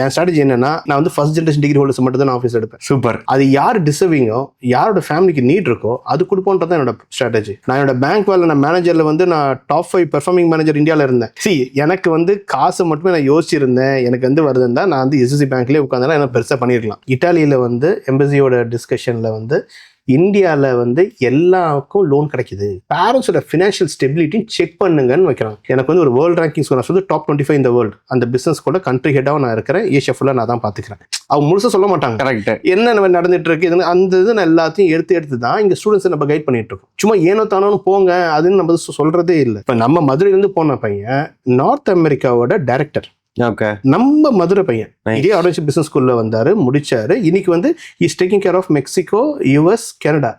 என் strategy என்னன்னா, நான் வந்து ஃபர்ஸ்ட் ஜெனரேஷன் டிகிரி ஹோல்டர்ஸ் மட்டும் தான் ஆஃபீஸ் எடுப்பேன். சூப்பர். அது யார் டிசர்விங்கோ, யாரோட ஃபேமிலிக்கு நீட் இருக்கோ அது கொடுப்போன்றது என்னோட ஸ்ட்ராட்டஜி. நான் என்னோட பேங்க் வேலை நான் மேனேஜர்ல வந்து நான் டாப் 5 பெர்ஃபார்மிங் மேனேஜர் இந்தியாவில் இருந்தேன். எனக்கு வந்து காசு மட்டுமே நான் யோசிச்சிருந்தேன். எனக்கு வந்து வருதுன்னா நான் வந்து எஸ்எஸ்சி பேங்க்லேயே உட்காந்துலாம் என்ன பெருசாக பண்ணியிருக்கலாம். இட்டாலியில் வந்து எம்பசியோட டிஸ்கஷனில் வந்து இந்தியாவில் வந்து எல்லாருக்கும் லோன் கிடைக்குது, பேரண்ட்ஸோட ஃபினான்ஷியல் ஸ்டெபிலிட்டியும் செக் பண்ணுங்கன்னு வைக்கிறாங்க. எனக்கு வந்து ஒரு வேர்ல்டு ரேங்கிங் நான் சொல்லி டாப் 25 இந்த வேர்ல்டு, அந்த பிசினஸ் கூட கண்ட்ரி ஹெட்டாகவும் நான் இருக்கிறேன், ஏஷியா ஃபுல்லாக நான் தான் பார்த்துக்கிறேன். அவங்க முழுசாக சொல்ல மாட்டாங்க கரெக்ட் என்ன நடந்துட்டு இருக்கு இது, அந்த இது நான் எல்லாத்தையும் எடுத்து தான் இங்கே ஸ்டூடெண்ட்ஸை நம்ம கைட் பண்ணிட்டு இருக்கோம். சும்மா ஏனோ தானோன்னு போங்க அதுன்னு நம்ம சொல்றதே இல்லை. இப்போ நம்ம மதுரையிலேருந்து போன பையன் நார்த் அமெரிக்காவோட டைரக்டர், நம்ம மதுரை பையன் இதே ஆர்கனைசேஷன் பிசினஸ் ஸ்கூல்ல வந்தாரு, முடிச்சாரு. இன்னைக்கு வந்து is taking care of Mexico, US, Canada.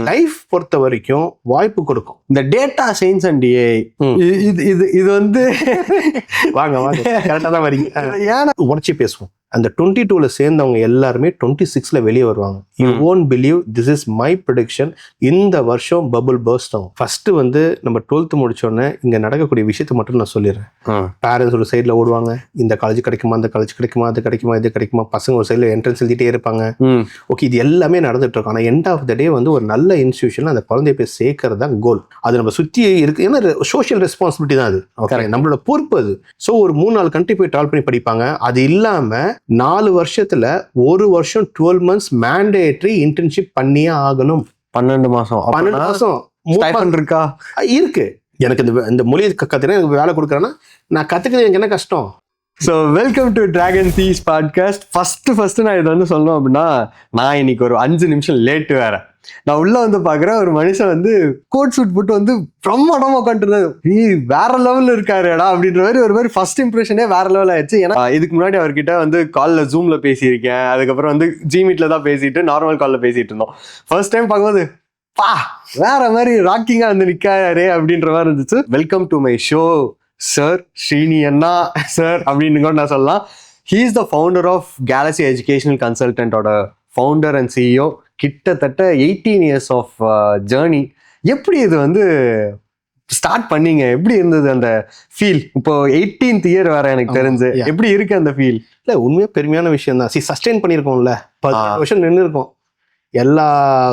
Life பொறுத்த வரைக்கும் வாய்ப்பு கொடுக்கும். இந்த டேட்டா சயின்ஸ் அண்ட் ஏஐ இது வந்து வாங்க கரெக்டா தான் வரீங்க. ஏன்னா உடச்சி பேசுவோம். அந்த 22ல சேர்ந்தவங்க எல்லாருமே 26ல வெளியே வருவாங்க. You won't believe, this is my prediction. இந்த வருஷம் பபுள் பர்ஸ்ட் ஆகும். ஃபர்ஸ்ட் வந்து நம்ம 12th முடிச்சோடனே இங்க நடக்கக்கூடிய விஷயத்த மட்டும் நான் சொல்லிடுறேன். பேரண்ட்ஸ் ஒரு சைட்ல ஓடுவாங்க, இந்த காலேஜ் கிடைக்குமா, அந்த காலேஜ் கிடைக்குமா, அது கிடைக்குமா, இது கிடைக்குமா. பசங்க ஒரு சைட்ல என்ட்ரன்ஸ் எழுதிட்டே இருப்பாங்க. ஓகே, இது எல்லாமே நடந்துட்டு இருக்கும். ஆனா எண்ட் ஆஃப் த டே வந்து ஒரு நல்ல இன்ஸ்டிடியூஷன்ல அந்த குழந்தைய போய் சேர்க்கறது தான் கோல். அது நம்ம சுத்தி இருக்கு. ஏன்னா சோஷியல் ரெஸ்பான்சிபிலிட்டி தான் அது. ஓகே, நம்மளோட பொறுப்பு அது. ஸோ ஒரு 3-4 கண்ட்ரி போய் ட்ராவல் பண்ணி படிப்பாங்க. அது இல்லாம 4 வருஷத்துல 1 வருஷம் 12 months மேண்டேட்டரி இன்டர்ன்ஷிப் பண்ணியே ஆகணும். 12 மாசம் இருக்கா? இருக்கு. எனக்கு இந்த மொழியை கத்துறேன், எனக்கு வேலை கொடுக்குறேன்னா நான் கத்துக்கிறது எனக்கு என்ன கஷ்டம். So welcome to dragon these podcast. First நான் இதை வந்து சொல்லணும் அப்படின்னா, நான் இன்னைக்கு ஒரு 5 நிமிஷம் லேட்டு வேற. நான் உள்ள வந்து பாக்குறேன், ஒரு மனுஷன் வந்து கோட் சூட் போட்டு வந்து பிரம்மாண்டமா உட்காந்துருந்தாரு. வேற லெவல்ல இருக்காருடா அப்படின்ற மாதிரி ஒரு மாதிரி ஃபர்ஸ்ட் இம்ப்ரெஷனே வேற லெவல் ஆயிடுச்சு. ஏன்னா இதுக்கு முன்னாடி அவர்கிட்ட வந்து கால்ல ஜூம்ல பேசியிருக்கேன், அதுக்கப்புறம் வந்து ஜிமீட்ல தான் பேசிட்டு நார்மல் கால்ல பேசிட்டு இருந்தோம். ஃபர்ஸ்ட் டைம் பார்க்கும்போது வேற மாதிரி ராக்கிங்கா வந்து நிக்காரு அப்படின்ற மாதிரி இருந்துச்சு. Welcome to my show sir, Srini அண்ணா சார் அப்படின்னு கூட நான் சொல்லலாம். He is the founder of galaxy educational கன்சல்டன்டோட ஃபவுண்டர் அண்ட் சிஇஓ. கிட்டத்தட்ட 18 years ஆஃப் ஜேர்னி. எப்படி இது வந்து ஸ்டார்ட் பண்ணீங்க? எப்படி இருந்தது அந்த ஃபீல்? இப்போ 18th year வேற எனக்கு தெரிஞ்சு. எப்படி இருக்கு அந்த ஃபீல்? இல்லை, உண்மையாக பெருமையான விஷயம் தான். சஸ்டெயின் பண்ணியிருக்கோம்ல, 10 வருஷம் நின்று இருக்கோம். எல்லா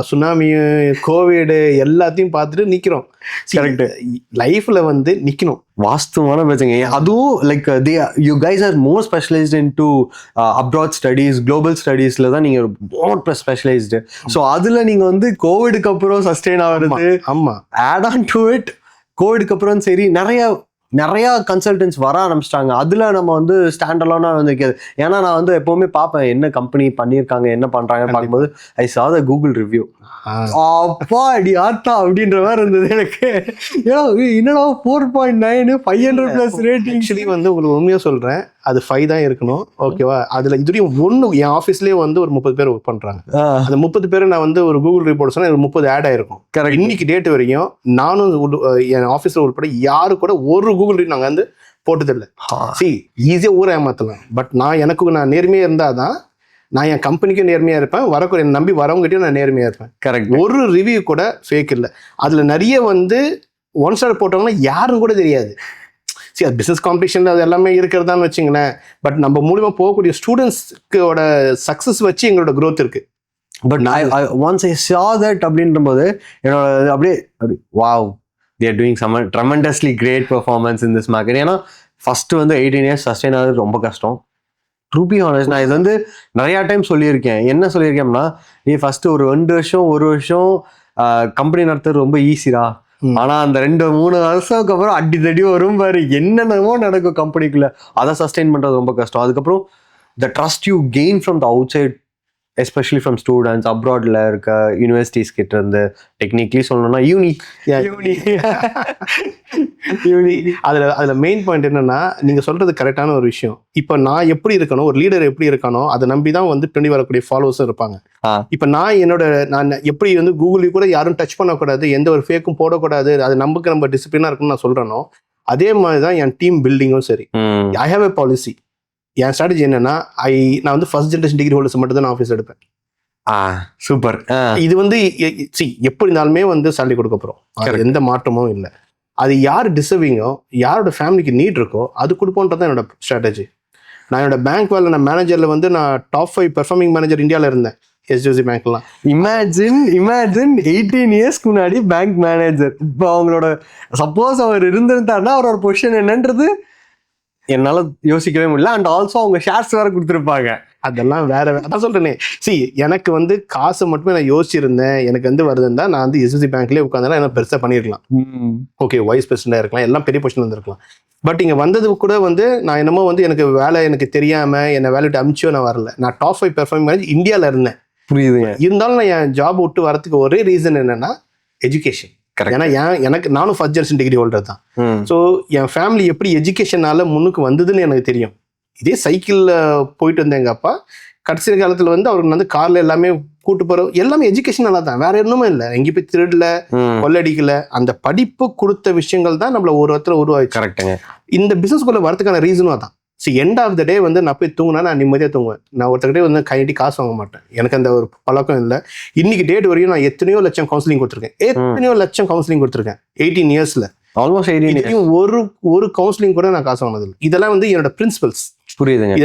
சுனாமியும் கோவிடு எல்லாத்தையும் பார்த்துட்டு நிற்கிறோம். கரெக்ட், லைஃப்ல வந்து நிற்கணும். வாஸ்தவமான பிரச்சனை. அதுவும் like you guys are more specialised in to abroad studies, global ஸ்டடீஸ்ல தான் நீங்க மோர் ஸ்பெஷலைஸ்டு. ஸோ அதுல நீங்க வந்து கோவிடுக்கு அப்புறம் சஸ்டெயின் ஆகுறது. ஆமா, ஆட் ஆன் டு இட் கோவிடுக்கு அப்புறம் சரி நிறைய கன்சல்டன்ஸ் வர ஆரம்பிச்சிட்டாங்க. அதுல நம்ம வந்து ஸ்டாண்ட் அலோனா வந்து இருக்காது. ஏன்னா நான் வந்து எப்பவுமே பார்ப்பேன் என்ன கம்பெனி பண்ணியிருக்காங்க, என்ன பண்றாங்கன்னு பார்க்கும்போது ஐ சா த கூகுள் ரிவ்யூ. அப்பா அடி ஆத்தா அப்படின்ற மாதிரி இருந்தது எனக்கு. ஏன்னா என்னடா 4.9 500+ ரேட்டிங். ஆக்சுவலி வந்து உங்களுக்கு உண்மையா சொல்றேன், அது 5 தான் இருக்கணும். ஓகேவா? அதுல இதுலயும் ஒண்ணு என் ஆஃபீஸ்லயே வந்து ஒரு 30 பேர் ஒர்க் பண்றாங்க. அந்த 30 பேர் நான் வந்து ஒரு கூகுள் ரிப்போர்ட் சொன்னா 30 ஆட் ஆயிருக்கும். இன்னைக்கு டேட் வரையும் நானும் என் ஆஃபீஸ்ல உட்பட யாரு கூட ஒரு கூகுள் ரிவ்யூ நாங்க வந்து போட்டதில்லை. ஈஸியா ஊரை ஏமாத்தலாம். பட் நான் நேர்மையா இருந்தாதான் நான் என் கம்பெனிக்கும் நேர்மையா இருப்பேன், வரக்கூடிய நம்பி வரவங்ககிட்டயும் நான் நேர்மையா இருப்பேன். கரெக்ட். ஒரு ரிவ்யூ கூட ஃபேக் இல்லை. அதுல நிறைய வந்து 1 ஸ்டார் போட்டவங்கன்னா யாரும் கூட தெரியாது. அது பிசினஸ் காம்படிஷன்ல அது எல்லாமே இருக்கிறதான்னு வச்சுங்களேன். பட் நம்ம மூலியமா போகக்கூடிய ஸ்டூடெண்ட்ஸ்க்கோட சக்சஸ் வச்சு எங்களோட growth இருக்கு. But once I saw that அப்படின்ற போது என்னோட அப்படியே wow, they are doing some tremendously great performance in this market. ஏன்னா ஃபர்ஸ்ட் வந்து 18 years சஸ்டெயின் ஆகுது ரொம்ப கஷ்டம். டு பி ஹானஸ்ட், நான் இது வந்து நிறையா டைம் சொல்லியிருக்கேன். என்ன சொல்லியிருக்கேன்னா, நீ ஃபர்ஸ்ட் ஒரு 1 வருஷம் கம்பெனி நடத்துறது ரொம்ப ஈஸிடா. ஆனா அந்த 2-3 வருஷத்துக்கு அப்புறம் அடித்தடி வரும் பாரு, என்னென்னமோ நடக்கும் கம்பெனிக்குள்ள. அதை சஸ்டெயின் பண்றது ரொம்ப கஷ்டம். அதுக்கப்புறம் the trust you gain from the outside, especially from students, அப்ராட்ல இருக்க யூனிவர்சிட்டிஸ் கிட்ட இருந்து. டெக்னிக்கலி சொல்லணும்னா யூனி அதுல மெயின் பாயிண்ட் என்னன்னா, நீங்க சொல்றது கரெக்டான ஒரு விஷயம். இப்ப நான் எப்படி இருக்கணும், ஒரு லீடர் எப்படி இருக்கணும், அதை நம்பிதான் வந்து பின்னாடி வரக்கூடிய ஃபாலோவர்ஸும் இருப்பாங்க. இப்ப நான் எப்படி வந்து கூகுளையும் கூட யாரும் டச் பண்ணக்கூடாது, எந்த ஒரு ஃபேக்கும் போடக்கூடாது, அது நமக்கு நம்ம டிசிப்ளினா இருக்குன்னு நான் சொல்றேனோ, அதே மாதிரிதான் என் டீம் பில்டிங்கும் சரி. I have a policy. N strategy என்னன்னா, நான் வந்து ஃபர்ஸ்ட் ஜெனரேஷன் டிகிரி ஹோல்டர்ஸ் மட்டும் தான் ஆஃபீஸ் எடுப்பேன். சூப்பர். இது வந்து எப்படி இருந்தாலுமே வந்து சேலரி கொடுக்க போறோம், எந்த மாற்றமும் இல்லை. அது யார் டிசர்விங்கோ, யாரோட ஃபேமிலிக்கு நீட் இருக்கோ அது கொடுப்போன்றது என்னோட ஸ்ட்ராட்டஜி. நான் என்னோட பேங்க் வேலை நான் மேனேஜர்ல வந்து நான் டாப் 5 பெர்ஃபார்மிங் மேனேஜர் இந்தியாவில் இருந்தேன் HDFC பேங்க்லாம். இமேஜின் 18 இயர்ஸ்க்கு முன்னாடி பேங்க் மேனேஜர். இப்போ அவங்களோட சப்போஸ் அவர் இருந்திருந்தாருன்னா அவரோட பொசிஷன் என்னன்றது என்னால யோசிக்கவே முடியல. அண்ட் ஆல்சோ அவங்க ஷேர்ஸ் வேற கொடுத்துருப்பாங்க. அதெல்லாம் வேற அதான் சொல்றேனே. எனக்கு வந்து காசு மட்டுமே நான் யோசிச்சிருந்தேன், எனக்கு வந்து வருதுன்னா நான் வந்து HDFC பேங்க்லேயே உட்காந்துனா என்ன பெருசாக பண்ணியிருக்கலாம். ஓகே, வைஸ் பிரசிடண்டாக இருக்கலாம், எல்லாம் பெரிய பொசிஷன் வந்துருக்கலாம். பட் இங்கே வந்தது கூட வந்து நான் என்னமோ வந்து எனக்கு வேலை எனக்கு தெரியாமல் என்னை வேலைட்டு அமிச்சோ நான் வரல. நான் டாப் 5 பெர்ஃபார்மிங் மேனேஜர் இந்தியாவில் இருந்தேன். புரியுதுங்க. இருந்தாலும் நான் என் ஜாப் விட்டு வரதுக்கு ஒரே ரீசன் என்னன்னா எஜுகேஷன். ஏன்னா எனக்கு நானும் ஃபர்ஸ்ட் ஜெனரேஷன் டிகிரி ஹோல்டர் தான். ஸோ என் ஃபேமிலி எப்படி எஜுகேஷனால முன்னுக்கு வந்ததுன்னு எனக்கு தெரியும். இதே சைக்கிளில் போயிட்டு வந்தேன் எங்கள் அப்பா. கடைசி காலத்தில் வந்து அவருக்கு வந்து காரில் எல்லாமே கூட்டு போகிற எல்லாமே எஜுகேஷனால தான், வேற ஒன்றுமே இல்லை. எங்கேயும் போய் திருடல, கொள்ளடிக்கல. அந்த படிப்பு கொடுத்த விஷயங்கள் தான் நம்மள ஒரு இடத்துல உருவாச்சு. கரெக்டுங்க. இந்த பிசினஸ்குள்ள வரதுக்கான ரீசனும் அதான். எண்ட் ஆஃப் த டே வந்து நான் போய் தூங்கினா நான் நிம்மதியாக தூங்குவேன். நான் ஒருத்தர்கிட்டே வந்து கையிட்டு காசு வாங்க மாட்டேன். எனக்கு அந்த ஒரு பழக்கம் இல்லை. இன்னைக்கு டேட் வரையும் நான் எத்தனையோ லட்சம் கவுன்சிலிங் கொடுத்துருக்கேன். 18 இயர்ஸ்ல ஆல்மோஸ்ட் 18 ஒரு கவுன்சிலிங் கூட நான் காசு வாங்கினதில்லை. இதெல்லாம் வந்து என்னோட பிரின்சிபல்ஸ். புரியுதுங்க.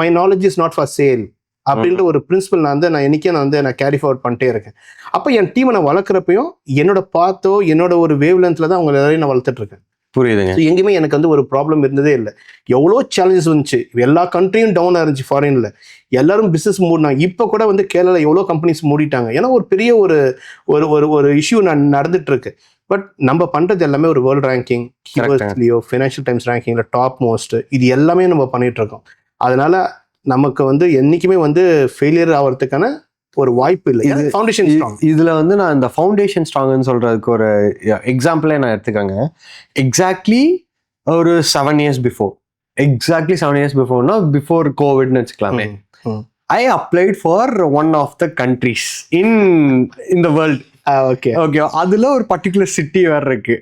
My knowledge is not for sale அப்படின்ற ஒரு பிரின்சிபல் நான் என்னைக்கே நான் கேரி ஃபார்வர்ட் பண்ணிட்டே இருக்கேன். அப்போ என் டீமை நான் வளர்க்குறப்பையும் என்னோட பார்த்தோ என்னோட ஒரு வேவ் லென்த்ல தான் அவங்க எல்லாரையும் நான் வளர்த்துட்டு இருக்கேன். புரியுதுங்க. எங்கேயுமே எனக்கு வந்து ஒரு ப்ராப்ளம் இருந்ததே இல்லை. எவ்வளோ சேலஞ்சஸ் வந்துச்சு, எல்லா கண்ட்ரியும் டவுனாக இருந்துச்சு. ஃபாரின்ல எல்லாரும் பிஸ்னஸ் மூடினாங்க. இப்போ கூட வந்து கேரளாவில் எவ்வளோ கம்பெனிஸ் மூடிட்டாங்க. ஏன்னா ஒரு பெரிய ஒரு இஷ்யூ நடந்துட்டு இருக்கு. பட் நம்ம பண்றது எல்லாமே ஒரு வேர்ல்ட் ரேங்கிங், கீவர்ட்ஸ்லயோ ஃபினான்ஷியல் டைம்ஸ் ரேங்கிங்ல டாப் மோஸ்ட், இது எல்லாமே நம்ம பண்ணிட்டு இருக்கோம். அதனால நமக்கு வந்து என்னைக்குமே வந்து ஃபெயிலியர் ஆகிறதுக்கான ஒரு வாய்ப்பு இல்லை. Foundation strong. இதுல வந்து நான் இந்த ஃபவுண்டேஷன் ஸ்ட்ராங்னு சொல்றதுக்கு ஒரு எக்ஸாம்பிளே நான் எடுத்துக்கங்க. எக்ஸாக்ட்லி ஒரு 7 years பிஃபோர், எக்ஸாக்ட்லி 7 years பிஃபோர்னா பிஃபோர் கோவிட்னு வச்சுக்கலாமே, I applied for one of the countries in the world. Okay okay, அதுல ஒரு பர்டிகுலர் சிட்டி வேற இருக்கு.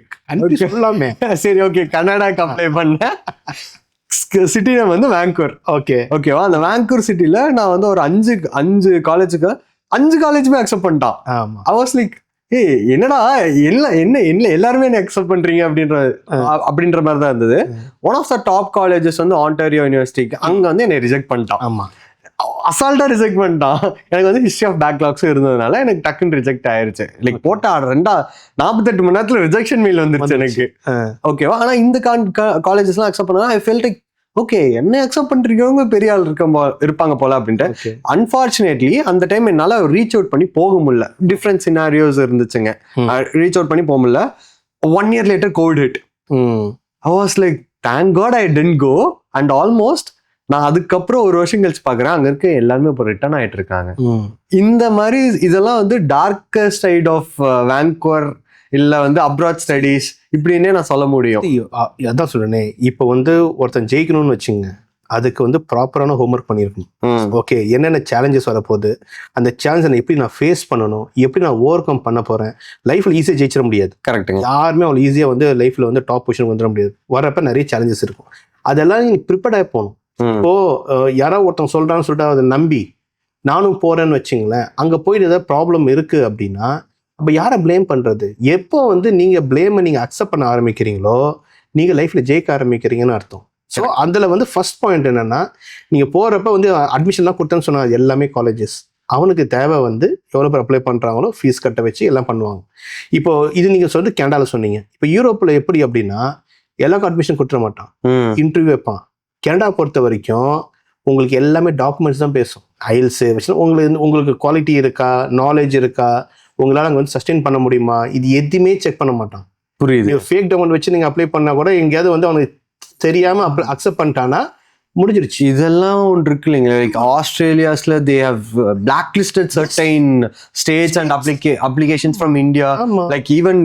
சொல்லாமே. சரி, ஓகே, கனடாக்கு அப்ளை பண்ண சிட்டி நேம் வந்து வேங்கூர். ஓகே ஓகேவா, அந்த வேங்கூர் சிட்டில நான் வந்து ஒரு 5 காலேஜுக்கு 5 காலேஜுமே அக்செப்ட் பண்ணிட்டான். ஆமா. I was like, என்னடா என்ன எல்லாருமே என்ன அக்செப்ட் பண்றீங்க அப்படின்ற மாதிரி தான் இருந்தது. One of the top colleges வந்து ஆன்டாரியோ யூனிவர்சிட்டிக்கு, அங்க வந்து என்னை ரிஜெக்ட் பண்ணிட்டான். ஆமா, அசால்ட்டா ரிஜெக்ட் பண்ணிட்டான். எனக்கு வந்து ஹிஸ்ட்ரி ஆஃப் பேக்லாக்ஸும் இருந்ததுனால எனக்கு டக்குன்னு ரிஜெக்ட் ஆயிருச்சு. லைக் போட்ட 48 மணி நேரத்துல ரிஜெக்ஷன் மெயில் வந்துருச்சு எனக்கு. ஓகேவா, ஆனா இந்த காலேஜஸ்லாம் அக்செப்ட் பண்ணா ஐ ஃபெல்ட் லைக் ஓகே, என்ன அக்செப்ட் பண்றீங்க, பெரிய ஆள் இருப்பாங்க போல அப்படின்ட்டு. அன்பார்ச்சுனேட்லி அந்த டைம் என்னால ரீச் அவுட் பண்ணி போக முடியல. டிஃப்ரெண்ட் சினாரியோஸ் இருந்துச்சுங்க, ரீச் அவுட் பண்ணி போக முடியல. 1 year later Covid hit. I was like, thank God I didn't go. And almost நான் அதுக்கப்புறம் ஒரு வருஷம் கழிச்சு பாக்குறேன், அங்க இருக்க எல்லாருமே இப்போ ரிட்டர்ன் ஆயிட்டு இருக்காங்க. இந்த மாதிரி இதெல்லாம் வந்து டார்க்கர் சைட் ஆஃப் வேங்கூவர் இல்ல வந்து அப்ராட் ஸ்டடீஸ் இப்படின்னே நான் சொல்ல முடியும். அதான் சொல்றேனே, இப்போ வந்து ஒருத்தன் ஜெயிக்கணும்னு வச்சுங்க, அதுக்கு வந்து ப்ராப்பரான ஹோம்ஒர்க் பண்ணியிருக்கணும். ஓகே, என்னென்ன சேலஞ்சஸ் வரப்போகுது, அந்த சேலஞ்சை நான் எப்படி நான் ஃபேஸ் பண்ணணும், எப்படி நான் ஓவர் கம் பண்ண போறேன். லைஃப்ல ஈஸியாக ஜெயிச்சிட முடியாது. கரெக்டுங்க. யாருமே அவ்வளோ ஈஸியாக வந்து லைஃப்ல வந்து டாப் பொசிஷன் வந்துட முடியாது. வரப்ப நிறைய சேலஞ்சஸ் இருக்கும். அதெல்லாம் நீ ப்ரிப்பேர்டாக போகணும். இப்போ யாரோ ஒருத்தன் சொல்றான்னு சொல்லிட்டு அதை நம்பி நானும் போறேன்னு வச்சுங்களேன், அங்க போயிட்டு ஏதாவது ப்ராப்ளம் இருக்கு அப்படின்னா அப்ப யாரை பிளேம் பண்றது? எப்போ வந்து நீங்க பிளேமை நீங்க அக்செப்ட் பண்ண ஆரம்பிக்கிறீங்களோ நீங்க லைஃப்ல ஜெயிக்க ஆரம்பிக்கிறீங்கன்னு அர்த்தம். ஸோ அதுல வந்து ஃபர்ஸ்ட் பாயிண்ட் என்னன்னா, நீங்க போறப்ப வந்து அட்மிஷன்லாம் கொடுத்தேன்னு சொன்னா எல்லாமே காலேஜஸ் அவனுக்கு தேவை வந்து எவ்வளோ பேர் அப்ளை பண்ணுறாங்களோ ஃபீஸ் கட்ட வச்சு எல்லாம் பண்ணுவாங்க. இப்போ இது நீங்கள் சொல்லிட்டு கனடாவில் சொன்னீங்க. இப்போ யூரோப்பில் எப்படி அப்படின்னா எல்லாருக்கும் அட்மிஷன் கொடுத்துட மாட்டான், இன்டர்வியூ வைப்பான். கனடா பொறுத்த வரைக்கும் உங்களுக்கு எல்லாமே டாக்குமெண்ட்ஸ் தான் பேசும். ஐல்ஸ் வச்சு உங்களுக்கு குவாலிட்டி இருக்கா, நாலேஜ் இருக்கா, உங்களால் அங்கே வந்து சஸ்டெயின் பண்ண முடியுமா, இது எதுவுமே செக் பண்ண மாட்டான். புரியுது. ஃபேக் டாக்குமெண்ட் வச்சு நீங்கள் அப்ளை பண்ணால் கூட எங்கேயாவது வந்து அவனுக்கு தெரியாமல் அக்செப்ட் பண்ணிட்டானா முடிஞ்சிருச்சு. இதெல்லாம் ஒன்று இருக்கு இல்லைங்க. லைக் ஆஸ்திரேலியாஸ்ல they have blacklisted certain states and applications from India. Like even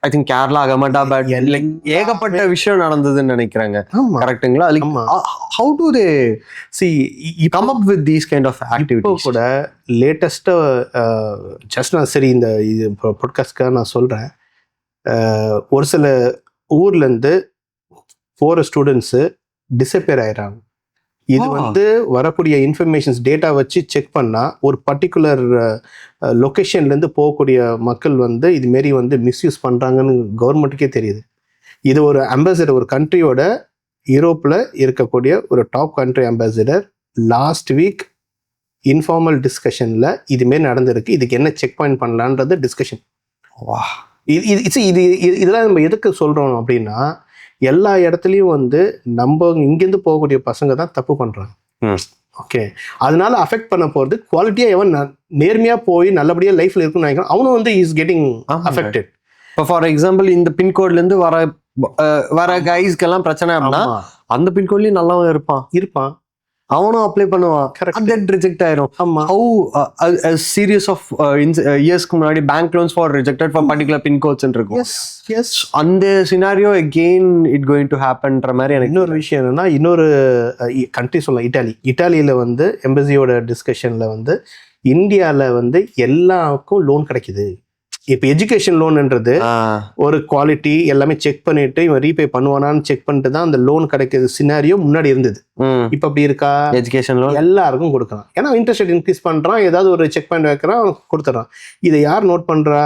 I think Kerala, Ahmedabad, like ஏகப்பட்ட விஷயம் நடந்ததுன்னு நினைக்கிறாங்க. கரெக்ட்டுங்களா? Like how do they come up with these kind of activities? கூட லேட்டஸ்டா ஜஸ்ட் நான் சரி இந்த இது பாட்காஸ்ட்காக நான் சொல்றேன். ஒரு சில ஊர்லேருந்து போகிற ஸ்டூடெண்ட்ஸு டிஸப்பியர் ஆயிடுறாங்க. இது வந்து வரக்கூடிய இன்ஃபர்மேஷன்ஸ் டேட்டா வச்சு செக் பண்ணால் ஒரு பர்டிகுலர் லொக்கேஷன்லேருந்து போகக்கூடிய மக்கள் வந்து இதுமாரி வந்து மிஸ்யூஸ் பண்ணுறாங்கன்னு கவர்மெண்ட்டுக்கே தெரியுது. இது ஒரு அம்பாசிடர், ஒரு கண்ட்ரியோட யூரோப்பில் இருக்கக்கூடிய ஒரு top country ambassador last week informal டிஸ்கஷனில் இதுமாரி நடந்திருக்கு, இதுக்கு என்ன செக் பாயிண்ட் பண்ணலான்றது டிஸ்கஷன். வா, இதெல்லாம் நம்ம எதுக்கு சொல்கிறோம் அப்படின்னா, எல்லா இடத்துலையும் வந்து நம்ம இங்கேருந்து போகக்கூடிய பசங்க தான் தப்பு பண்ணுறாங்க. ஓகே, அதனால அஃபெக்ட் பண்ண போகிறது குவாலிட்டியாக எவன் நேர்மையாக போய் நல்லபடியாக லைஃப்பில் இருக்குன்னு நினைக்கிறோம் அவனும் வந்து இஸ் கெட்டிங் அஃபெக்டட். இப்போ ஃபார் எக்ஸாம்பிள் இந்த பின்கோட்லேருந்து வர கைஸ்க்கெல்லாம் பிரச்சனை அப்படின்னா அந்த பின்கோட்லேயும் நல்லாவும் இருப்பான், அவனும் அப்ளை பண்ணுவான், தட் ரிஜெக்ட் ஆயிரும். ஹவு சீரியஸ் ஆஃப் இயர்ஸ்க்கு முன்னாடி bank loans for rejected for particular பின்கோட்ஸ் இருக்கும். அந்த scenario again it going to ஹேப்பன்ற மாதிரி. எனக்கு இன்னொரு விஷயம் என்னன்னா, இன்னொரு கண்ட்ரி சொல்லலாம், இட்டாலியில் வந்து எம்பசியோட டிஸ்கஷனில் வந்து இந்தியாவில் வந்து எல்லாருக்கும் லோன் கிடைக்குது. இப்போ எஜுகேஷன் லோன்ன்றது ஒரு குவாலிட்டி எல்லாமே செக் பண்ணிட்டு இவன் ரீபே பண்ணுவானான்னு செக் பண்ணிட்டு தான் அந்த லோன் கிடைக்கிறது சினாரியோ முன்னாடி இருந்தது. இப்போ அப்படி இருக்கா? எஜுகேஷன் லோன் எல்லாருக்கும் கொடுக்கலாம், ஏன்னா இன்ட்ரெஸ்ட் ரேட் இன்க்ரீஸ் பண்ணுறான், ஏதாவது ஒரு செக் பாயிண்ட் வைக்கிறான், கொடுத்துட்றான். இதை யார் நோட் பண்ணுறா?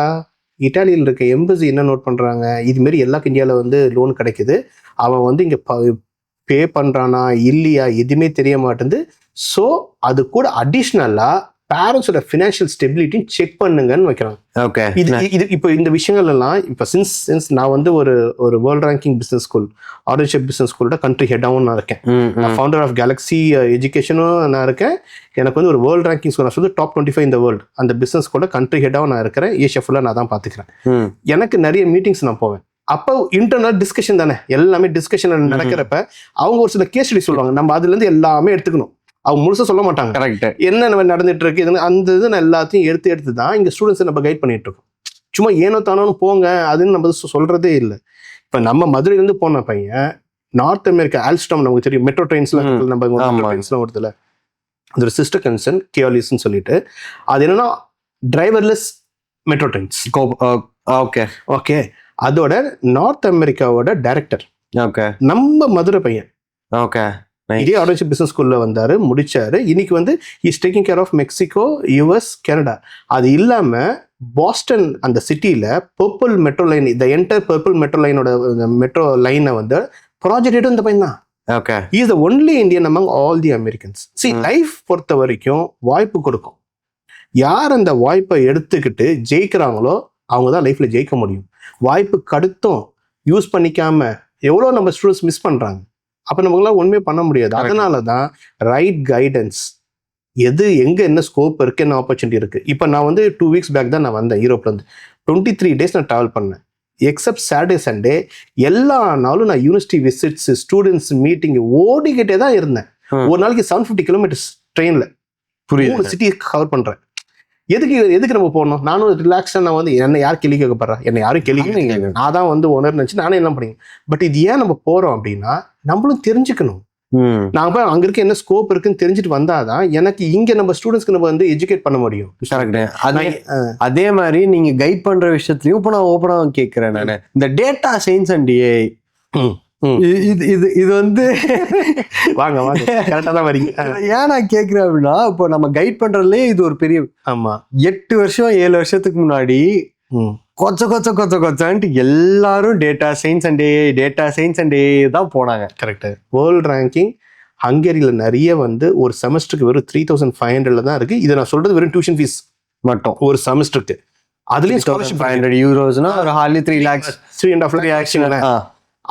இட்டாலியில் இருக்க எம்பசி என்ன நோட் பண்ணுறாங்க, இதுமாரி எல்லாருக்கும் இந்தியாவில் வந்து லோன் கிடைக்குது, அவன் வந்து இங்கே பே பண்ணுறானா இல்லையா எதுவுமே தெரிய மாட்டேங்குது. ஸோ அது கூட அடிஷ்னலாக பேரண்ட்ஸோட ஃபினான்ஷியல் ஸ்டெபிலிட்டியும் செக் பண்ணுங்கன்னு வைக்கிறாங்க. ஓகே, இது இப்போ இந்த விஷயங்கள் எல்லாம் இப்போ சின்ஸ் நான் வந்து ஒரு வேர்ல்ட் ரேங்கிங் பிஸ்னஸ் ஸ்கூல், ஆர்டர்ஷிப் பிஸ்னஸ் ஸ்கூலோட கண்ட்ரி ஹெட்டாகவும் நான் இருக்கேன், ஃபவுண்டர் ஆஃப் கேலக்ஸி எஜுகேஷனும் நான் இருக்கேன், எனக்கு வந்து ஒரு வேர்ல்ட் ரேங்கிங் ஸ்கூல், நான் சொல்லி டாப் 25 இந்த வேர்ல்டு, அந்த பிஸ்னஸ் ஸ்கூலோட கண்ட்ரி ஹெட்டாகவும் நான் இருக்கிறேன், ஏஷியா ஃபுல்லாக நான் தான் பார்த்துக்கிறேன். எனக்கு நிறைய மீட்டிங்ஸ் நான் போவேன், அப்போ இன்டர்னல் டிஸ்கஷன் தானே, எல்லாமே டிஸ்கஷன் நடக்கிறப்ப அவங்க ஒரு சில கேஸ் ஸ்டடி சொல்லுவாங்க, நம்ம அதுலேருந்து எல்லாமே எடுத்துக்கணும், அவங்க முழுசா சொல்ல மாட்டாங்க. கரெக்ட், என்ன நடந்துட்டு இருக்கு அந்த இது நான் எல்லாத்தையும் எடுத்து தான் இங்க ஸ்டூடெண்ட்ஸை நம்ம கைட் பண்ணிட்டு இருக்கோம். சும்மா ஏனோ தானோன்னு போங்க அதுன்னு நம்ம சொல்றதே இல்லை. இப்ப நம்ம மதுரையிலேருந்து போன பையன் நார்த் அமெரிக்கா ஆல்ஸ்டாம், நமக்கு தெரியும் மெட்ரோ ட்ரெயின்ஸ்லாம் நம்ம ட்ரெயின்ஸ்லாம் வருதுல, அது ஒரு சிஸ்டர் கன்சர்ன் கேஆர்லிஸ்ன்னு சொல்லிட்டு, அது என்னன்னா driverless metro trains. Okay okay, அதோட நார்த் அமெரிக்காவோட டைரக்டர் நம்ம மதுரை பையன். ஓகே, இதே ஆர்டர்ஷிப் பிசினஸ் ஸ்கூல்ல வந்தாரு, முடிச்சாரு. இன்னைக்கு வந்து is taking care of Mexico, US, Canada. அது இல்லாம பாஸ்டன் அந்த சிட்டியில பர்பிள் மெட்ரோ லைன், இந்த என்டையர் பர்பிள் மெட்ரோ லைனோட மெட்ரோ லைனை வந்து ப்ராஜெக்ட் இந்த பையன் தான். Okay, is the only Indian among all the Americans. Life பொறுத்த வரைக்கும் வாய்ப்பு கொடுக்கும், யார் அந்த வாய்ப்பை எடுத்துக்கிட்டு ஜெயிக்கிறாங்களோ அவங்க தான் லைஃப்ல ஜெயிக்க முடியும். வாய்ப்பு கடுத்தும் யூஸ் பண்ணிக்காம எவ்வளோ நம்ம ஸ்டூடெண்ட்ஸ் மிஸ் பண்றாங்க. அப்போ நமக்குலாம் ஒன்றுமே பண்ண முடியாது. அதனால தான் ரைட் கைடன்ஸ், எது எங்கே என்ன ஸ்கோப் இருக்குது, என்ன ஆப்பர்ச்சுனிட்டி இருக்குது. இப்போ நான் வந்து 2 வீக்ஸ் பேக் தான் நான் வந்தேன் யூரோப்லேருந்து. 23 days நான் ட்ராவல் பண்ணேன், எக்ஸப்ட் சாட்டர்டே சண்டே எல்லா நாளும் நான் யூனிவர்சிட்டி விசிட்ஸ், ஸ்டூடெண்ட்ஸ் மீட்டிங் ஓடிக்கிட்டே தான் இருந்தேன். ஒரு நாளைக்கு 750 kilometers ட்ரெயினில் புரியுது சிட்டியை கவர் பண்ணுறேன். எதுக்கு நம்ம போகணும்? நானும் ரிலாக்ஸாக நான் வந்து என்ன யார் கேள்வி கேட்கப்படுறா, என்னை யாரும் கேள்வி கேட்க, நான் தான் வந்து ஓனர் நினச்சி நானே என்ன பண்ணீங்க. பட் இது ஏன் நம்ம போகிறோம் அப்படின்னா, நம்மளும் தெரிஞ்சுக்கணும். நாங்கள் போய் அங்கே இருக்க என்ன ஸ்கோப் இருக்குன்னு தெரிஞ்சுட்டு வந்தாதான் எனக்கு இங்கே நம்ம ஸ்டூடெண்ட்ஸ்க்கு நம்ம வந்து எஜுகேட் பண்ண முடியும். அதே மாதிரி நீங்கள் கைட் பண்ணுற விஷயத்துலையும் இப்போ நான் ஓப்பனாக கேட்குறேன், நான் இந்த டேட்டா சயின்ஸ் அண்ட் ஏஐ இது வந்து வாங்க கரெக்டாக தான் வரீங்க. ஏன் நான் கேட்குறேன் அப்படின்னா, இப்போ நம்ம கைட் பண்றதுலேயே இது ஒரு பெரிய 8 வருஷம் 7 வருஷத்துக்கு முன்னாடி கொச்சன்ட்டு எல்லாரும் டேட்டா சயின்ஸ் அண்ட் ஏஐ தான் போனாங்க. கரெக்ட். வேர்ல்ட் ரேங்கிங் ஹங்கேரியில் நிறைய வந்து ஒரு செமஸ்டருக்கு வெறும் 3500 தான் இருக்கு. இதை நான் சொல்றது வெறும் டியூஷன் ஃபீஸ் மட்டும் ஒரு செமஸ்டருக்கு. அதுலயும் ஸ்காலர்ஷிப் €500 ஒரு ஹார்ட்லி 3 lakhs 3.5 lakh.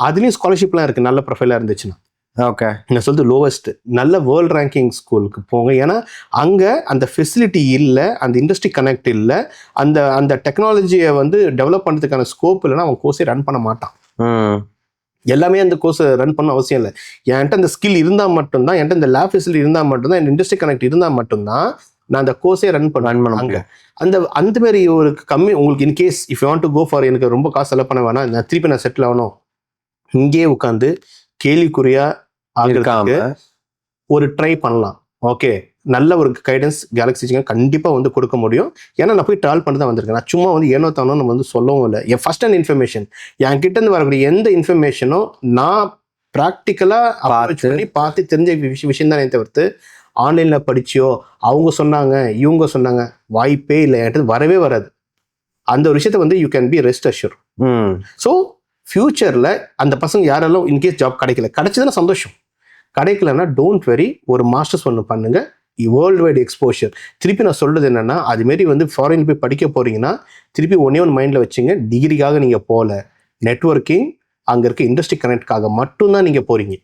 அதுலயும் ஸ்காலர்ஷிப்லாம் இருக்கு நல்ல ப்ரொஃபைலா இருந்துச்சுன்னா. ஓகே, நான் சொல்றது லோவஸ்ட். நல்ல வேர்ல்ட் ரேங்கிங் ஸ்கூலுக்கு போங்க. ஏன்னா அங்க அந்த ஃபெசிலிட்டி இல்லை, அந்த இண்டஸ்ட்ரி கனெக்ட் இல்லை, அந்த டெக்னாலஜியை வந்து டெவலப் பண்ணுறதுக்கான ஸ்கோப் இல்லைன்னா அவன் கோர்ஸே ரன் பண்ண மாட்டான். எல்லாமே அந்த கோர்ஸ் ரன் பண்ண அவசியம் இல்லை. என்கிட்ட அந்த ஸ்கில் இருந்தால் மட்டும்தான், என்கிட்ட இந்த லேப் ஃபெசிலிட்டி இருந்தால் மட்டும்தான், இந்த இண்டஸ்ட்ரி கனெக்ட் இருந்தால் மட்டும்தான் நான் அந்த கோர்ஸே ரன் பண்ண. அந்த மாதிரி ஒரு கம்மி உங்களுக்கு in case if you want to go for, எனக்கு ரொம்ப காசு செலவு பண்ண வேணாம், நான் திருப்பி நான் செட்டில் ஆகணும், இங்கே உட்காந்து கேள்விக்குறியா ஆகிருக்காங்க ஒரு ட்ரை பண்ணலாம். ஓகே, நல்ல ஒரு கைடன்ஸ் கேலக்ஸி கண்டிப்பாக வந்து கொடுக்க முடியும். ஏன்னா நான் போய் ட்ராவல் பண்ணி தான் வந்திருக்கேன். நான் சும்மா வந்து ஏனோ தானோ நம்ம வந்து சொல்லவும் இல்லை. என் ஃபர்ஸ்ட் ஹேண்ட் இன்ஃபர்மேஷன், என் கிட்ட இருந்து வரக்கூடிய எந்த இன்ஃபர்மேஷனும் நான் ப்ராக்டிக்கலாக பார்த்து தெரிஞ்ச விஷயம் தானே தவிர்த்து ஆன்லைனில் படிச்சியோ அவங்க சொன்னாங்க இவங்க சொன்னாங்க வாய்ப்பே இல்லை, என்கிட்ட வரவே வராது. அந்த ஒரு விஷயத்த வந்து you can be rest assure. So ஃபியூச்சர்ல அந்த பசங்க யாரெல்லாம் இன்கேஸ் ஜாப் கிடைச்சதுன்னா சந்தோஷம், கிடைக்கலன்னா டோன்ட் வெரி, ஒரு மாஸ்டர்ஸ் ஒன்று பண்ணுங்க, வேர்ல்டு வைடு எக்ஸ்போஷர். திருப்பி நான் சொல்றது என்னன்னா, அதுமாரி வந்து ஃபாரின் போய் படிக்க போறீங்கன்னா திருப்பி ஒன்னே ஒன்று மைண்ட்ல வச்சுங்க, டிகிரிக்காக நீங்க போல, நெட்வொர்க்கிங் அங்க இருக்க இண்டஸ்ட்ரி கனெக்ட்காக மட்டும்தான் நீங்க போறீங்க.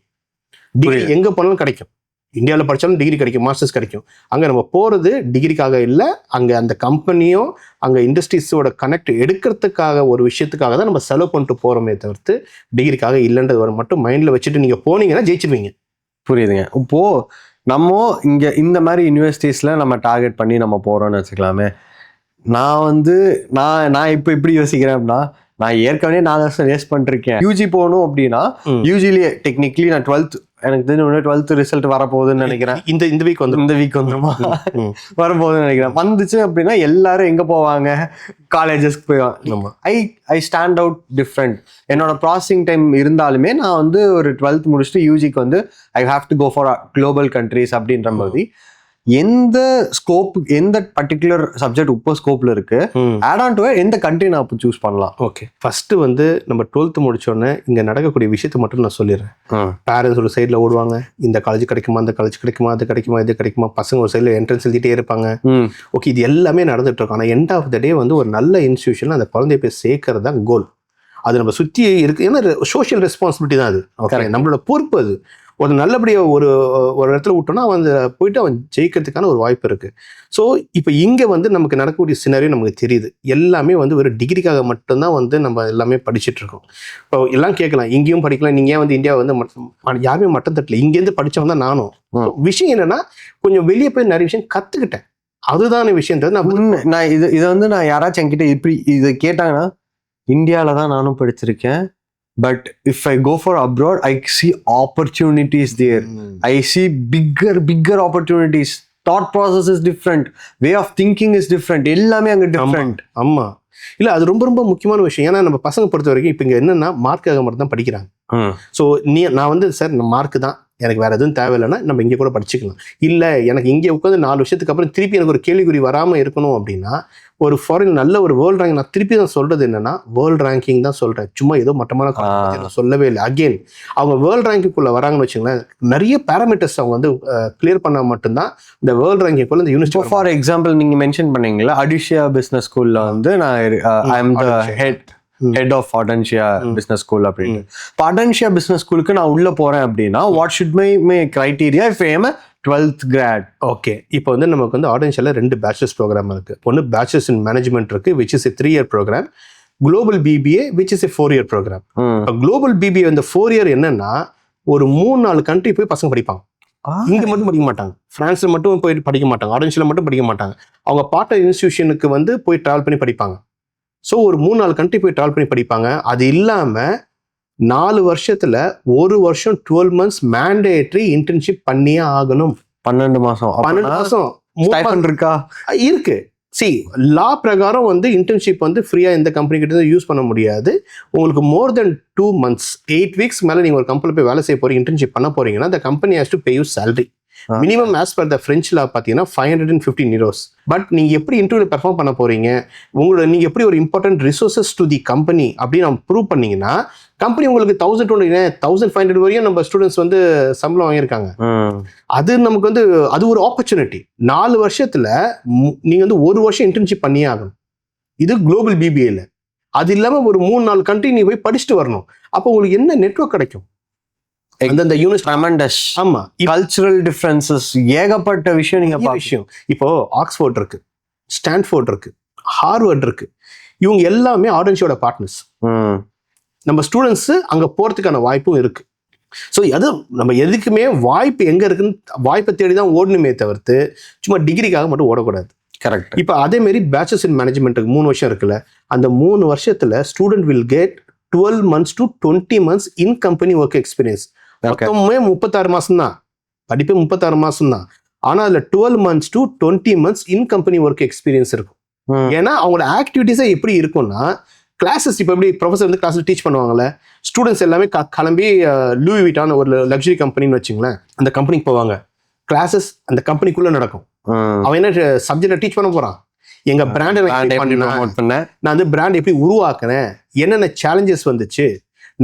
டிகிரி எங்க போனாலும் கிடைக்கும், இந்தியாவில் படித்தாலும் டிகிரி கிடைக்கும், மாஸ்டர்ஸ் கிடைக்கும். அங்கே நம்ம போகிறது டிகிரிக்காக இல்லை, அங்கே அந்த கம்பெனியும் அங்கே இண்டஸ்ட்ரீஸோட கனெக்ட் எடுக்கிறதுக்காக ஒரு விஷயத்துக்காக தான் நம்ம செலவு பண்ணிட்டு போகிறோமே தவிர்த்து டிகிரிக்காக இல்லைன்றது மட்டும் மைண்டில் வச்சுட்டு நீங்கள் போனீங்கன்னா ஜெயிச்சிருவீங்க. புரியுதுங்க. இப்போது நம்ம இங்கே இந்த மாதிரி யூனிவர்சிட்டிஸில் நம்ம டார்கெட் பண்ணி நம்ம போகிறோன்னு வச்சுக்கலாமே. நான் இப்போ எப்படி யோசிக்கிறேன் அப்படின்னா, நான் ஏற்கனவே 4 வருஷம் வேஸ்ட் பண்ணிருக்கேன். யூஜி போகணும் அப்படின்னா யூஜிலேயே டெக்னிக்கலி நான் 12th எனக்கு தெரிஞ்ச 12th ரிசல்ட் வரப்போகுதுன்னு நினைக்கிறேன். இந்த வீக் வந்துருமா வரப்போகுதுன்னு நினைக்கிறேன். வந்துச்சு அப்படின்னா எல்லாரும் எங்கே போவாங்க, காலேஜஸ்க்கு போயிடுவாங்க. I stand out different. என்னோட ப்ராசஸிங் டைம் இருந்தாலுமே நான் வந்து ஒரு 12th முடிச்சுட்டு யூஜிக்கு வந்து I have to go for global countries அப்படின்ற மாதிரி எந்த ஸ்கோப், எந்த பர்டிகுலர் சப்ஜெக்ட் இப்போ ஸ்கோப்ல இருக்கு, ஆட் ஆன் டு எந்த கண்ட்ரி நான் இப்போ சூஸ் பண்ணலாம். ஓகே, ஃபர்ஸ்ட் வந்து நம்ம 12th முடிச்சோடனே இங்க நடக்கக்கூடிய விஷயத்தை மட்டும் நான் சொல்லிடுறேன். பேரண்ட்ஸ் ஒரு சைட்ல ஓடுவாங்க, இந்த காலேஜ் கிடைக்குமா, அந்த காலேஜ் கிடைக்குமா, அது கிடைக்குமா, இது கிடைக்குமா, பசங்க ஒரு சைட்ல என்ட்ரன்ஸ் எழுதிட்டே இருப்பாங்க. ஓகே, இது எல்லாமே நடந்துட்டு இருக்கும். ஆனால் எண்ட் ஆஃப் த டே வந்து ஒரு நல்ல இன்ஸ்டியூஷன்ல அந்த குழந்தைய போய் சேர்க்கறது தான் கோல். அது நம்ம சுற்றி இருக்கு, ஏன்னா சோஷியல் ரெஸ்பான்சிபிலிட்டி தான் அது. ஓகே, நம்மளோட பொறுப்பு அது. ஒரு நல்லபடியாக ஒரு இடத்துல விட்டோம்னா அவன் போயிட்டு அவன் ஜெயிக்கிறதுக்கான ஒரு வாய்ப்பு இருக்குது. ஸோ இப்போ இங்கே வந்து நமக்கு நடக்கக்கூடிய சினாரியோ நமக்கு தெரியுது. எல்லாமே வந்து ஒரு டிகிரிக்காக மட்டும்தான் வந்து நம்ம எல்லாமே படிச்சுட்டு இருக்கோம். இப்போ எல்லாம் கேட்கலாம், இங்கேயும் படிக்கலாம், நீங்கள் ஏன் வந்து இந்தியா வந்து யாருமே மட்டம் தட்டல, இங்கேருந்து படித்தவன் தான் நானும். விஷயம் என்னன்னா, கொஞ்சம் வெளியே போய் நிறைய விஷயம் கற்றுக்கிட்டேன். அதுதான விஷயன்றது நான் இதை வந்து நான் யாராச்சும் என்கிட்ட இப்படி இதை கேட்டாங்கன்னா, இந்தியாவில் தான் நானும் படிச்சிருக்கேன், but if I go for abroad, I see opportunities there. I see bigger opportunities. Thought process is different, way of thinking is different, எல்லாமே அங்க different. ஆமா, இல்ல அது ரொம்ப ரொம்ப முக்கியமான விஷயம். ஏன்னா நம்ம பசங்க பொறுத்த வரைக்கும் இப்போ இங்க என்னன்னா மார்க்காக மட்டும் தான் படிக்கிறாங்க. ஸோ நான் வந்து சார் மார்க் தான், எனக்கு வேற எதுவும் தேவையில்லைன்னா நம்ம இங்கே கூட படிச்சுக்கலாம். இல்லை எனக்கு இங்கே உட்காந்து 4 வருஷத்துக்கு அப்புறம் திருப்பி எனக்கு ஒரு கேள்விக்குறி வராமல் இருக்கணும் அப்படின்னா ஒரு ஃபாரின் நல்ல ஒரு வேர்ல்டு ரேங்க், நான் திருப்பி தான் சொல்றது என்னன்னா வேர்ல்டு ரேங்கிங் தான் சொல்றேன், சும்மா ஏதோ மட்டமான சொல்லவே இல்லை. அகெயின் அவங்க வேர்ல்டு ரேங்கிங்குள்ள வராங்கன்னு வச்சுங்களேன், நிறைய பேராமீட்டர்ஸ் அவங்க வந்து கிளியர் பண்ணா மட்டும்தான் இந்த வேர்ல்டு ரேங்கிங்குள்ள இந்த யூனிவர்சிட்டி. ஃபார் எக்ஸாம்பிள் நீங்க மென்ஷன் பண்ணீங்களா அடிஷியா பிசினஸ் ஸ்கூல்ல வந்து நான் I am the head of Audencia business school அப்படின்னு. இப்போ ஆடன்ஷியா பிசினஸ் ஸ்கூலுக்கு நான் உள்ள போறேன் அப்படின்னா what should my criteria if I am 12th grad? Okay, இப்போ வந்து நமக்கு வந்து ஆடன்ஷியால 2 பேச்சுலர்ஸ் ப்ரோக்ராம் இருக்கு. ஒன்று பேச்சுலர்ஸ் இன் மேனேஜ்மெண்ட் இருக்கு, which is a 3-year program. Global BBA which is a 4-year program. இப்போ குளோபல் பிபிஏ இந்த 4-year என்னன்னா ஒரு 3-4 கண்ட்ரி போய் பசங்க படிப்பாங்க. இங்க மட்டும் படிக்க மாட்டாங்க, பிரான்ஸ்ல மட்டும் போய் படிக்க மாட்டாங்க, ஆரஞ்சில் மட்டும் படிக்க மாட்டாங்க. அவங்க பார்ட்னர் இன்ஸ்டிடியூஷனுக்கு வந்து போய் டிராவல் பண்ணி படிப்பாங்க. ஸோ ஒரு 3-4 கண்ட்ரி போய் டிராவல் பண்ணி படிப்பாங்க. அது இல்லாம 4 வருஷத்துல 1 வருஷம் 12 months மேண்டேட்டரி இன்டர்ன்ஷிப் பண்ணியே ஆகணும். 12 மாசம் இருக்கா? இருக்கு. லா பிரகாரம் வந்து இன்டர்ன்ஷிப் வந்து ஃப்ரீயா இந்த கம்பெனி கிட்ட யூஸ் பண்ண முடியாது. உங்களுக்கு மோர் தென் 2 months 8 weeks மேல நீங்க ஒரு கம்பெனி போய் வேலை செய்ய போறீங்க, இன்டர்ன்ஷிப் பண்ண போறீங்கன்னா the company has to pay you salary. Minimum as per the French law பார்த்தீங்கன்னா 515 euros. பட் நீங்க எப்படி இன்டர்வியூல பெர்ஃபார்ம் பண்ண போறீங்க, நீங்க எப்படி ஒரு important resources to the company அப்படின்னு ப்ரூவ் பண்ணீங்கன்னா கம்பெனி உங்களுக்கு 1,500 வரையும் நம்ம ஸ்டூடெண்ட்ஸ் வந்து சம்பளம் வாங்கியிருக்காங்க. அது நமக்கு வந்து அது ஒரு ஆப்பர்ச்சுனிட்டி. 4 வருஷத்துல நீங்க வந்து 1 வருஷம் இன்டர்ன்ஷிப் பண்ணியே ஆகணும். இது குளோபல் பிபிஏல. அது இல்லாம ஒரு 3-4 கண்ட்ரி நீ போய் படிச்சுட்டு வரணும். அப்போ உங்களுக்கு என்ன நெட்வொர்க் கிடைக்கும்? அந்த ஆமா, கல்ச்சுரல் டிஃபரன்சஸ் ஏகப்பட்ட விஷயம். நீங்க விஷயம் இப்போ ஆக்ஸ்போர்ட் இருக்கு, ஸ்டான்ஃபோர்ட் இருக்கு, ஹார்வர்ட் இருக்கு. இவங்க எல்லாமே ஆடன்ஷியோட பார்ட்னர்ஸ். நம்ம ஸ்டூடெண்ட்ஸ் அங்க போறதுக்கான வாய்ப்பும் இருக்கு. ஸோ அது நம்ம எதுக்குமே வாய்ப்பு எங்க இருக்குன்னு வாய்ப்பை தேடி தான் ஓடணுமே தவிர்த்து சும்மா டிகிரிக்காக மட்டும் ஓடக்கூடாது. கரெக்ட். இப்போ அதே மாதிரி பேச்சுலர்ஸ் இன் மேனேஜ்மெண்ட்டுக்கு 3 வருஷம் இருக்குல்ல, அந்த 3 வருஷத்துல student will get 12 months to 20 months in company work experience. மொத்தமே 36 மாசம் தான் படிப்பு, 36 மாசம் தான். ஆனா அதுல 12 months to 20 months in company work experience இருக்கும். ஏன்னா அவங்களோட ஆக்டிவிட்டிஸே எப்படி இருக்கும்னா, கிளாஸஸ் இப்போ எப்படி ப்ரொஃபஸர் வந்து கிளாஸில் டீச் பண்ணுவாங்கல்ல, ஸ்டூடெண்ட்ஸ் எல்லாமே கிளம்பி லூயி விட்டான் ஒரு லக்ஸரி கம்பெனின்னு வச்சுங்களேன், அந்த கம்பெனிக்கு போவாங்க. கிளாஸஸ் அந்த கம்பெனிக்குள்ள நடக்கும். அவன் என்ன சப்ஜெக்டை டீச் பண்ண போறான், எங்க பிராண்டை நான் வந்து பிராண்ட் எப்படி உருவாக்குனேன், என்னென்ன சேலஞ்சஸ் வந்துச்சு,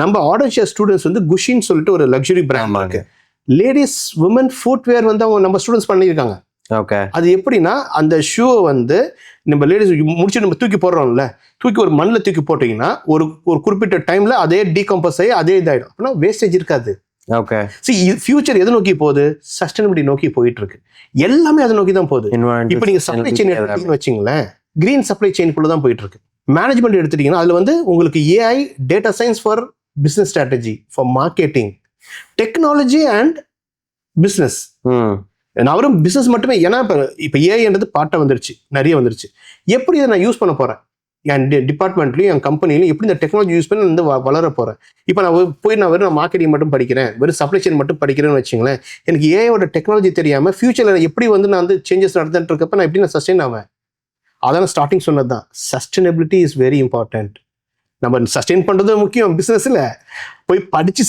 நம்ம ஆடன்ஷியா ஸ்டூடெண்ட்ஸ் வந்து குஷின்னு சொல்லிட்டு ஒரு லக்ஸுரி பிராண்ட் இருக்கு. லேடிஸ் உமன் ஃபுட்வேர் வந்து அவங்க நம்ம ஸ்டூடெண்ட்ஸ் பண்ணியிருக்காங்க. ஓகே, அது எப்படின்னா அந்த ஷூவை வந்து நம்ம லேடிஸ் முடிச்சு நம்ம தூக்கி போடுறோம்ல, தூக்கி ஒரு மண்ணில் தூக்கி போட்டீங்கன்னா ஒரு குறிப்பிட்ட டைம்ல அதே டீகம்போஸ் ஆகி அதே இதாயிடும். அப்படின்னா வேஸ்டேஜ் இருக்காது. ஓகே, ஃபியூச்சர் எது நோக்கி போகுது? சஸ்டைனபிலிட்டி நோக்கி போயிட்டு இருக்கு. எல்லாமே அதை நோக்கி தான் போகுது. இப்போ நீங்க சப்ளை செயின் எடுத்துட்டீங்கன்னு வச்சுங்களேன், கிரீன் சப்ளை செயின்குள்ள தான் போயிட்டு இருக்கு. மேனேஜ்மெண்ட் எடுத்துட்டீங்கன்னா அதுல வந்து உங்களுக்கு AI, data science for business strategy, for marketing, technology and business. அவரும் பிசினஸ் மட்டுமே, ஏன்னா இப்போ ஏஐன்றது பாட்டை வந்துருச்சு, நிறைய வந்துருச்சு. எப்படி இதை நான் யூஸ் பண்ண போறேன் என் டிபார்ட்மெண்ட்லையும் என் கம்பெனிலையும், எப்படி இந்த டெக்னாலஜி யூஸ் பண்ணி வந்து வளர போறேன். இப்போ நான் வெறும் மார்க்கெட்டிங் மட்டும் படிக்கிறேன், வெறும் சப்ளை செயின் மட்டும் படிக்கிறேன்னு வச்சுங்களேன், எனக்கு ஏஐயோட டெக்னாலஜி தெரியாம ஃபியூச்சர்ல எப்படி வந்து நான் வந்து சேஞ்சஸ் நடந்துட்டு இருக்கப்ப நான் எப்படி நான் சஸ்டெயின் ஆவேன்? அதான் ஸ்டார்டிங் சொன்னது தான், சஸ்டைனபிலிட்டி இஸ் வெரி இம்பார்ட்டன்ட். நம்ம சஸ்டெயின் பண்றது முக்கியம் பிசினஸ்ல, போய் படிச்சு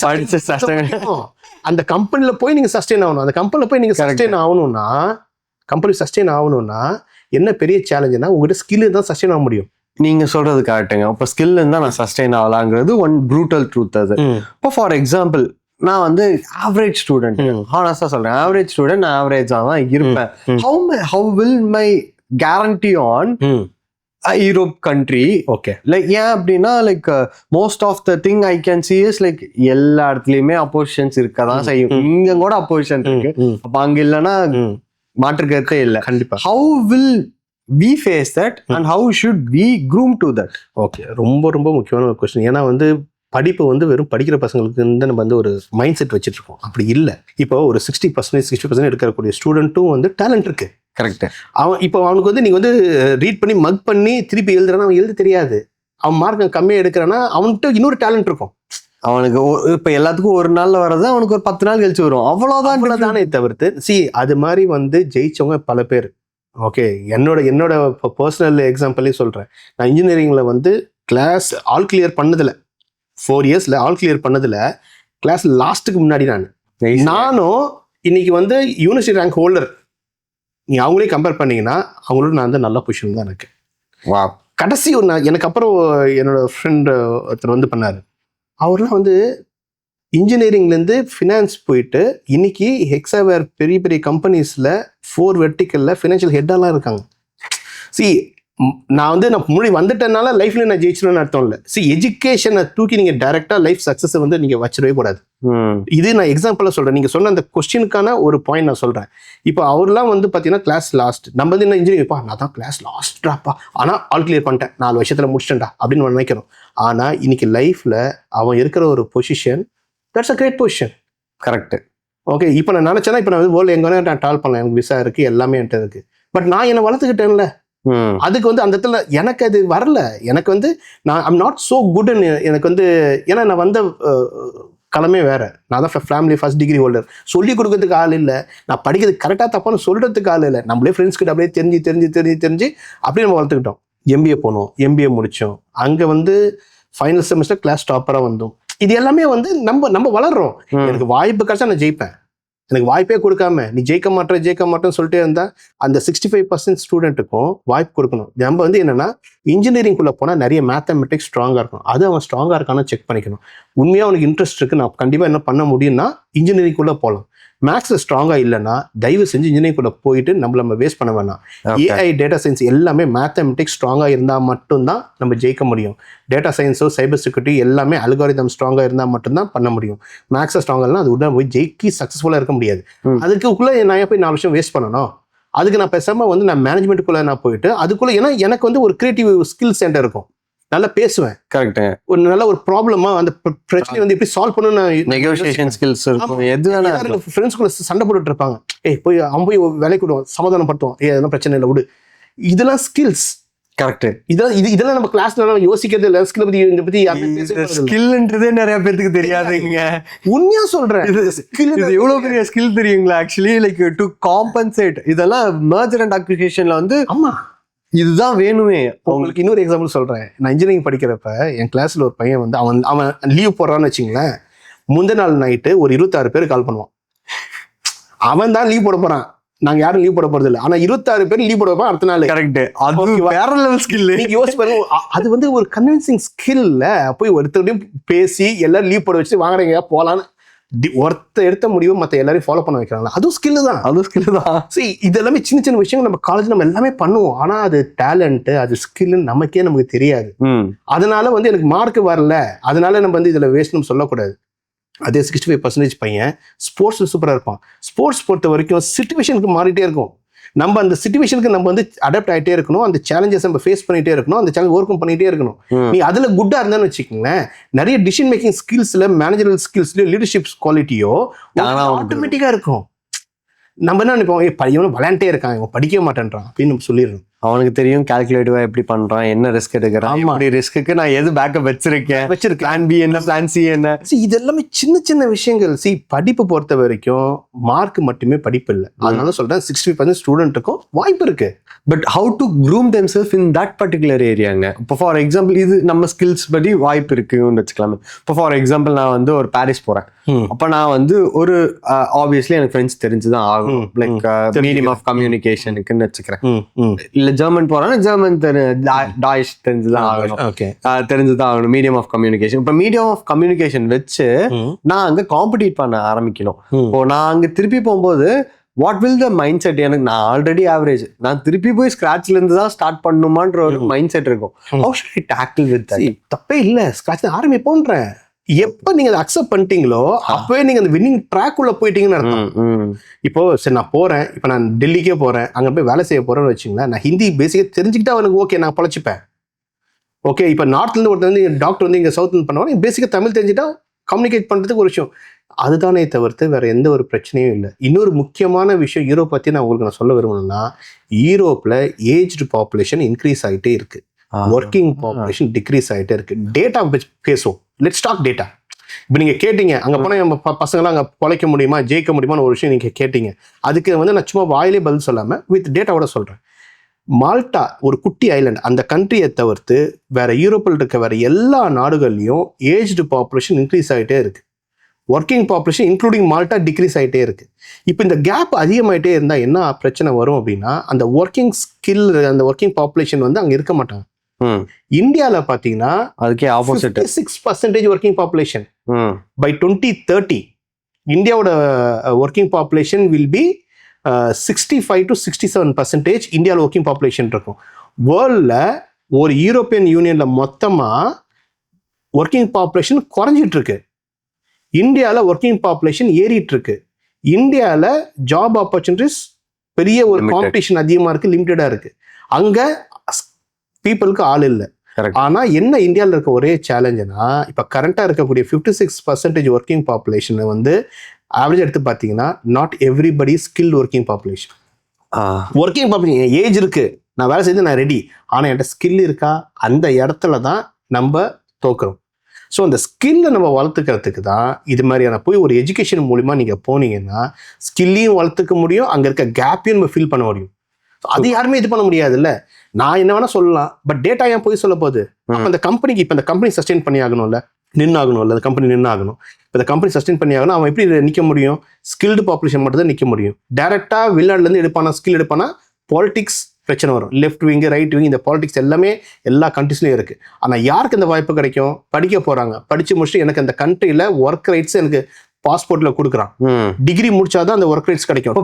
அந்த கம்பெனில போய் நீங்க சஸ்டெயின் ஆகணும். அந்த கம்பெனில போய் நீங்க சஸ்டெயின் ஆகணும்னா, கம்பெனி சஸ்டெயின் ஆகணும்னா என்ன பெரிய சேலஞ்சுனா, உங்ககிட்ட ஸ்கில் தான் சஸ்டெயின் ஆக முடியும். நீங்க சொல்றது கரெக்டுங்க. இப்போ ஸ்கில் இருந்தா நான் சஸ்டெயின் ஆகலாங்கிறது ஒன் ப்ரூட்டல் ட்ரூத். அது இப்போ ஃபார் எக்ஸாம்பிள் நான் வந்து ஆவரேஜ் ஸ்டூடெண்ட், ஹானஸ்டா சொல்றேன், ஆவரேஜ் ஸ்டூடெண்ட், நான் ஆவரேஜா தான் இருப்பேன். How will my guarantee on Europe country? Okay, like ஏன் அப்படின்னா, like most of the thing I can see is like எல்லா இடத்துலயுமே அப்போசிஷன்ஸ் இருக்கதான் செய்யும். இங்க கூட அப்போசிஷன் இருக்கு. அப்ப அங்க இல்லைன்னா மாற்று கருத்தே இல்லை. கண்டிப்பா. How will we face that and how should we groom to that? Okay, ரொம்ப ரொம்ப முக்கியமான ஒரு கொஸ்டின். ஏன்னா வந்து படிப்பு வந்து வெறும் படிக்கிற பசங்களுக்கு வந்து நம்ம வந்து ஒரு மைண்ட் செட் வச்சுட்டு இருக்கோம். அப்படி இல்லை. இப்போ ஒரு 60% எடுக்கக்கூடிய ஸ்டூடெண்ட்டும் வந்து டேலண்ட் இருக்கு. கரெக்ட். அவன் இப்போ அவனுக்கு வந்து நீங்க வந்து ரீட் பண்ணி மக் பண்ணி திருப்பி எழுதுறான்னா அவன் எழுத தெரியாது. அவன் மார்க் கம்மியாக எடுக்கிறான்னா அவன்கிட்ட இன்னொரு டேலண்ட் இருக்கும். அவனுக்கு இப்போ எல்லாத்துக்கும் ஒரு நாள்ல வர்றது அவனுக்கு ஒரு 10 நாள் கழிச்சு வரும். அவ்வளோதானே தவிர்த்து அது மாதிரி வந்து ஜெயிச்சவங்க பல பேர். ஓகே, என்னோட பர்சனல் எக்ஸாம்பிளே சொல்கிறேன். நான் இன்ஜினியரிங்கில் வந்து கிளாஸ் ஆல் கிளியர் பண்ணதில்லை, 4 இயர்ஸில் ஆல் கிளியர் பண்ணதில்லை. கிளாஸ் லாஸ்ட்டுக்கு முன்னாடி நானும் இன்னைக்கு வந்து யூனிவர்சிட்டி ரேங்க் ஹோல்டர். நீங்கள் அவங்களே கம்பேர் பண்ணீங்கன்னா அவங்களோட நான் வந்து நல்ல பொசிஷன் தான் எனக்கு. கடைசி எனக்கு அப்புறம் என்னோட ஃப்ரெண்ட் ஒருத்தர் வந்து பண்ணார். அவர்லாம் வந்து இன்ஜினியரிங்லேருந்து ஃபினான்ஸ் போயிட்டு இன்னைக்கு ஹெக்ஸாவேர் பெரிய பெரிய கம்பெனிஸில் 4 வெர்டிக்கலில் ஃபினான்ஷியல் ஹெட்டாலாம் இருக்காங்க. நான் முன்னாடி வந்துட்டனால லைஃப்ல நான் ஜெயிச்சிடணும்னு அர்த்தம் இல்லை. எஜுகேஷனை தூக்கி நீங்கள் டைரெக்டாக லைஃப் சக்ஸஸை வந்து நீங்கள் வச்சிடவே கூடாது. இது நான் எக்ஸாம்பிளாக சொல்கிறேன். நீங்கள் சொன்ன அந்த கொஸ்டினுக்கான ஒரு பாயிண்ட் நான் சொல்கிறேன். இப்போ அவர்லாம் வந்து பார்த்தீங்கன்னா கிளாஸ் லாஸ்ட், நம்ம வந்து என்ன இன்ஜினியரிங்ப்பா நான் தான் கிளாஸ் லாஸ்ட்டாப்பா, ஆனால் ஆல் கிளியர் பண்ணிட்டேன், 4 வருஷத்தில் முடிச்சிட்டேன்டா அப்படின்னு நினைக்கிறோம். ஆனால் இன்னைக்கு லைஃப்பில் அவன் இருக்கிற ஒரு position, that's a great position. Correct. Okay, இப்போ நான் நினச்சேன்னா இப்போ நான் வந்து வேர்ல்டு எங்கே நான் ட்ராவல் பண்ணலாம், எனக்கு விசா இருக்குது, எல்லாமே என்கிட்ட இருக்குது. பட் நான் என்னை வளர்த்துக்கிட்டேன்ல, அதுக்கு வந்து அந்த இடத்துல எனக்கு அது வரல. எனக்கு வந்து நான் ஐம் நாட் ஸோ குட். எனக்கு வந்து ஏன்னா நான் வந்த களமே வேற. நான் தான் ஃபேமிலி ஃபர்ஸ்ட் டிகிரி ஹோல்டர். சொல்லிக் கொடுக்கறதுக்கு ஆள் இல்லை, நான் படிக்கிறது கரெக்டாக தப்பான்னு சொல்கிறதுக்கு ஆள் இல்லை. நம்மளே ஃப்ரெண்ட்ஸ் கிட்ட அப்படியே தெரிஞ்சு அப்படியே நம்ம வளர்த்துக்கிட்டோம். எம்பிஏ போனோம், எம்பிஏ முடித்தோம். அங்கே வந்து ஃபைனல் செமஸ்டர் கிளாஸ் டாப்பராக வந்தோம். இது எல்லாமே வந்து நம்ம வளர்றோம். எனக்கு வாய்ப்பு கிடைச்சா நான் ஜெயிப்பேன். எனக்கு வாய்ப்பே கொடுக்காம நீ ஜெயிக்க மாட்டேன்னு சொல்லிட்டே இருந்தா அந்த 65% ஸ்டூடெண்ட்டுக்கும் வாய்ப்பு கொடுக்கணும். நம்ம வந்து என்னன்னா இன்ஜினியரிங்குள்ள போனால் நிறைய மேத்தமெட்டிக்ஸ் ஸ்ட்ராங்காக இருக்கும். அது அவன் ஸ்ட்ராங்காக இருக்கான்னு செக் பண்ணிக்கணும். உண்மையாக அவனுக்கு இன்ட்ரெஸ்ட் இருக்கு, நான் கண்டிப்பாக என்ன பண்ண முடியும்னா இன்ஜினியரிங்குள்ளே போகலாம். மேக்ஸில் ஸ்ட்ராங்காக இல்லைன்னா தயவு செஞ்சு இன்ஜினியரிங்குள்ளே போயிட்டு நம்ம வேஸ்ட் பண்ண வேணாம். ஏஐ, டேட்டா சயின்ஸ் எல்லாமே மேத்தமெட்டிக்ஸ் ஸ்ட்ராங்காக இருந்தால் மட்டும்தான் நம்ம ஜெயிக்க முடியும். டேட்டா சயின்ஸோ சைபர் செக்யூரிட்டி எல்லாமே அல்காரிதம் ஸ்ட்ராங்காக இருந்தால் மட்டும்தான் பண்ண முடியும். மேக்ஸை ஸ்ட்ராங்காக இல்லைனா அது உடனே போய் ஜெயிக்கி சக்ஸஸ்ஃபுல்லாக இருக்க முடியாது. அதுக்குள்ளே நான் போய் 4 வருஷம் வேஸ்ட் பண்ணணும். அதுக்கு நான் பேசாமல் வந்து நான் மேனேஜ்மெண்ட்டுக்குள்ளே நான் போயிட்டு அதுக்குள்ளே, ஏன்னா எனக்கு வந்து ஒரு கிரியேட்டிவ் ஸ்கில் சென்டர் இருக்கும், நல்லா பேசுவேன். கரெக்ட். ஒரு நல்ல ஒரு ப்ராப்ளமா அந்த பிரச்சனை வந்து எப்படி சால்வ் பண்ணணும், நெகோசியேஷன் ஸ்கில்ஸ் இருக்கும். எது வேணா ஃப்ரெண்ட்ஸ்குள்ள சண்டை போட்டுட்டு இருப்பாங்க. போய் அவன் போய் வேலை கொடுவோம், சமாதானப்படுத்துவோம், அதெல்லாம் பிரச்சனை இல்லை விடு. இதெல்லாம் ஸ்கில்ஸ். கரெக்ட். இதெல்லாம் நம்ம கிளாஸ்ல யோசிக்கிறது இல்லை. ஸ்கில் பத்தி ஸ்கில்ன்றதே நிறைய பேருக்கு தெரியாதுங்க. உண்மையா சொல்றேன், இது எவ்வளவு பெரிய ஸ்கில் தெரியுங்களா? ஆக்சுவலி லைக் டு காம்பன்சேட் இதெல்லாம் மெர்ஜர் அண்ட் அக்விசிஷன்ல வந்து ஆமா இதுதான் வேணுமே. உங்களுக்கு இன்னொரு எக்ஸாம்பிள் சொல்றேன். நான் இன்ஜினியரிங் படிக்கிறப்ப என் கிளாஸ்ல ஒரு பையன் வந்து அவன் லீவ் போடுறான்னு வச்சுங்களேன், முந்தின நாள் நைட்டு ஒரு 26 பேர் கால் பண்ணுவான். அவன் தான் லீவ் போட போறான். நாங்க யாரும் லீவ் போட போறது இல்லை. ஆனா 26 பேர் லீவ் போட வைப்போம் அடுத்த நாள். கரெக்ட். அது வேற லெவல் ஸ்கில். நீங்க யோசிச்சு பாருங்க, அது வந்து ஒரு கன்வின்சிங் ஸ்கில்ல போய் ஒருத்தரையும் பேசி எல்லாரும் லீவ் போட வச்சு வாங்குறீங்க போலான்னு ஒருத்தர் எடுத்த முடிவு மற்ற எல்லாரையும் ஃபாலோ பண்ண வைக்கிறாங்களா, அதுவும் ஸ்கில் தான். அதுவும் ஸ்கில் தான். சரி, இது எல்லாமே சின்ன சின்ன விஷயங்கள் நம்ம காலேஜ் நம்ம எல்லாமே பண்ணுவோம். ஆனா அது டேலண்ட், அது ஸ்கில்னு நமக்கு தெரியாது. அதனால வந்து எனக்கு மார்க் வரல, அதனால நம்ம வந்து இதுல வேஸ்ட்னு சொல்லக்கூடாது. அதே 65% பையன் ஸ்போர்ட்ஸ்ல சூப்பரா இருப்பான். ஸ்போர்ட்ஸ் பொறுத்த வரைக்கும் சிச்சுவேஷனுக்கு மாறிட்டே இருக்கும். நம்ம அந்த சிச்சுவேஷனுக்கு நம்ம வந்து அடாப்ட் ஆகிட்டே இருக்கணும். அந்த சேலஞ்சஸ் நம்ம ஃபேஸ் பண்ணிட்டே இருக்கணும். அந்த சேலஞ்ச் ஓவர் கம் பண்ணிட்டே இருக்கணும். நீ அதுல குட்டா இருந்தான்னு வச்சுக்கோங்களேன், நிறைய டிசிஷன் மேக்கிங் ஸ்கில்ஸ்ல, மேனேஜரல் ஸ்கில்ஸ்ல, லீடர்ஷிப் குவாலிட்டியோ ஆட்டோமேட்டிக்கா இருக்கும். நம்ம என்ன நினைப்போம், பையன் விளையாண்டே இருக்கான், இவன் படிக்க மாட்டேன்றான் அப்படின்னு நம்ம சொல்லிடுறோம். அவனுக்கு தெரியும் கால்குலேட்டிவா எப்படி பண்றான், என்ன ரிஸ்க் எடுக்கிறான், அப்படி ரிஸ்க்கு நான் எது பேக்கப் வச்சிருக்கேன், பிளான் பி என்ன, பிளான் சி என்ன. இது எல்லாமே சின்ன சின்ன விஷயங்கள். படிப்பு பொறுத்த வரைக்கும் மார்க் மட்டுமே படிப்பு இல்லை. அதனால சொல்றேன் 65% ஸ்டூடெண்ட்டுக்கும் வாய்ப்பு இருக்கு. But how to groom themselves in that particular ஏரியாங்க. இப்போ ஃபார் எக்ஸாம்பிள் இது நம்ம ஸ்கில்ஸ் படி வாய்ப்பு இருக்குன்னு வச்சுக்கலாமே. இப்போ ஃபார் எக்ஸாம்பிள் நான் வந்து ஒரு பாரிஸ் போறேன். அப்போ நான் வந்து ஒரு ஆப்வியஸ்லி எனக்கு ஃப்ரெண்ட்ஸ் தெரிஞ்சுதான் ஆகும். லைக் மீடியம் ஆஃப் கம்யூனிகேஷனுக்குன்னு வச்சுக்கிறேன். இல்ல ஜெர்மன் போறேன்னா ஜெர்மன் டாய்ஷ் தெரிஞ்சுதான் ஆகணும். தெரிஞ்சுதான் ஆகணும் மீடியம் ஆஃப் கம்யூனிகேஷன். இப்போ மீடியம் ஆஃப் கம்யூனிகேஷன் வச்சு நான் அங்க காம்படிட் பண்ண ஆரம்பிக்கணும். இப்போ நான் அங்க திருப்பி போகும்போது what will the mind set, எனக்கு நான் ஆல்ரெடி ஆவரேஜ், நான் திருப்பி போய் ஸ்கிராச்ல இருந்து தான் ஸ்டார்ட் பண்ணுமான்ற ஒரு மைண்ட் செட் இருக்கும். How should I tackle with that? தப்பே இல்ல, ஸ்கிராச்ல ஆரம்பிப்போன்றேன். எப்ப நீங்க அதை அக்செப்ட் பண்ணிட்டீங்களோ அப்பவே நீங்க அந்த வின்னிங் ட்ராக் உள்ள போயிட்டீங்கன்னு அர்த்தம். இப்போ சரி நான் போறேன், இப்போ நான் டெல்லிக்கே போறேன், அங்க போய் வேலை செய்ய போறேன்னு வச்சுங்களேன், நான் ஹிந்தி பேசிக்கா தெரிஞ்சுக்கிட்டா அவனுக்கு ஓகே நான் பொழைச்சிப்பேன். ஓகே, இப்போ நார்த்ல இருந்து ஒருத்தர் வந்து டாக்டர் வந்து இங்க சவுத்ல இருந்து பண்ணுவாங்க, பேசிக்கா தமிழ் தெரிஞ்சுட்டா கம்யூனிகேட் பண்றதுக்கு ஒரு விஷயம். அதுதானே தவிர்த்து வேற எந்த ஒரு பிரச்சனையும் இல்லை. இன்னொரு முக்கியமான விஷயம் யூரோப் பத்தி நான் உங்களுக்கு நான் சொல்ல விரும்பணும்னா, யூரோப்ல ஏஜ்டு பாப்புலேஷன் இன்க்ரீஸ் ஆகிட்டே இருக்கு, ஒர்க்கிங் பாப்புலேஷன் டிக்ரீஸ் ஆகிட்டே இருக்கு. டேட்டா பேசுவோம், லெட்ஸ் டாக் டேட்டா. இப்போ நீங்க கேட்டீங்க அங்க போனா நம்ம பசங்களாம் அங்க பொழைக்க முடியுமா, ஜெயிக்க முடியுமான்னு ஒரு விஷயம் நீங்க கேட்டீங்க. அதுக்கு வந்து நான் சும்மா வாயிலே பதில் சொல்லாம வித் டேட்டாவோட சொல்றேன். மால்டா ஒரு குட்டி ஐலாண்ட், அந்த கண்ட்ரியை தவிர்த்து வேற யூரோப்பில் இருக்க வேற எல்லா நாடுகள்லையும் ஏஜ்டு பாப்புலேஷன் இன்க்ரீஸ் ஆகிட்டே இருக்கு. Working population including Malta decrease ஆகிட்டே இருக்கு. இப்போ இந்த கேப் அதிகமாயிட்டே இருந்தால் என்ன பிரச்சனை வரும் அப்படின்னா, அந்த ஒர்க்கிங் ஸ்கில், அந்த ஒர்க்கிங் பாப்புலேஷன் வந்து அங்கே இருக்க மாட்டாங்க. இந்தியாவில் பார்த்தீங்கன்னா அதுக்கே ஆப்போசிட் 6% ஒர்க்கிங் பாப்புலேஷன். பை 2030 இந்தியாவோட working population will be 65 to 67% இந்தியாவில் ஒர்க்கிங் பாப்புலேஷன் இருக்கும். வேர்ல்டில் ஒரு யூரோப்பியன் யூனியனில் மொத்தமாக ஒர்க்கிங் பாப்புலேஷன் குறைஞ்சிட்டு இருக்கு. இந்தியாவில் ஒர்க்கிங் பாப்புலேஷன் ஏறிட்டு இருக்கு. இந்தியாவில் ஜாப் ஆப்பர்ச்சுனிட்டிஸ் பெரிய ஒரு காம்படிஷன் அதிகமாக இருக்கு, லிமிட்டடாக இருக்கு. அங்கே பீப்புளுக்கு ஆள் இல்லை. ஆனால் என்ன இந்தியாவில் இருக்க ஒரே சேலஞ்சுனா, இப்போ கரண்டாக இருக்கக்கூடிய 56% ஒர்க்கிங் பாப்புலேஷனை வந்து ஆவரேஜ் எடுத்து பார்த்தீங்கன்னா not everybody skilled working population. Working population age இருக்கு, நான் வேலை செய்து நான் ரெடி, ஆனால் என்கிட்ட ஸ்கில் இருக்கா, அந்த இடத்துல தான் நம்ம தோக்குறோம். ஸோ அந்த ஸ்கில்லை நம்ம வளர்த்துக்கிறதுக்கு தான் இது மாதிரியான போய் ஒரு எஜுகேஷன் மூலிமா நீங்கள் போனீங்கன்னா ஸ்கில்லையும் வளர்த்துக்க முடியும், அங்கே இருக்க கேப்பையும் நம்ம ஃபில் பண்ண முடியும். அது யாருமே இது பண்ண முடியாதுல்ல. நான் என்ன வேணா சொல்லலாம், பட் டேட்டா ஏன் போய் சொல்ல போகுது? அப்போ அந்த கம்பெனிக்கு இப்போ இந்த கம்பெனி சஸ்டெயின் பண்ணி ஆகணும்ல, நின்னாகணும்ல, அந்த கம்பெனி நின்னாகணும். இப்போ இந்த கம்பெனி சஸ்டெயின் பண்ணி ஆகணும், அவன் எப்படி நிற்க முடியும்? ஸ்கில்டு பாப்புலேஷன் மட்டும் தான் நிற்க முடியும். டேரெக்டாக வெளிநாடுலேருந்து எடுப்பானா, ஸ்கில் எடுப்பானா, பாலிடிக்ஸ் பிரச்சனை வரும். லெஃப்ட் விங், ரைட் விங், இந்த பாலிடிக்ஸ் எல்லாமே எல்லா கண்ட்ரிஸ்லையும் இருக்குது. ஆனால் யாருக்கு இந்த வாய்ப்பு கிடைக்கும்? படிக்க போகிறாங்க, படித்து முடிச்சுட்டு எனக்கு அந்த கண்ட்ரியில் ஒர்க் ரைட்ஸ் எனக்கு பாஸ்போர்ட்ல கொடுக்குறான், டிகிரி முடிச்சாதான் அந்த ஒர்க் ரைட்ஸ் கிடைக்கும்.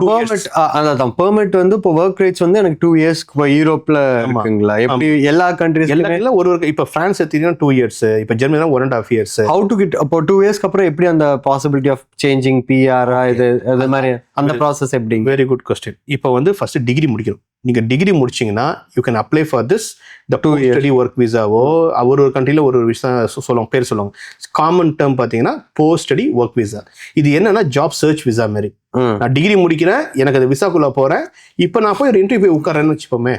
அதான் பெர்மிட் வந்து இப்போ ஒர்க் ரைட்ஸ் வந்து எனக்கு 2 years இப்போ யூரோப்ல இருக்குங்களா? எப்படி எல்லா கண்ட்ரீஸ்ல ஒரு இப்போ பிரான்ஸ் எடுத்தீங்கன்னா 2 years, இப்போ ஜெர்மனினா 1.5 years. ஹவு டு கெட் அப்போ 2 yearsக்கு அப்புறம் எப்படி அந்த பாசிபிலிட்டி ஆஃப் சேஞ்சிங் பிஆர் இது அது மாதிரி அந்த ப்ராசஸ் எப்படி? Very good question. இப்போ வந்து ஃபர்ஸ்ட் டிகிரி முடிக்கணும். நீங்க டிகிரி முடிச்சீங்கன்னா you can apply for this the post study work விசாவோ, ஒரு கண்ட்ரியில் ஒரு விசா சொல்லுவாங்க, பேர் சொல்லுவாங்க. காமன் டேர்ம் பார்த்தீங்கன்னா போஸ்ட் ஸ்டடி ஒர்க் விசா. இது என்னன்னா ஜாப் சர்ச் விசா மாதிரி. நான் டிகிரி முடிக்கிறேன், எனக்கு அந்த விசாக்குள்ள போறேன், இப்போ நான் போய் ஒரு இன்டர்வியூ போய் உட்காரேன்னு வச்சுப்போமே,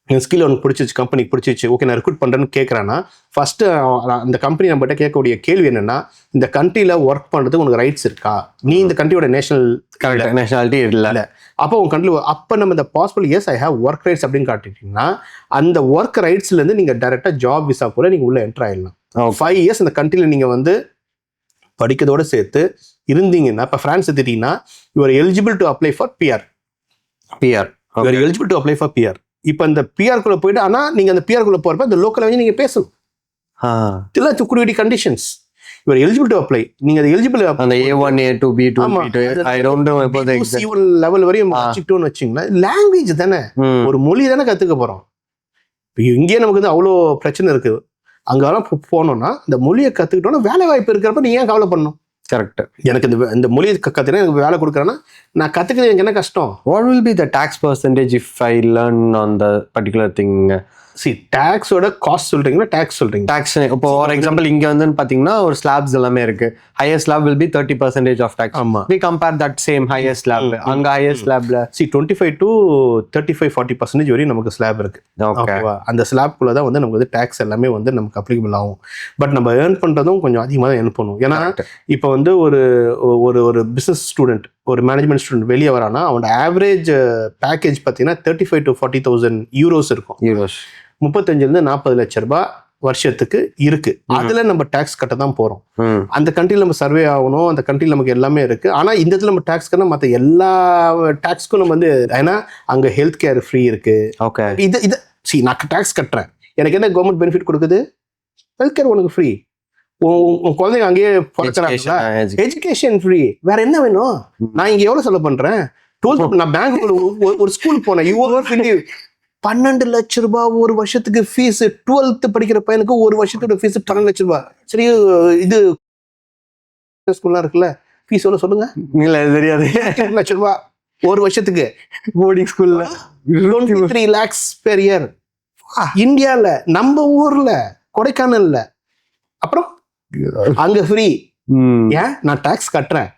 என் ஸ்கில் ஒன்று பிடிச்சிச்சு, கம்பெனிக்கு பிடிச்சிச்சு, ஓகே நான் ரெக்ரூட் பண்ணுறேன்னு கேட்குறேன்னா ஃபஸ்ட்டு அந்த கம்பெனி நம்மகிட்ட கேட்கக்கூடிய கேள்வி என்னென்னா, இந்த கண்ட்ரியில் ஒர்க் பண்ணுறதுக்கு உனக்கு ரைட்ஸ் இருக்கா? நீ இந்த கண்ட்ரியோட நேஷனாலிட்டி இல்லை, அப்போ உங்கள் கண்ட்ரியில் அப்போ நம்ம இந்த possible yes I have work rights அப்படின்னு காட்டிட்டீங்கன்னா அந்த ஒர்க் ரைட்ஸ்லேருந்து நீங்கள் டேரெக்டாக ஜாப் விசா போல நீங்கள் உள்ளே என்ட்ரு ஆகிடலாம். 5 years இந்த கண்ட்ரியில் நீங்கள் வந்து படிக்கிறதோடு சேர்த்து இருந்தீங்கன்னா, இப்போ ஃப்ரான்ஸ் எடுத்துட்டீங்கன்னா you are eligible to apply for PR, PR you are eligible to apply for PR. இப்போ இந்த பிஆர்க்குள்ள போயிட்டு ஆனால் நீங்கள் அந்த பிஆர்க்குள்ள போகிறப்ப இந்த லோக்கல் வந்து நீங்கள் பேசணும். இதெல்லாம் குடிவிடி conditions. You are eligible to apply. நீங்கள் அது எலிஜிபிள் அந்த A1 A2 B2 I don't know about the C1 level வரையும் வச்சுக்கிட்டோன்னு வச்சிங்களேன். லாங்குவேஜ் தானே, ஒரு மொழி தானே கற்றுக்க போகிறோம். இப்போ இங்கேயே நமக்கு வந்து அவ்வளோ பிரச்சனை இருக்குது. அங்கெல்லாம் போனோம்னா இந்த மொழியை கற்றுக்கிட்டோன்னா வேலை வாய்ப்பு இருக்கிறப்ப நீ ஏன் கவலை பண்ணணும்? கரெக்ட். எனக்கு இந்த மொழியை கற்றுனா எனக்கு வேலை கொடுக்குறேன்னா நான் கற்றுக்கிறது எனக்கு என்ன கஷ்டம்? What will be the tax percentage if I learn on the particular thing? சி டேக்ஸோட காஸ்ட் சொல்றீங்களா டேக்ஸ் சொல்றீங்க? டாக்ஸ் இப்போ ஃபார் எக்ஸாம்பிள் இங்க வந்து பாத்தீங்கன்னா ஒரு ஸ்லாப்ஸ் எல்லாமே இருக்கு. Highest slab will be 30% of tax. ஆமா. we compare that same highest slab. அங்க ஹையஸ்ட் ஸ்லாப்ல 25 to 35-40% வரையும் நமக்கு ஸ்லாப் இருக்கு. ஓகேவா? அந்த ஸ்லாப்குள்ள தான் வந்து நமக்கு வந்து டாக்ஸ் எல்லாமே வந்து நமக்கு அப்ளிகபிள் ஆகும். பட் நம்ம ஏர்ன் பண்றதும் கொஞ்சம் அதிகமாக தான் ஏர்ன் பண்ணுவோம். ஏன்னா இப்போ வந்து ஒரு ஒரு பிசினஸ் ஸ்டூடெண்ட், ஒரு மேனேஜ்மெண்ட் ஸ்டூடெண்ட் வெளியே வரானா அவனோட ஆவரேஜ் பேக்கேஜ் பார்த்தீங்கன்னா 35 to 40,000 யூரோஸ் இருக்கும். 35-40 லட்ச ரூபாய் வருஷத்துக்கு இருக்கு. அதுல நம்ம டாக்ஸ் கட்ட தான் போறோம். அந்த கண்ட்ரில நம்ம சர்வே ஆகணும், அந்த கண்ட்ரில நமக்கு எல்லாமே இருக்கு. ஆனா இந்த இடத்துல நம்ம டாக்ஸ் கட்ட மற்ற எல்லா டாக்ஸ்க்கும் நம்ம வந்து ஏன்னா அங்க ஹெல்த் கேர் ஃப்ரீ இருக்கு. ஓகே, இது நான் டாக்ஸ் கட்டுறேன், எனக்கு என்ன கவர்மெண்ட் பெனிஃபிட் கொடுக்குது? ஹெல்த் கேர் உனக்கு ஃப்ரீ. உன் குழந்தைங்க அங்கேயே பிறக்கிறாங்களா, எஜுகேஷன் ஃப்ரீ. வேற என்ன வேணும்? நான் இங்க எவ்வளவு செலவு பண்றேன்? 12 நான் பேங்க் ஒரு ஸ்கூல் போனேன், 12 லட்ச ரூபாய் ஒரு வருஷத்துக்கு ஃபீஸ். 12th படிக்கிற பையனுக்கு ஒரு வருஷத்தோட ஃபீஸ் 12 லட்ச ரூபாய். சரி, இது ஸ்கூல்லாம் இருக்குல்ல, ஃபீஸ் எவ்வளவு சொல்லுங்க? இல்ல தெரியாது. 2 லட்ச ரூபாய் ஒரு வருஷத்துக்கு போர்டிங் ஸ்கூல்ல. 23 lakhs per year. இந்தியால நம்ம ஊர்ல கொடைக்கானல்ல. அப்புறம் அங்க ஃப்ரீ. ஏன்? நான் டாக்ஸ் கட்டுறேன்,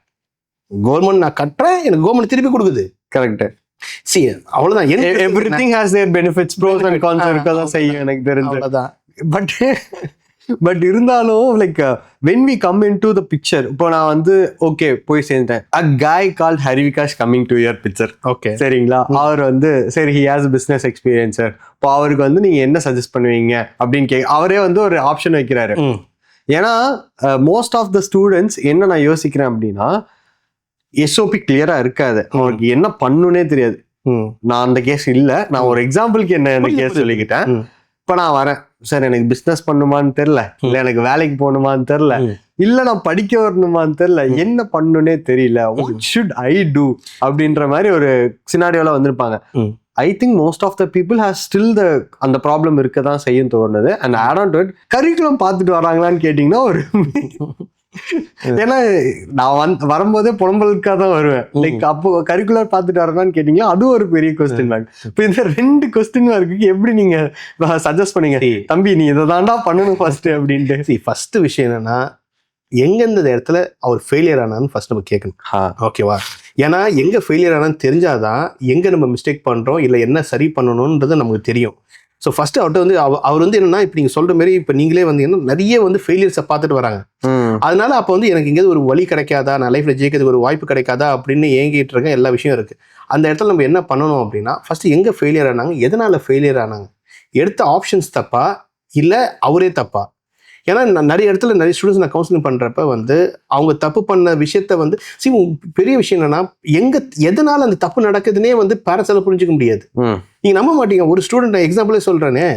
கவர்மெண்ட் நான் கட்டுறேன், எனக்கு கவர்மெண்ட் திருப்பி கொடுக்குது. கரெக்ட். See, அவ்வளவுதான். everything has their benefits, pros and cons இருக்கதான் செய்யும் எனக்கு தெரிஞ்சு. அவ்வளவுதான். பட் இருந்தாலும் like when we come into the picture, இப்போ நான் வந்து ஓகே போய் சேர்ந்தேன். a guy called Harivikash coming to your picture. Okay, சரிங்களா? அவர் வந்து சரி he has a business experience sir. இப்போ அவருக்கு வந்து நீங்க என்ன சஜஸ்ட் பண்ணுவீங்க அப்படின்னு அவரே வந்து ஒரு ஆப்ஷன் வைக்கிறாரு. ஏன்னா மோஸ்ட் ஆஃப் த ஸ்டூடெண்ட்ஸ் என்ன நான் யோசிக்கிறேன் அப்படின்னா, எஸ்ஓபி கிளியரா இருக்காது, அவருக்கு என்ன பண்ணுனே தெரியாது. நான் அந்த கேஸ் இல்ல, நான் ஒரு எக்ஸாம்பிளுக்கு என்ன கேஸ் சொல்லிக்கிட்டேன். இப்ப நான் வரேன் சார், எனக்கு பிசினஸ் பண்ணுமான்னு தெரியல, இல்ல எனக்கு வேலைக்கு போகணுமான்னு தெரியல, இல்ல நான் படிக்க வரணுமான்னு தெரியல, என்ன பண்ணுனே தெரியல, வாட் ஷுட் ஐ டூ அப்படின்ற மாதிரி ஒரு சினாரியோல வந்திருப்பாங்க. I think most of the people has still அந்த ப்ராப்ளம் இருக்க தான் செய்யும் தோணுது. And add on to it, curriculum பார்த்துட்டு வராங்களான்னு கேட்டிங்கன்னா ஒரு ஏன்னா நான் வரும்போதே புலம்பலுக்காக தான் வருவேன். லைக் அப்போ கரிக்குலர் பார்த்துட்டு வரேன்னு கேட்டீங்களா, அதுவும் ஒரு பெரிய கொஸ்டின் மார்க். இப்போ இந்த 2 கொஸ்டின் மார்க்கு எப்படி நீங்க சஜஸ்ட் பண்ணீங்க? தம்பி நீ இதை தாண்டா பண்ணணும் ஃபர்ஸ்ட் அப்படின்ட்டு. ஃபர்ஸ்ட் விஷயம் என்னன்னா, எங்கெந்த இடத்துல அவர் ஃபெயிலியர் ஆனான்னு ஃபர்ஸ்ட் நம்ம கேட்கணும். ஓகேவா? ஏன்னா எங்க ஃபெயிலியர் ஆனான்னு தெரிஞ்சாதான் எங்க நம்ம மிஸ்டேக் பண்றோம், இல்லை என்ன சரி பண்ணணும்ன்றது நமக்கு தெரியும். ஸோ ஃபர்ஸ்ட் அவர்கிட்ட வந்து அவர் வந்து என்னன்னா, இப்போ நீங்க சொல்ற மாதிரி இப்போ நீங்களே வந்து நிறைய வந்து ஃபெயிலியர்ஸை பார்த்துட்டு வராங்க. அதனால அப்போ வந்து எனக்கு எங்கேயாவது ஒரு வழி கிடைக்காதா, நான் லைஃப்ல ஜெயிக்கிறதுக்கு ஒரு வாய்ப்பு கிடைக்காதா அப்படின்னு ஏங்கிட்டு இருக்க எல்லா விஷயம் இருக்கு. அந்த இடத்துல நம்ம என்ன பண்ணணும் அப்படின்னா, ஃபர்ஸ்ட் எங்க ஃபெயிலியர் ஆனாங்க, எதனால ஃபெயிலியர் ஆனாங்க, எடுத்த ஆப்ஷன்ஸ் தப்பா இல்லை அவரே தப்பா? ஏன்னா நிறைய இடத்துல நிறைய ஸ்டூடெண்ட்ஸ் நான் கவுன்சிலிங் பண்றப்ப வந்து அவங்க தப்பு பண்ண விஷயத்த வந்து பெரிய விஷயம் என்னன்னா, எதனால அந்த தப்பு நடக்குதுன்னே வந்து பேரண்ட்ஸால புரிஞ்சுக்க முடியாது. நீங்க நம்ப மாட்டீங்க, ஒரு ஸ்டூடெண்ட் எக்ஸாம்பிளே சொல்றேனே,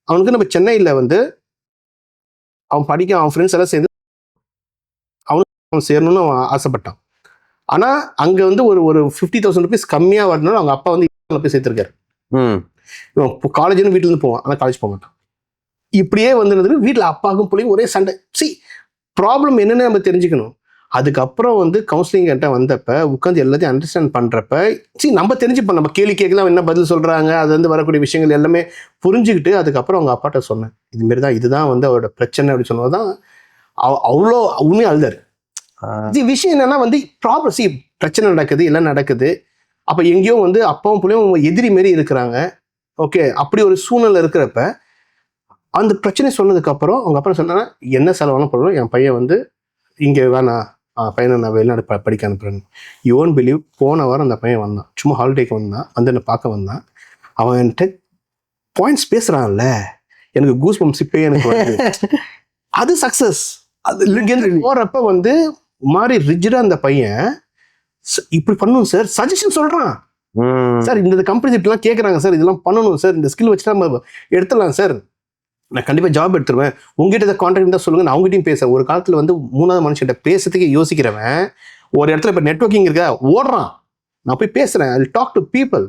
அவனுக்கு நம்ம சென்னையில வந்து அவன் படிக்க, அவன் ஃப்ரெண்ட்ஸ் எல்லாம் சேர்ந்து அவன் சேரணும்னு அவன் ஆசைப்பட்டான். ஆனா அங்க வந்து ஒரு 50,000 rupees கம்மியா வரணும்னு அவங்க அப்பா வந்து போய் சேர்த்திருக்காரு. காலேஜ்னு வீட்டுல இருந்து போவான், ஆனா காலேஜ் போக மாட்டான். இப்படியே வந்து வீட்டுல அப்பாவுக்கும் பிள்ளையும் ஒரே சண்டை. ப்ராப்ளம் என்னன்னு நம்ம தெரிஞ்சுக்கணும். அதுக்கப்புறம் வந்து கவுன்சிலிங் கிட்ட வந்தப்ப உட்காந்து எல்லாத்தையும் அண்டர்ஸ்டாண்ட் பண்றப்ப நம்ம தெரிஞ்சுப்போம், நம்ம கேள்வி கேட்கலாம், என்ன பதில் சொல்றாங்க, அது வந்து வரக்கூடிய விஷயங்கள் எல்லாமே புரிஞ்சுக்கிட்டு அதுக்கப்புறம் அவங்க அப்பாட்ட சொன்னேன், இதுமாரி தான், இதுதான் வந்து அவரோட பிரச்சனை அப்படின்னு சொன்னதான் அவ்வளோ உண்மையாக அழுதாரு. விஷயம் என்னன்னா வந்து ப்ராப்ளம் பிரச்சனை நடக்குது, எல்லாம் நடக்குது. அப்ப எங்கேயோ வந்து அப்பாவும் பிள்ளையும் எதிரி மாரி இருக்கிறாங்க. ஓகே, அப்படி ஒரு சூழ்நிலை இருக்கிறப்ப அந்த பிரச்சனை சொன்னதுக்கு அப்புறம் அவங்க அப்புறம் சொன்னா, என்ன செலவான போடணும், என் பையன் வந்து இங்கே வேணாம், பையனை நான் வெளிநாடு படிக்க அனுப்புறேன்னு. யூ ஒன்ட் பிலீவ், போன வாரம் அந்த பையன் வந்தான், சும்மா ஹாலிடேக்கு வந்தான், வந்து என்னை பார்க்க வந்தான். அவன் என்கிட்ட பாயிண்ட்ஸ் பேசுறான்ல, எனக்கு கூஸ் பம்ப்ஸ் இப்பயே எனக்கு வருது. அது சக்சஸ். அது போறப்ப வந்து மாறி ரிஜிடா அந்த பையன் இப்படி பண்ணும் சார் சஜஷன் சொல்றான். சார் இந்த கம்பெனி இப்படிலாம் கேட்குறாங்க சார், இதெல்லாம் பண்ணணும் சார், இந்த ஸ்கில் வச்சுட்டு நம்ம எடுத்துடலாம் சார், நான் கண்டிப்பாக ஜாப் எடுத்துருவேன், உங்ககிட்ட இதை கான்டாக்ட் தான் சொல்லுங்க, நான் அவங்ககிட்டயும் பேசுறேன். ஒரு காலத்தில் வந்து மூணாவது மனுஷன்கிட்ட பேசுறதுக்கு யோசிக்கிறவன் ஒரு இடத்துல இப்போ நெட்வொர்க்கிங் இருக்கா ஓடுறான், நான் போய் பேசுறேன், I talk to people,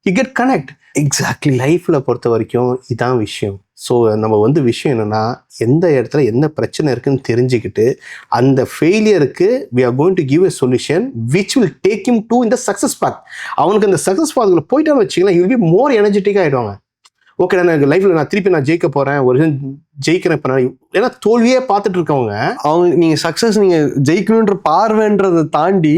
you get connect. Exactly லைஃப்ல பொறுத்த வரைக்கும் இதான் விஷயம். ஸோ நம்ம வந்து விஷயம் என்னன்னா, எந்த இடத்துல என்ன பிரச்சனை இருக்குன்னு தெரிஞ்சுக்கிட்டு அந்த ஃபெயிலியருக்கு we are going to give a solution which will take him to in the success path. அவனுக்கு அந்த சக்ஸஸ் பாத்ல போயிட்டான்னு வச்சுக்கலாம், he will be more energetic ஆயிடுவாங்க. ஓகே, நான் லைஃப்ல நான் திருப்பி நான் ஜெயிக்க போறேன், ஒரு ஜெயிக்கிறேன். இப்போ நான் ஏன்னா தோல்வியே பார்த்துட்டு இருக்கவங்க, அவங்க நீங்க சக்சஸ் நீங்க ஜெயிக்கணுன்ற பார்வைன்றதை தாண்டி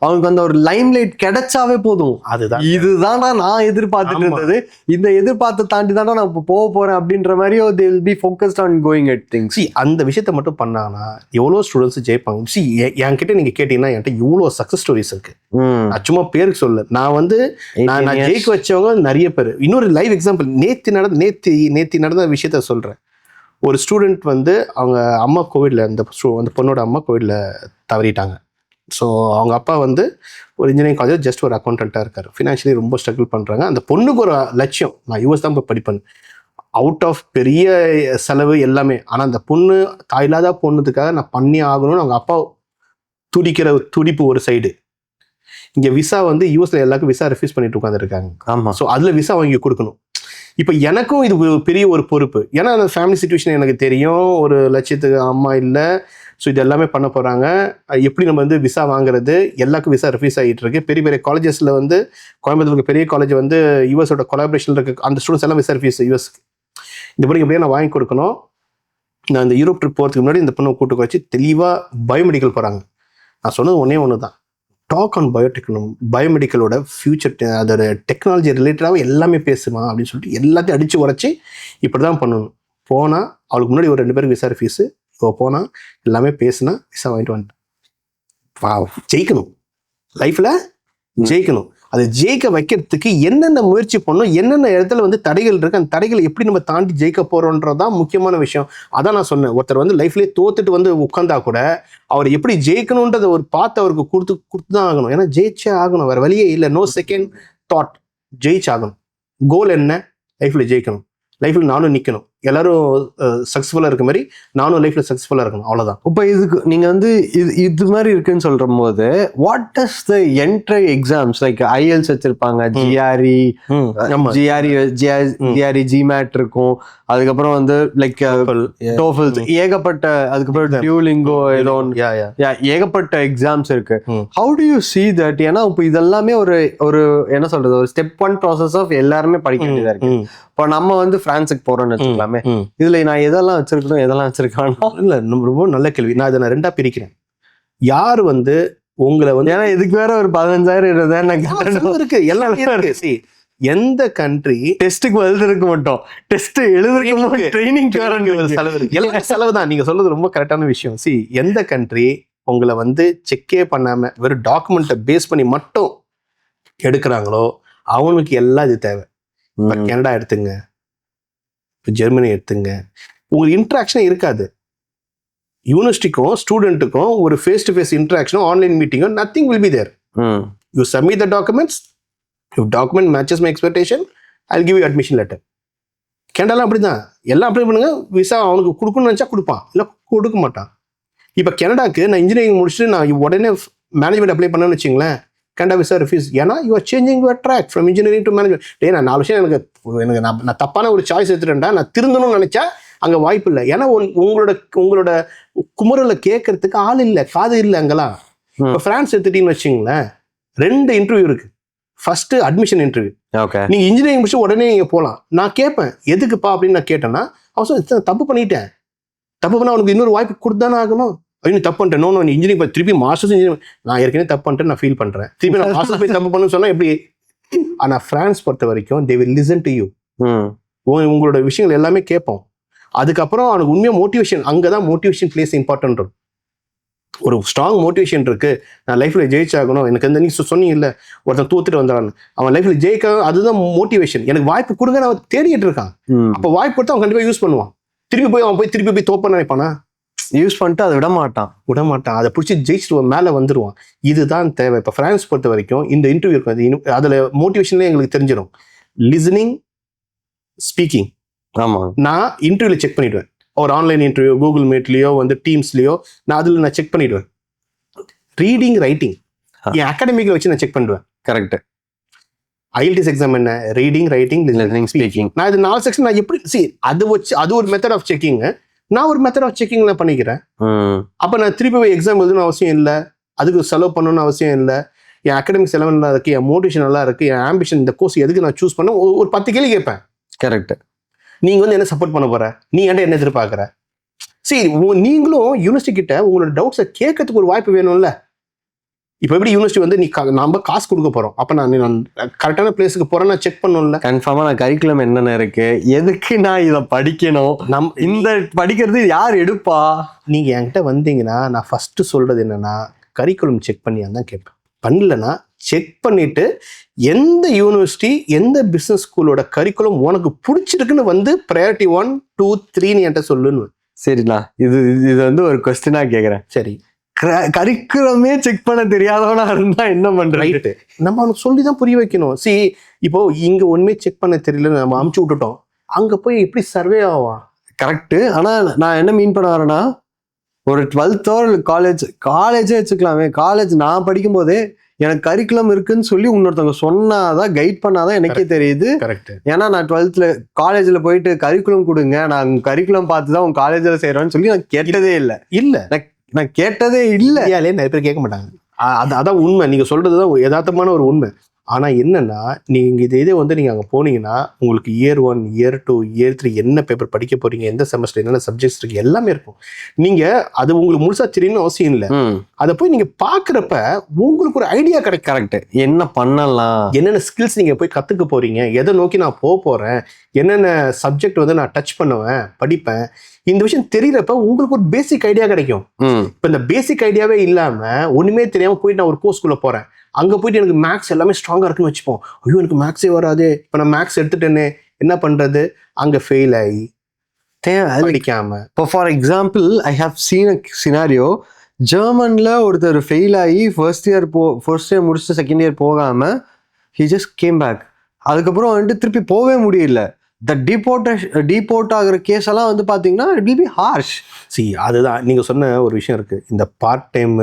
அவங்களுக்கு அந்த ஒரு லைம் லைட் கிடைச்சாவே போதும். அதுதான் இதுதான்டா நான் எதிர்பார்த்துட்டு இருந்தது, இந்த எதிர்பார்த்த தாண்டி தான்டா நான் இப்போ போக போறேன் அப்படின்ற மாதிரி they will be focused on going at things. அந்த விஷயத்த மட்டும் பண்ணாங்கன்னா எவ்வளோ ஸ்டூடெண்ட்ஸ் ஜெயிப்பாங்க. என்கிட்ட நீங்க கேட்டீங்கன்னா என்கிட்ட இவ்வளோ சக்ஸஸ் ஸ்டோரிஸ் இருக்கு. நான் சும்மா பேருக்கு சொல்ல, நான் வந்து நான் ஜெயிக்க வச்சவங்க நிறைய பேர். இன்னொரு லைவ் எக்ஸாம்பிள், நேத்தி நடந்த விஷயத்த சொல்றேன். ஒரு ஸ்டூடெண்ட் வந்து அவங்க அம்மா கோவிட்ல, அந்த பொண்ணோட அம்மா கோவிட்ல தவறிட்டாங்க. ஸோ அவங்க அப்பா வந்து ஒரு இன்ஜினியரிங் காலேஜ் ஜஸ்ட் ஒரு அக்கௌண்டண்ட்டாக இருக்காரு, ஃபினான்ஷியலி ரொம்ப ஸ்ட்ரகிள் பண்ணுறாங்க. அந்த பொண்ணுக்கு ஒரு லட்சியம், நான் யூஎஸ் தான் போய் படிப்பேன், அவுட் ஆஃப் பெரிய செலவு எல்லாமே. ஆனால் அந்த பொண்ணு தாயில்லாத பொண்ணுக்காக நான் பண்ணி ஆகணும்னு அவங்க அப்பா துடிக்கிற துடிப்பு ஒரு சைடு. இங்கே விசா வந்து யூஎஸ்ல எல்லாருக்கும் விசா ரெஃப்யூஸ் பண்ணிட்டு உட்காந்துருக்காங்க. ஆமாம். ஸோ அதில் விசா வாங்கி கொடுக்கணும். இப்போ எனக்கும் இது பெரிய ஒரு பொறுப்பு, ஏன்னா அந்த ஃபேமிலி சுச்சுவேஷன் எனக்கு தெரியும், ஒரு லட்சியத்துக்கு அம்மா இல்லை, ஸோ இது எல்லாமே பண்ண போகிறாங்க. எப்படி நம்ம வந்து விசா வாங்குறது, எல்லாருக்கும் விசா ரெஃப்யூஸ் ஆகிட்டு இருக்கு. பெரிய பெரிய காலேஜஸில் வந்து கோயம்புத்தூருக்கு பெரிய காலேஜ் வந்து யூஎஸோட கொலாபரேஷனில் இருக்கு, அந்த ஸ்டூடெண்ட்ஸ் எல்லாம் விசா ரெஃப்யூஸ் யூஎஸ்க்கு. இந்த பொண்ணு எப்படியா நான் வாங்கி கொடுக்கணும். நான் இந்த யூரோப் ட்ரிப் போகிறதுக்கு முன்னாடி இந்த பொண்ணை கூட்டு வச்சு தெளிவாக பயோமெடிக்கல் போகிறாங்க. நான் சொன்னது ஒன்று தான், டாக் ஆன் பயோமெடிக்கலோட ஃபியூச்சர், அதோட டெக்னாலஜி ரிலேட்டடாகவும் எல்லாமே பேசுமா அப்படின்னு சொல்லிட்டு எல்லாத்தையும் அடித்து உரைச்சி இப்படி தான் பண்ணணும். போனால் அவளுக்கு முன்னாடி ஒரு 2 பேருக்கு விசா ஃபீஸு, இப்போ போனால் எல்லாமே பேசுனா விசா வாங்கிட்டு வந்துட்டேன். ஜெயிக்கணும், லைஃப்பில் ஜெயிக்கணும். அதை ஜெயிக்க வைக்கிறதுக்கு என்னென்ன முயற்சி பண்ணணும், என்னென்ன இடத்துல வந்து தடைகள் இருக்கு, அந்த தடைகளை எப்படி நம்ம தாண்டி ஜெயிக்க போறோன்றதான் முக்கியமான விஷயம். அதான் நான் சொன்னேன், ஒருத்தர் வந்து லைஃப்லேயே தோத்துட்டு வந்து உட்காந்தா கூட அவர் எப்படி ஜெயிக்கணுன்றத ஒரு பார்த்து அவருக்கு கொடுத்து தான் ஆகணும். ஏன்னா ஜெயிச்சே ஆகணும், வேற வழியே இல்லை, நோ செகண்ட் தாட், ஜெயிச்சாகணும். கோல் என்ன, லைஃப்ல ஜெயிக்கணும், லைஃப்ல நானும் நிற்கணும், எல்லாரும் சக்ஸஸ்ஃபுல்லாக இருக்க மாதிரி நானும் லைஃப்ல சக்ஸஸ்ஃபுல்லாக இருக்கணும், அவ்வளோதான். இப்போ இதுக்கு நீங்கள் வந்து இது மாதிரி இருக்குன்னு சொல்கிற போது what is the entry exams, like ஐஎல்ஸ் வச்சிருப்பாங்க, ஜிஆர்இ ஜிமேட் இருக்கும், அதுக்கப்புறம் வந்து லைக் டோஃபல், ஏகப்பட்ட, அதுக்கப்புறம் டியூலிங்கோ, ஏதோ ஏகப்பட்ட எக்ஸாம்ஸ் இருக்கு. How do you see that? ஏன்னா இப்போ இதெல்லாமே ஒரு என்ன சொல்றது, ஒரு ஸ்டெப் 1 ப்ராசஸ் ஆஃப் எல்லாருமே படிக்க வேண்டியதா இருக்கு. இப்போ நம்ம வந்து பிரான்ஸுக்கு போறோம்னு வச்சுக்கலாமே, இதுல நான் எதெல்லாம் வச்சிருக்கணும், எதெல்லாம் வச்சிருக்கணும்? இல்ல, ரொம்ப நல்ல கேள்வி. நான் இதை 2ஆ பிரிக்கிறேன். யாரு வந்து உங்களை வந்து, ஏன்னா இதுக்கு வேற ஒரு 15,000 20,000 இருக்கு, எல்லாம் இருக்கு. எந்த கண்ட்ரி டெஸ்ட்டுக்கு எழுதுறதுக்கு மட்டும், டெஸ்ட் எழுதுறதுக்கு ட்ரைனிங் செலவு இருக்கு, எல்லாம் செலவு தான். நீங்க சொல்றது ரொம்ப கரெக்டான விஷயம். எந்த கண்ட்ரி உங்களை வந்து செக்கே பண்ணாம வெறும் டாக்குமெண்ட்டை பேஸ் பண்ணி மட்டும் எடுக்கிறாங்களோ அவனுக்கு எல்லாம் இது தேவை. கனடா எடுத்துங்க, ஜெர்மனி எடுத்துங்க, உங்களுக்கு இன்ட்ராக்ஷனே இருக்காது. யூனிவர்சிட்டிக்கும் ஸ்டூடெண்ட்டுக்கும் ஒரு ஃபேஸ் டு ஃபேஸ் இன்ட்ராக்ஷனோ ஆன்லைன் மீட்டிங்கோ nothing will be there. You submit the documents, if document matches my expectation I will give you admission letter. கனடாலாம் அப்படி தான், எல்லாம் அப்ளை பண்ணுங்க, விசா அவனுக்கு கொடுக்கணும்னு நினச்சா கொடுப்பான், இல்லை கொடுக்க மாட்டான். இப்போ கனடாக்கு நான் இன்ஜினியரிங் முடிச்சுட்டு நான் உடனே மேனேஜ்மெண்ட் அப்ளை பண்ணேன்னு வச்சுங்களேன், கனடா விசா ரிஃப்யூஸ். ஏன்னா you are changing your track from engineering to management. நான் 4 வருஷம் எனக்கு நான் தப்பான ஒரு சாய்ஸ் எடுத்துட்டேன்டா, நான் திருந்தணும்னு நினைச்சா அங்கே வாய்ப்பு இல்லை. ஏன்னா உங்களோட குமுறலை கேட்கறதுக்கு ஆள் இல்லை, காது இல்லை அங்கெல்லாம். இப்போ ஃப்ரான்ஸ் எடுத்துட்டீங்கன்னு வச்சுங்களேன், 2 இன்டர்வியூ இருக்கு. First admission interview. நீங்க இன்ஜினியரிங் முடிச்சு உடனே நீங்க போகலாம். நான் கேட்பேன் எதுக்குப்பா அப்படின்னு நான் கேட்டேன்னா, அவன் தப்பு பண்ணிட்டேன், தப்பு பண்ணா அவனுக்கு இன்னொரு வாய்ப்பு கொடுத்தானே ஆகணும். நீ தப்பு பண்ணிட்டேன், நோ நீ இன்ஜினியரிங் திருப்பி மாஸ்டர்ஸ் இன்ஜினியரிங், நான் ஏற்கனவே தப்பு பண்ணிட்டேன், நான் ஃபீல் பண்றேன், திருப்பி நான் மாஸ்டர்ஸ் போய் தப்பு பண்ணுன்னு சொன்னா எப்படி? ஆனா பிரான்ஸ் பொறுத்த வரைக்கும் they will listen to you. உங்களோட விஷயங்கள் எல்லாமே கேட்போம். அதுக்கப்புறம் அவனுக்கு உண்மையா மோட்டிவேஷன், அங்கதான் மோட்டிவேஷன் பிளேஸ் இம்பார்ட்டன்ட். ஒரு ஸ்ட்ராங் மோட்டிவேஷன் இருக்கு, நான் லைஃப்ல ஜெயிச்சாகணும். எனக்கு நீ சொன்னீங்க இல்ல, ஒருத்தன் தூத்துட்டு வந்தான்னு, அவன் லைஃப்ல ஜெயிக்க, அதுதான் மோட்டிவேஷன். எனக்கு வாய்ப்பு கொடுங்க, அவன் தேடிட்டு இருக்கான். அப்ப வாய்ப்பு கொடுத்தா அவன் கண்டிப்பா யூஸ் பண்ணுவான். திருப்பி போய் அவன் திருப்பி தோப்ப நினைப்பானா? யூஸ் பண்ணிட்டு அதை விட மாட்டான், அதை பிடிச்சி ஜெயிச்சுட்டு மேலே வந்துடுவான். இதுதான் தேவை. இப்போ ஃப்ரான்ஸ் பொறுத்த வரைக்கும் இந்த இன்டர்வியூ இருக்கும், அதில் மோட்டிவேஷன்லேயே எங்களுக்கு தெரிஞ்சிடும். Listening, speaking. ஆமாம், நான் இன்டர்வியூவில் செக் பண்ணிவிடுவேன். ஒரு ஆன்லைன் இன்டர்வியூ கூகுள் மீட்லேயோ டீம்ஸ்லேயோ நான் செக் பண்ணிவிடுவேன். ரீடிங், ரைட்டிங் என் அகாடமிக்கில் வச்சு நான் செக் பண்ணுவேன். கரெக்ட். IELTS எக்ஸாம் என்ன? Reading, writing, listening, speaking. நான் இது 4 செக்ஷன் நான் எப்படி அது ஒரு மெத்தட் ஆஃப் செக்கிங். நான் ஒரு மெத்தட் ஆஃப் செக்கிங் நான் பண்ணிக்கிறேன். அப்போ நான் திருப்பி போய் எக்ஸாம் எழுதணும் அவசியம் இல்லை, அதுக்கு செலவு பண்ணணும்னு அவசியம் இல்லை. என் அகாடமிக் செலவு நல்லா இருக்கு, என் மோட்டிவேஷன் நல்லா இருக்கு, என் ஆம்பிஷன் இந்த கோர்ஸ் எதுக்கு நான் சூஸ் பண்ண ஒரு 10 கேள்வி கேட்பேன். கரெக்ட். நீங்க என்ன சப்போர்ட் பண்ண போற, நீ என்ன எதிர்பார்க்குற? சரி, நீங்களும் யூனிவர்சிட்டி கிட்ட உங்களோட டவுட்ஸை கேட்கறதுக்கு ஒரு வாய்ப்பு வேணும்ல. இப்போ எப்படி யூனிவர்சிட்டி நீ நம்ம காசு கொடுக்க போறோம், அப்ப நான் கரெக்டான பிளேஸுக்கு போறேன், நான் செக் பண்ணும்ல. கன்ஃபார்மா நான் கரிக்குலம் என்னென்ன இருக்கு, எதுக்கு நான் இதை படிக்கணும், இந்த படிக்கிறது யார் எடுப்பா. நீங்க என்கிட்ட வந்தீங்கன்னா நான் ஃபர்ஸ்ட் சொல்றது என்னன்னா, கரிக்குலம் செக் பண்ணியான்னு தான் கேட்பேன். பண்ணலன்னா செக் பண்ணிட்டு எந்த யூனிவர்சிட்டி எந்த பிசினஸ் ஸ்கூலோட கரிக்குலம் உனக்கு பிடிச்சிருக்குன்னு ப்ரையாரிட்டி 1, 2, 3 என்கிட்ட சொல்லுன்னு. சரிண்ணா, இது ஒரு கொஸ்டினா கேட்குறேன். சரி, கரிக்குலமே செக் பண்ண தெரியாதவனா இருந்தா என்ன பண்றது? நம்ம அவனுக்கு சொல்லிதான் புரிய வைக்கணும். இப்போ இங்க ஒண்ணுமே செக் பண்ண தெரியல, நம்ம அமுச்சு விட்டுட்டோம், அங்க போய் எப்படி சர்வே ஆவா? கரெக்ட். ஆனா நான் என்ன மீன் பண்ண வரேன்னா, ஒரு 12th காலேஜே வச்சுக்கலாமே. காலேஜ் நான் படிக்கும் போதே எனக்கு கரிக்குலம் இருக்குன்னு சொல்லி இன்னொருத்தவங்க சொன்னாதான், கைட் பண்ணாதான் எனக்கே தெரியுது. ஏன்னா நான் 12th காலேஜ்ல போயிட்டு கரிக்குலம் கொடுங்க, நான் கரிக்குலம் பார்த்துதான் உங்க காலேஜ்ல செய்யறேன்னு சொல்லி நான் கேட்டதே இல்லை. நான் கேட்டதே இல்லை. நிறைய பேர் கேட்க மாட்டாங்க. அதான் உண்மை. நீங்க சொல்றதுதான் யதார்த்தமான ஒரு உண்மை. ஆனா என்னன்னா, நீங்க இதே நீங்க அங்க போனீங்கன்னா உங்களுக்கு இயர் 1, இயர் 2, இயர் 3 என்ன பேப்பர் படிக்க போறீங்க, எந்த செமஸ்டர் என்னென்ன சப்ஜெக்ட்ஸ் இருக்கு, எல்லாமே இருக்கும். நீங்க அது உங்களுக்கு முழுசா தெரியணும்னு அவசியம் இல்லை. அதை போய் நீங்க பாக்குறப்ப உங்களுக்கு ஒரு ஐடியா கிடைக்கும். கரெக்ட். என்ன பண்ணலாம், என்னென்ன ஸ்கில்ஸ் நீங்க போய் கத்துக்க போறீங்க, எதை நோக்கி நான் போறேன், என்னென்ன சப்ஜெக்ட் நான் டச் பண்ணுவேன், படிப்பேன், இந்த விஷயம் தெரியறப்ப உங்களுக்கு ஒரு பேசிக் ஐடியா கிடைக்கும். இப்ப இந்த பேசிக் ஐடியாவே இல்லாம ஒண்ணுமே தெரியாம போயிட்டு நான் ஒரு கோர்ஸ்குள்ள போறேன், அங்க போயிட்டு எனக்கு மேக்ஸ் எல்லாமே ஸ்ட்ராங்கா இருக்குன்னு வச்சுப்போம். ஐயோ எனக்கு மேக்ஸே வராது, இப்ப நான் மேக்ஸ் எடுத்துட்டேனே என்ன பண்றது, அங்க ஃபெயில் ஆகி படிக்காம. இப்போ for example I have seen a scenario. ஜெர்மன்ல ஒருத்தர் ஃபெயில் ஆகி ஃபர்ஸ்ட் இயர் முடிச்சுட்டு செகண்ட் இயர் போகாம ஹி ஜஸ்ட் கேம் பேக். அதுக்கப்புறம் திருப்பி போவே முடியல. டிபோர்ட் ஆகிற கேஸ் எல்லாம் பாத்தீங்கன்னா இட் வில் பி ஹார்ஷ். அதுதான் நீங்க சொன்ன ஒரு விஷயம் இருக்கு. இந்த பார்ட் டைம்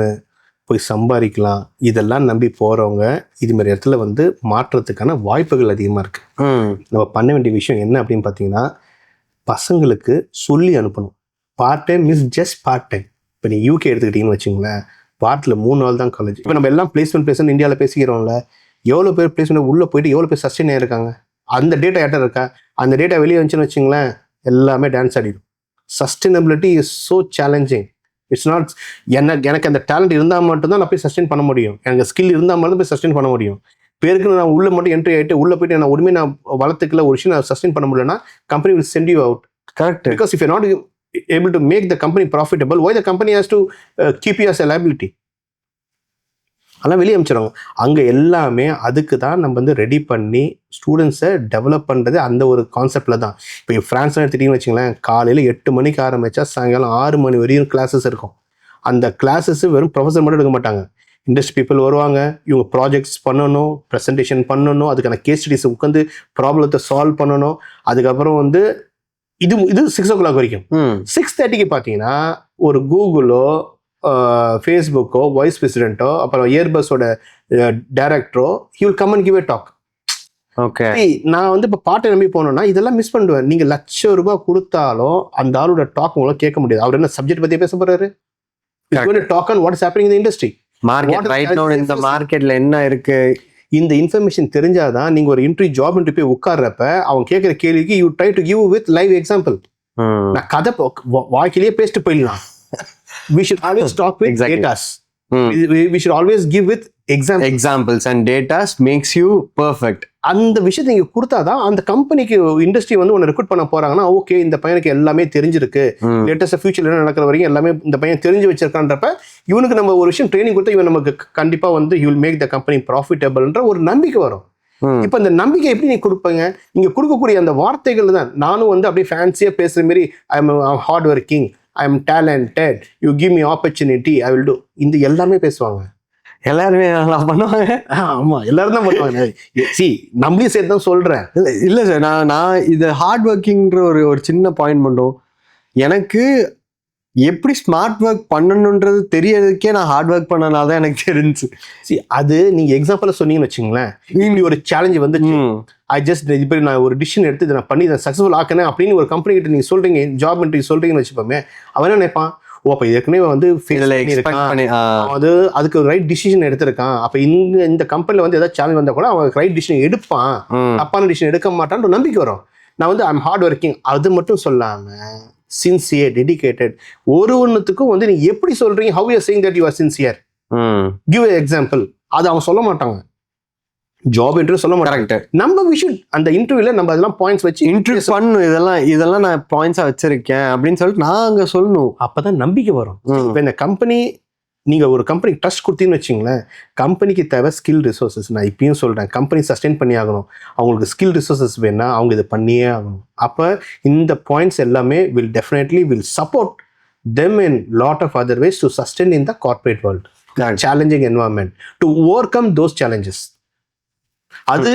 போய் சம்பாதிக்கலாம் இதெல்லாம் நம்பி போறவங்க இது மாதிரி இடத்துல மாற்றத்துக்கான வாய்ப்புகள் அதிகமா இருக்கு. நம்ம பண்ண வேண்டிய விஷயம் என்ன அப்படின்னு பாத்தீங்கன்னா, பசங்களுக்கு சொல்லி அனுப்பணும். Part time is just part time. இப்போ நீ UK எடுத்துக்கிட்டீங்கன்னு வச்சுங்களேன், வாரத்தில் 3 நாள் தான் காலேஜ். இப்போ நம்ம எல்லாம் பிளேஸ்மெண்ட் இந்தியாவில் பேசிக்கிறோம்ல, எவ்வளோ பேர் பிளேஸ்மெண்ட் உள்ளே போயிட்டு எவ்வளோ பேர் சஸ்டெயின் ஆயிருக்காங்க, அந்த டேட்டா யார்ட்ட இருக்கா, அந்த டேட்டா வெளியே வந்துச்சுன்னு வச்சுங்களேன் எல்லாமே டான்ஸ் ஆடிடும். Sustainability is so challenging. It's not எனக்கு அந்த டேலண்ட் இருந்தால் மட்டும்தான் நான் போய் சஸ்டெயின் பண்ண முடியும், எனக்கு ஸ்கில் இருந்தால் மட்டும் போய் சஸ்டெயின் பண்ண முடியும். பேருக்கு நான் உள்ள மட்டும் என்ட்ரி ஆகிட்டு உள்ள போயிட்டு நான் உண்மையை நான் வளர்த்துக்கல, ஒரு விஷயம் நான் சஸ்டெயின் பண்ண முடியலன்னா company will send you out. Correct. Because if you not able to make the company profitable, why the company has to keep you as a liability? அதெல்லாம் வெளியே அமைச்சிடுவாங்க. அங்கே எல்லாமே அதுக்கு தான் நம்ம ரெடி பண்ணி ஸ்டூடெண்ட்ஸை டெவலப் பண்ணுறது அந்த ஒரு கான்செப்டில் தான். இப்போ ஃப்ரான்ஸ்லாம் எடுத்துட்டிங்கன்னு வச்சுங்களேன், காலையில் 8 மணிக்கு ஆரம்பித்தா சாயங்காலம் 6 மணி வரையும் கிளாஸஸ் இருக்கும். அந்த கிளாஸஸ் வெறும் ப்ரொஃபஸர் மட்டும் எடுக்க மாட்டாங்க, இண்டஸ்ட்ரி பீப்புள் வருவாங்க, இவங்க ப்ராஜெக்ட்ஸ் பண்ணணும், ப்ரெசன்டேஷன் பண்ணணும், அதுக்கான கேஸ் ஸ்டடிஸ் உட்காந்து ப்ராப்ளத்தை சால்வ் பண்ணணும். அதுக்கப்புறம் இது 6 o'clock வரைக்கும். 6:30க்கு பார்த்தீங்கன்னா ஒரு கூகுளோ ஃபேஸ்புக்கோ வைஸ் பிரசிடென்ட்டோ அப்புறம் ஏர்பஸோட டைரக்டரோ he will come and give a talk. Okay, நான் இப்போ பாட்டை நம்பி போனோம்னா இதெல்லாம் மிஸ் பண்ணுவேன். நீங்கள் ₹1,00,000 கொடுத்தாலும் அந்த ஆளோட டாக் உங்களால் கேட்க முடியாது. அவர் என்ன சப்ஜெக்ட் பற்றி பேச போறாரு, talk on what is happening in the industry, இந்த மார்க்கெட்ல என்ன இருக்கு. இந்த இன்ஃபர்மேஷன் தெரிஞ்சாதான் நீங்க ஒரு ஜாப் இன்டர்வியூ போய் உட்கார்றப்ப அவங்க கேட்கிற கேள்விக்கு you try to give with live example. நான் கதை வாய்க்கிலேயே பேசிட்டு போயிடலாம். We should always talk with data. We should always give with examples and data makes you perfect. அந்த விஷயத்தை நீங்க கொடுத்தாதான் அந்த கம்பெனிக்கு இண்டஸ்ட்ரி ஒன்னு ரெக்ரூட் பண்ண போறாங்கன்னா, ஓகே இந்த பையனுக்கு எல்லாமே தெரிஞ்சிருக்கு, லேட்டஸ்ட் ஃபியூச்சர்ல என்ன நடக்கிற வரைக்கும் எல்லாமே இந்த பையன் தெரிஞ்சு வச்சிருக்கான்றப்ப இவனுக்கு நம்ம ஒரு விஷயம் ட்ரைனிங் கொடுத்தா இவன் நமக்கு கண்டிப்பா he will make the company profitable-ன்ற ஒரு நம்பிக்கை வரும். இப்ப அந்த நம்பிக்கை எப்படி நீங்க கொடுப்பீங்க? நீங்க கொடுக்கக்கூடிய அந்த வார்த்தைகள் தான். நானும் அப்படியே ஃபேன்சியா பேசுற மாதிரி I am hard working, I am talented, you give me opportunity, I will do. இந்த எல்லாமே பேசுவாங்க. எல்லாருமே நல்லா பண்ணுவாங்க. ஆமா, எல்லாரும் தான் பண்ணுவாங்க. சி நம்மளையும் சேர்த்து தான் சொல்றேன். இல்லை சார், நான் இது ஹார்ட் ஒர்க்கிங்ன்ற ஒரு சின்ன பாயிண்ட் மட்டும், எனக்கு எப்படி ஸ்மார்ட் ஒர்க் பண்ணணுன்றது தெரியறதுக்கே நான் ஹார்ட் ஒர்க் பண்ணனால தான் எனக்கு தெரிஞ்சு. சி அது நீங்க எக்ஸாம்பிள் சொன்னீங்கன்னு வச்சுங்களேன், இப்படி ஒரு சேலஞ்ச் வந்து ஐ ஜஸ்ட் இப்போ நான் ஒரு டிசிஷன் எடுத்து இதை நான் பண்ணி இதை சக்ஸஸ்ஃபுல் ஆக்கினேன் அப்படின்னு ஒரு கம்பெனி கிட்ட நீங்க சொல்றீங்க, ஜாப் இன்டர்வியூ சொல்றீங்கன்னு வச்சுப்போமே, அவன் என்ன நினைப்பான், ஓ அப்போ ஏற்கனவே வந்து அது அதுக்கு ரைட் டிசிஷன் எடுத்திருக்கான், அப்போ இந்த கம்பெனியில் வந்து ஏதாவது சேலஞ்ச் வந்தால் கூட அவன் ரைட் டிசிஷன் எடுப்பான், தப்பான டிசிஷன் எடுக்க மாட்டான்னு ஒரு நம்பிக்கை வரும். நான் வந்து ஐம் ஹார்ட் ஒர்க்கிங் அது மட்டும் சொல்லாமல் சின்சியர், டெடிகேட்டட், ஒரு ஒன்றுத்துக்கும் வந்து நீ எப்படி சொல்றீங்க, how you are saying that you are sincere, give example, அது அவங்க சொல்ல மாட்டாங்க. ஜாப் இன்டர்வியூ சொல்ல மாட்டாங்க. நம்ம விஷயம் அந்த இன்டர்வியூல நம்ம அதெல்லாம் பாயிண்ட்ஸ் வச்சு இன்டர்வியூ பண்ணணும், இதெல்லாம் நான் பாயிண்ட்ஸா வச்சிருக்கேன் அப்படின்னு சொல்லிட்டு நான் அங்க சொல்லணும். அப்பதான் நம்பிக்கை வரும். இப்போ இந்த கம்பெனி, நீங்க ஒரு கம்பெனிக்கு ட்ரஸ்ட் கொடுத்தீங்கன்னு வச்சுங்களேன், கம்பெனிக்கு தேவை ஸ்கில் ரிசோர்ஸஸ். நான் இப்பயும் சொல்றேன், கம்பெனி சஸ்டெயின் பண்ணி ஆகணும், அவங்களுக்கு ஸ்கில் ரிசோர்ஸஸ் வேணா அவங்க இதை பண்ணியே ஆகணும். அப்போ இந்த பாயிண்ட்ஸ் எல்லாமே will definitely will support them in lot of other ways to sustain in the corporate world, challenging environment, to overcome those challenges. அது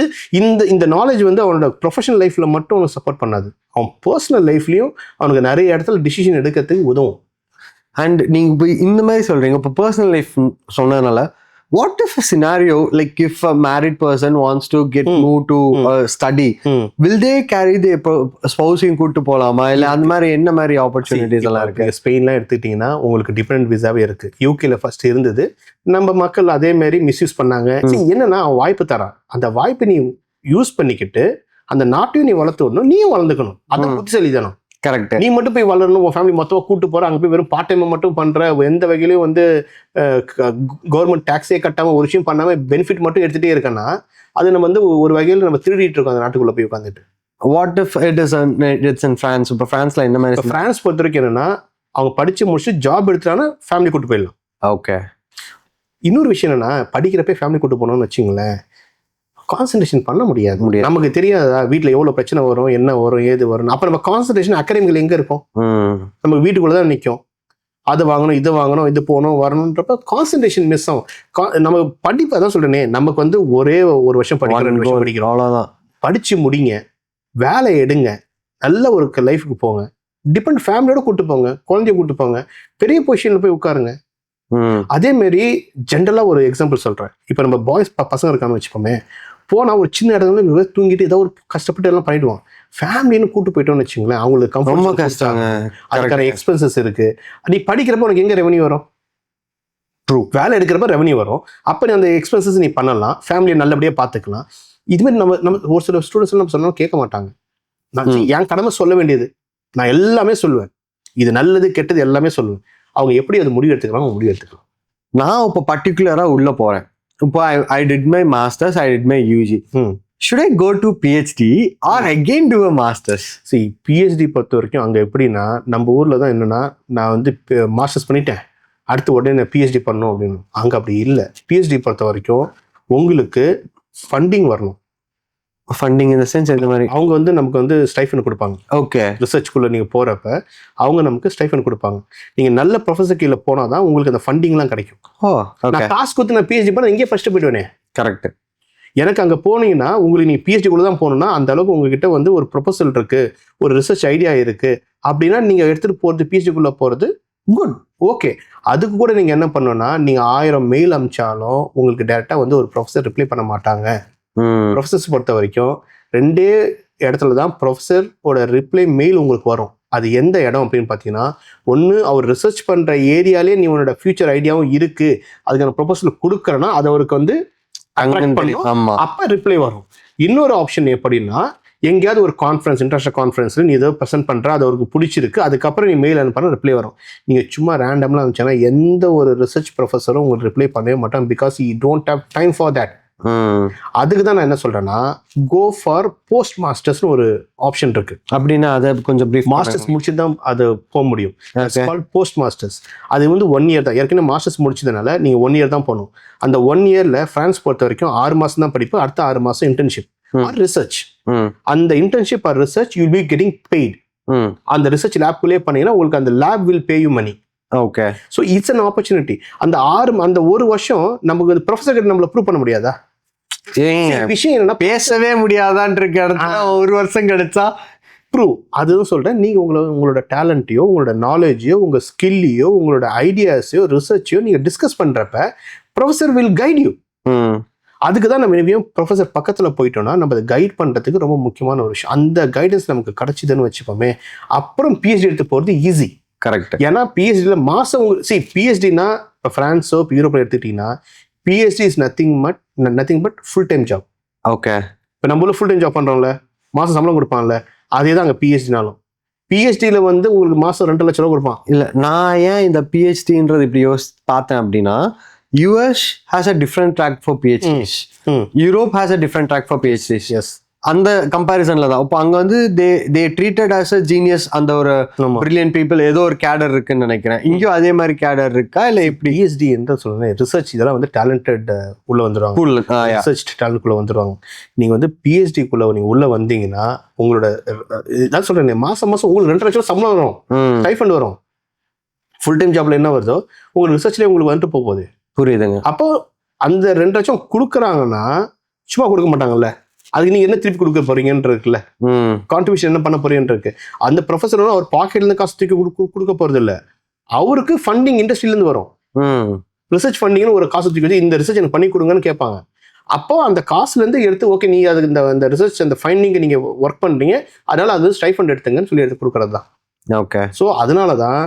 இந்த நாலேஜ் வந்து அவனோட ப்ரொஃபஷனல் லைஃப்ல மட்டும் அவனுக்கு சப்போர்ட் பண்ணாது, அவன் பர்சனல் லைஃப்லயும் அவனுக்கு நிறைய இடத்துல டிசிஷன் எடுக்கிறதுக்கு உதவும். அண்ட் நீங்க இப்போ இந்த மாதிரி சொல்றீங்க, இப்போ பர்சனல் லைஃப் சொன்னதுனால, what if a scenario like if a married person wants to get moved to study, will they carry the spousing கூட்டு போலாமா, இல்ல அந்த மாதிரி என்ன மாதிரி ஆப்பர்ச்சுனிட்டிஸ் எல்லாம் இருக்கு? ஸ்பெயின்லாம் எடுத்துக்கிட்டீங்கன்னா உங்களுக்கு டிஃபரெண்ட் விசாவே இருக்கு. யூகேல ஃபர்ஸ்ட் இருந்தது, நம்ம மக்கள் அதே மாதிரி மிஸ்யூஸ் பண்ணாங்க. என்னன்னா அவன் வாய்ப்பு தரான், அந்த வாய்ப்பை நீ யூஸ் பண்ணிக்கிட்டு அந்த நாட்டையும் நீ வளர்த்து விடணும், நீயும் வளர்ந்துக்கணும். அதான் புத்திசாலித்தனம். கரெக்ட். நீ மட்டும் போய் வளரணும், உன் ஃபேமிலி மொத்தமாக கூட்டு போற, அங்கே போய் வெறும் பார்ட் டைம் மட்டும் பண்ற, எந்த வகையிலையும் வந்து கவர்மெண்ட் டேக்ஸே கட்டாம ஒரு விஷயம் பண்ணாம பெனிஃபிட் மட்டும் எடுத்துட்டே இருக்கேன்னா, அது நம்ம வந்து ஒரு வகையில் நம்ம திருடிட்டு இருக்கோம் அந்த நாட்டுக்குள்ள போய் உட்காந்துட்டு. What if it is in France? இப்போ பிரான்ஸ்ல என்ன மாதிரி? பிரான்ஸ் பொறுத்த வரைக்கும் என்னன்னா, அவங்க படிச்சு முடிச்சு ஜாப் எடுத்துட்டாங்கன்னா ஃபேமிலி கூட்டு போயிடலாம். ஓகே. இன்னொரு விஷயம் என்னன்னா, படிக்கிறப்ப ஃபேமிலி கூட்டு போனோம்னு வச்சுங்களேன், கான்சன்ட்ரேஷன் பண்ண முடியாது. நமக்கு தெரியாதா வீட்டில் எவ்வளோ பிரச்சனை வரும், என்ன வரும், ஏது வரும். அப்போ நம்ம கான்சன்ட்ரேஷன் அகாடமிகள் எங்கே இருக்கும்? நம்ம வீட்டுக்குள்ள தான் நிற்கும். அதை வாங்கணும், இது வாங்கணும், இது போகணும், வரணுன்றப்ப கான்சன்ட்ரேஷன் மிஸ் ஆகும். நம்ம படிப்பு தான் சொல்றேனே, நமக்கு வந்து ஒரே ஒரு வருஷம் படிக்கிறோம், 2 வருஷம் படிக்கிறோம், அவ்வளோதான். படிச்சு முடிங்க, வேலை எடுங்க, நல்ல ஒரு லைஃபுக்கு போங்க, டிபெண்ட் ஃபேமிலியோட கூட்டு போங்க, குழந்தைய கூட்டு போங்க, பெரிய பொசிஷன்ல போய் உட்காருங்க. அதே மாதிரி ஜென்ரலா ஒரு எக்ஸாம்பிள் சொல்றேன். இப்போ நம்ம பாய்ஸ் பசங்க இருக்கான்னு வச்சுக்கோமே, போனா ஒரு சின்ன இடத்துல தூங்கிட்டு ஏதோ ஒரு கஷ்டப்பட்டு எல்லாம் பண்ணிடுவான். ஃபேமிலின்னு கூட்டு போயிட்டோம்னு வச்சுங்களேன், அவங்களுக்கு ரொம்ப கஷ்டம், அதுக்கான எக்ஸ்பென்சஸ் இருக்கு. நீ படிக்கிறப்ப உனக்கு எங்க ரெவன்யூ வரும்? ட்ரூ. வேலை எடுக்கிறப்ப ரெவன்யூ வரும். அப்ப நீ அந்த எக்ஸ்பென்சஸ் நீ பண்ணலாம், ஃபேமிலியை நல்லபடியா பாத்துக்கலாம். இதுமாதிரி நம்ம ஒரு சில ஸ்டூடெண்ட்ஸ் நம்ம சொன்னாலும் கேட்க மாட்டாங்க. நான் என் கடமை சொல்ல வேண்டியது, நான் எல்லாமே சொல்லுவேன், இது நல்லது கெட்டது எல்லாமே சொல்லுவேன். அவங்க எப்படி அது முடிவு எடுத்துக்கலாம், முடிவு எடுத்துக்கலாம். நான் இப்போ பர்டிகுலரா உள்ள போறேன். இப்போ I did my masters, I did my UG. Should I go to PhD or again do a masters? See, PhD பொறுத்த வரைக்கும் அங்கே எப்படின்னா, நம்ம ஊரில் தான் என்னன்னா, நான் வந்து மாஸ்டர்ஸ் பண்ணிட்டேன், அடுத்து உடனே நான் PhD பண்ணணும் அப்படின்னு. அங்கே அப்படி இல்லை. PhD பொறுத்த வரைக்கும் உங்களுக்கு ஃபண்டிங் வரணும். ஃபண்டிங் இந்த சென்ஸ் இந்த மாதிரி அவங்க வந்து நமக்கு வந்து ஸ்டைஃபன் கொடுப்பாங்க. ஓகே. ரிசர்ச்குள்ளே நீங்கள் போகிறப்ப அவங்க நமக்கு ஸ்டைஃபன் கொடுப்பாங்க. நீங்கள் நல்ல ப்ரொஃபஸர் கீழே போனால் தான் உங்களுக்கு அந்த ஃபண்டிங்லாம் கிடைக்கும். நான் காசு கொடுத்து நான் PhD பண்ண இங்கே ஃபர்ஸ்ட் போயிடுவேனே. கரெக்ட். எனக்கு அங்கே போனீங்கன்னா உங்களுக்கு நீங்கள் PhD தான் போகணுன்னா அந்த அளவுக்கு உங்ககிட்ட வந்து ஒரு ப்ரொபோசல் இருக்கு, ஒரு ரிசர்ச் ஐடியா இருக்கு அப்படின்னா நீங்கள் எடுத்துகிட்டு போகிறது PhD போகிறது குட், ஓகே. அதுக்கு கூட நீங்கள் என்ன பண்ணணும்னா, நீங்கள் 1000 மெயில் அனுப்பிச்சாலும் உங்களுக்கு டேரெக்டாக வந்து ஒரு ப்ரொஃபஸர் ரிப்ளை பண்ண மாட்டாங்க. ப்ரொஃபஸர்ஸ் பொறுத்த வரைக்கும் 2 இடத்துல தான் ப்ரொஃபஸரோட ரிப்ளை மெயில் உங்களுக்கு வரும். அது எந்த இடம் அப்படின்னு பார்த்தீங்கன்னா, ஒன்று அவர் ரிசர்ச் பண்ணுற ஏரியாலே நீ உன்னோட ஃபியூச்சர் ஐடியாவும் இருக்கு, அதுக்கான ப்ரொபோசல் கொடுக்குறேன்னா அது அவருக்கு வந்து அப்போ ரிப்ளை வரும். இன்னொரு ஆப்ஷன் எப்படின்னா, எங்கேயாவது ஒரு கான்ஃபரன்ஸ், இன்டர்நேஷனல் கான்ஃபரன்ஸில் நீ ஏதோ ப்ரெசென்ட் பண்ணுற, அது அவருக்கு பிடிச்சிருக்கு, அதுக்கப்புறம் நீ மெயில் அனுப்பினா ரிப்ளை வரும். நீங்கள் சும்மா ரேண்டம்லாம் இருந்துச்சுன்னா எந்த ஒரு ரிசர்ச் ப்ரொஃபஸரும் உங்களுக்கு ரிப்ளை பண்ணவே மாட்டான். Because you don't have time for that. அதுக்கு தான் நான் என்ன சொல்றேன்னா, கோ ஃபார் போஸ்ட் மாஸ்டர்ஸ்னு ஒரு ஆப்ஷன் இருக்கு. அப்படின்னா அதை கொஞ்சம் மாஸ்டர்ஸ் முடிச்சு தான் அது போக முடியும். போஸ்ட் மாஸ்டர்ஸ் அது வந்து 1 இயர் தான். ஏற்கனவே மாஸ்டர்ஸ் முடிச்சதுனால நீங்க 1 இயர் தான் போகணும். அந்த 1 இயர்ல பிரான்ஸ் பொறுத்த வரைக்கும் 6 மாசம் தான் படிப்பு, அடுத்த 6 மாசம் இன்டர்ன்ஷிப் ஆர் ரிசர்ச். அந்த internship or research you will be getting paid. அந்த ரிசர்ச் லேப்குள்ளேயே பண்ணீங்கன்னா உங்களுக்கு அந்த lab will pay you money. Okay. So it's an opportunity. அந்த ஒரு வருஷம் நமக்கு ப்ரொஃபஸர் கிட்ட நம்மள ப்ரூவ் பண்ண முடியாதா? விஷயம் என்னன்னா பேசவே முடியாதான்ற இடத்துல ஒரு வருஷம் கிடைச்சா ப்ரூவ். அதுதான் சொல்றேன். நீங்க உங்களோட டேலண்ட்டையோ உங்களோட நாலேஜையோ உங்க ஸ்கில்லையோ உங்களோட ஐடியாஸையோ ரிசர்ச்சையோ நீங்க டிஸ்கஸ் பண்றப்ப ப்ரொஃபஸர் வில் கைட் யூ. அதுக்கு தான் நம்ம ப்ரொஃபஸர் பக்கத்துல போயிட்டோம்னா நம்ம அதை கைட் பண்றதுக்கு ரொம்ப முக்கியமான ஒரு விஷயம். அந்த கைடன்ஸ் நமக்கு கிடைச்சிதுன்னு வச்சுப்போமே, அப்புறம் பிஹெச்டி எடுத்து போறது ஈஸி. கரெக்ட். ஏன்னா பிஹெச்டில மாசம் பிஹெச்டினா இப்போ பிரான்ஸோ யூரோப்ல எடுத்துக்கிட்டீங்கன்னா PhD is nothing but full time job. Okay. இப்போ நம்ம ஃபுல் டைம் ஜாப் பண்றோம்ல, மாசம் சம்பளம் கொடுப்பான்ல, அதே தான் அங்கே பிஹெச்டினாலும். பிஹெச்டியில் உங்களுக்கு மாசம் 2 லட்சம் ரூபா கொடுப்பான். இல்லை, நான் ஏன் இந்த பிஹெச்டின்றது இப்படி பார்த்தேன் அப்படின்னா, US has a different track for PhDs. Europe has a different track for PhDs. Yes. அந்த கம்பேரிசன்ல தான் இப்போ அங்க வந்து they treated as a genius, அந்த ஒரு brilliant people ஏதோ ஒரு கேடர் இருக்குன்னு நினைக்கிறேன். இங்கேயும் அதே மாதிரி கேடர் இருக்கா இல்லை எப்படி? PhD என்று சொல்லுவேன் ரிசர்ச் இதெல்லாம் வந்து டேலண்டட் உள்ள வந்துடுவாங்க. ரிசர்ச் டேலண்ட் குள்ள வந்துடுவாங்க. நீங்க வந்து PhD குள்ள நீங்க உள்ள வந்தீங்கன்னா உங்களோட நான் சொல்றேன் மாசம் உங்களுக்கு 2 லட்சம் சம்பளம் வரும், ஸ்டைஃபண்ட் வரும். ஃபுல் டைம் ஜாப்ல என்ன வருதோ உங்களுக்கு ரிசர்ச்லேயே உங்களுக்கு வந்துட்டு போகுது. புரியுதுங்க. அப்போ அந்த 2 லட்சம் கொடுக்குறாங்கன்னா சும்மா கொடுக்க மாட்டாங்கல்ல, அதுக்கு நீங்க என்ன திருப்பி கொடுக்க போறீங்கன்னு இருக்குல்ல, கான்ட்ரிபியூஷன் என்ன பண்ண போறீங்கன்னு இருக்கு. அந்த ப்ரொஃபஸர் அவர் பாக்கெட்ல இருந்து காசு தூக்கி கொடுக்க போறது இல்ல, அவருக்கு ஃபண்டிங் இண்டஸ்ட்ரியில இருந்து வரும். ரிசர்ச் ஃபண்டிங்னு ஒரு காசு தூக்கி வச்சு இந்த ரிசர்ச் எனக்கு பண்ணி கொடுங்கன்னு கேட்பாங்க. அப்போ அந்த காசுல இருந்து எடுத்து ஓகே நீங்க அதுக்கு இந்த ரிசர்ச் அந்த ஃபைண்டிங் நீங்க ஒர்க் பண்றீங்க, அதனால அது ஸ்டைஃபண்ட் எடுத்துங்கன்னு சொல்லி எடுத்து கொடுக்கறது தான். ஓகே. ஸோ அதனால தான்